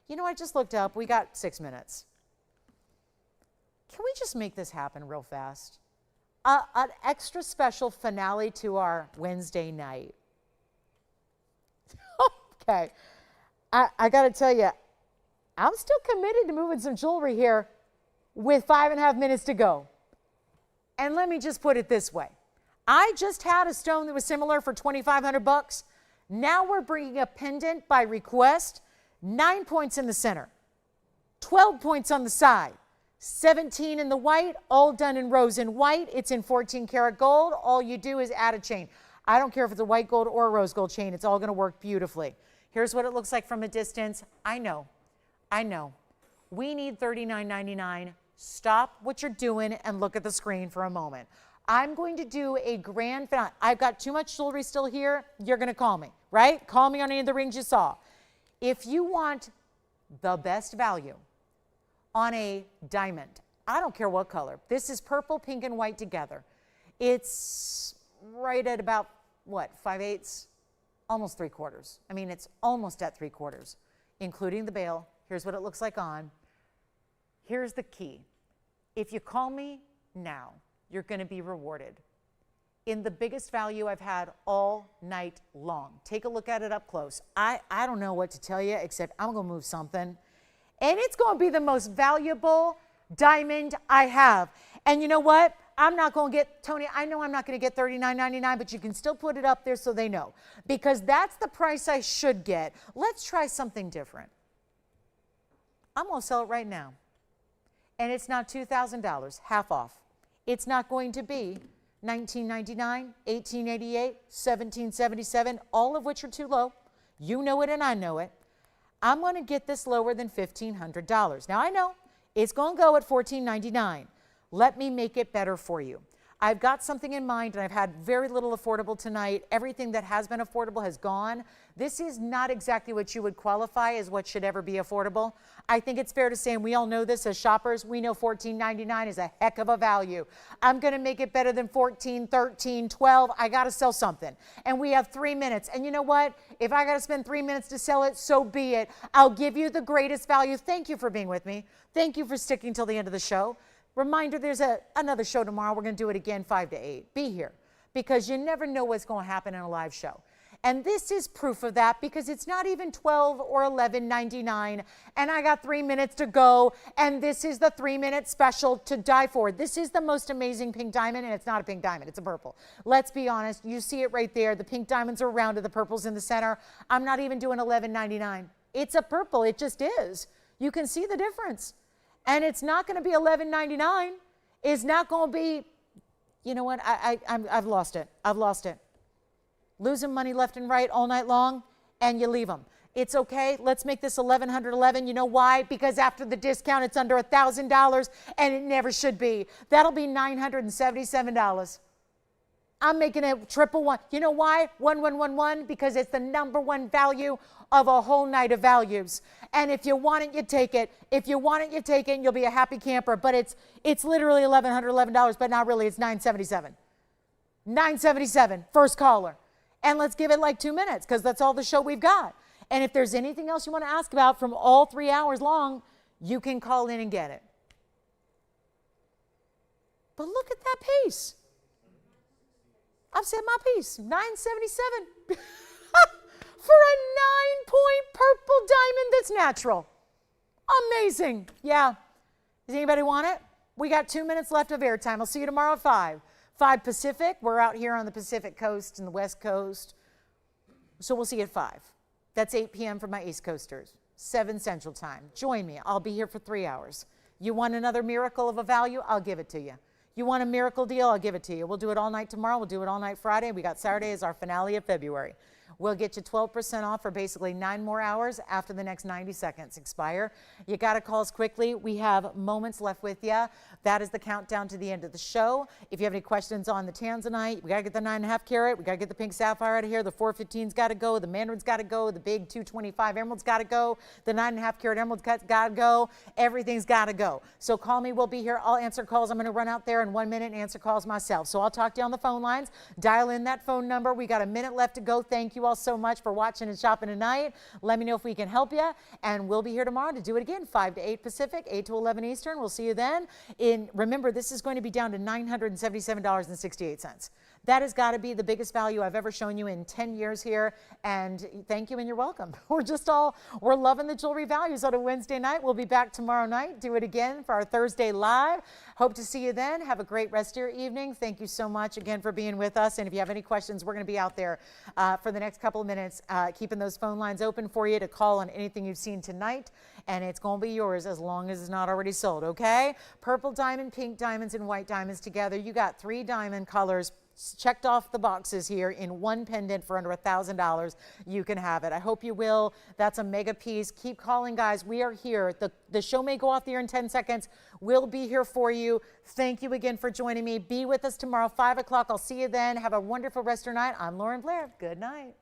S1: You know, I just looked up. We got 6 minutes. Can we just make this happen real fast? An extra special finale to our Wednesday night. Okay. I got to tell you, I'm still committed to moving some jewelry here with 5.5 minutes to go. And let me just put it this way. I just had a stone that was similar for $2,500. Now we're bringing a pendant by request, 9 points in the center, 12 points on the side, 17 in the white, all done in rose and white. It's in 14 karat gold. All you do is add a chain. I don't care if it's a white gold or a rose gold chain. It's all going to work beautifully. Here's what it looks like from a distance. I know. We need $39.99. Stop what you're doing and look at the screen for a moment. I'm going to do a grand finale. I've got too much jewelry still here. You're going to call me, right? Call me on any of the rings you saw. If you want the best value on a diamond, I don't care what color. This is purple, pink, and white together. It's right at about, what, 5/8? Almost 3/4. I mean, it's almost at 3/4, including the bail. Here's what it looks like on. Here's the key. If you call me now, you're going to be rewarded in the biggest value I've had all night long. Take a look at it up close. I don't know what to tell you, except I'm going to move something. And it's going to be the most valuable diamond I have. And you know what? I'm not going to get, Tony, I know I'm not going to get $39.99, but you can still put it up there so they know. Because that's the price I should get. Let's try something different. I'm going to sell it right now. And it's not $2,000, half off. It's not going to be $19.99, $18.88, $17.77, all of which are too low. You know it and I know it. I'm going to get this lower than $1,500. Now I know it's going to go at $14.99. Let me make it better for you. I've got something in mind, and I've had very little affordable tonight. Everything that has been affordable has gone. This is not exactly what you would qualify as what should ever be affordable. I think it's fair to say, and we all know this as shoppers, we know $14.99 is a heck of a value. I'm going to make it better than $14, $13, $12. I got to sell something. And we have 3 minutes. And you know what? If I got to spend 3 minutes to sell it, so be it. I'll give you the greatest value. Thank you for being with me. Thank you for sticking till the end of the show. Reminder, there's another show tomorrow. We're going to do it again 5 to 8. Be here, because you never know what's going to happen in a live show. And this is proof of that, because it's not even $12 or $11.99, and I got 3 minutes to go, and this is the 3-minute special to die for. This is the most amazing pink diamond, and it's not a pink diamond, it's a purple. Let's be honest, you see it right there. The pink diamonds are rounded, the purple's in the center. I'm not even doing $11.99. It's a purple, it just is. You can see the difference. And it's not going to be $11.99. It's not going to be, you know what, I've lost it. I've lost it. Losing money left and right all night long, and you leave them. It's okay. Let's make this $1,111. You know why? Because after the discount, it's under $1,000, and it never should be. That'll be $977. I'm making it triple one. You know why? 1111, because it's the #1 value of a whole night of values. And if you want it, you take it. If you want it, you take it, and you'll be a happy camper. But it's literally $1,111, but not really. It's $977. $977, first caller. And let's give it like 2 minutes, because that's all the show we've got. And if there's anything else you want to ask about from all 3 hours long, you can call in and get it. But look at that piece. I've said my piece, $977 for a 9-point purple diamond that's natural. Amazing. Yeah. Does anybody want it? We got 2 minutes left of airtime. I'll see you tomorrow at 5. 5 Pacific. We're out here on the Pacific Coast and the West Coast. So we'll see you at 5. That's 8 p.m. for my East Coasters. 7 Central Time. Join me. I'll be here for 3 hours. You want another miracle of a value? I'll give it to you. You want a miracle deal? I'll give it to you. We'll do it all night tomorrow. We'll do it all night Friday. We got Saturday as our finale of February. We'll get you 12% off for basically 9 more hours after the next 90 seconds expire. You got to call us quickly. We have moments left with you. That is the countdown to the end of the show. If you have any questions on the Tanzanite, we got to get the 9.5 carat. We got to get the pink sapphire out of here. The 415's got to go. The mandarin's got to go. The big 225 emerald's got to go. The 9.5 carat emerald's got to go. Everything's got to go. So call me. We'll be here. I'll answer calls. I'm going to run out there in 1 minute and answer calls myself. So I'll talk to you on the phone lines. Dial in that phone number. We got a minute left to go. Thank you all so much for watching and shopping tonight. Let me know if we can help you, and we'll be here tomorrow to do it again, 5 to 8 Pacific, 8 to 11 Eastern. We'll see you then. Remember, this is going to be down to $977.68. That has got to be the biggest value I've ever shown you in 10 years here, and thank you and you're welcome. We're loving the jewelry values on a Wednesday night. We'll be back tomorrow night, do it again for our Thursday live. Hope to see you then. Have a great rest of your evening. Thank you so much again for being with us, and if you have any questions, we're going to be out there for the next couple of minutes, keeping those phone lines open for you to call on anything you've seen tonight, and it's going to be yours as long as it's not already sold, okay? Purple diamond, pink diamonds, and white diamonds together. You got 3 diamond colors checked off the boxes here in 1 pendant for under $1,000. You can have it. I hope you will. That's a mega piece. Keep calling, guys. We are here. The show may go off the air in 10 seconds. We'll be here for you. Thank you again for joining me. Be with us tomorrow, 5 o'clock. I'll see you then. Have a wonderful rest of your night. I'm Lauren Blair. Good night.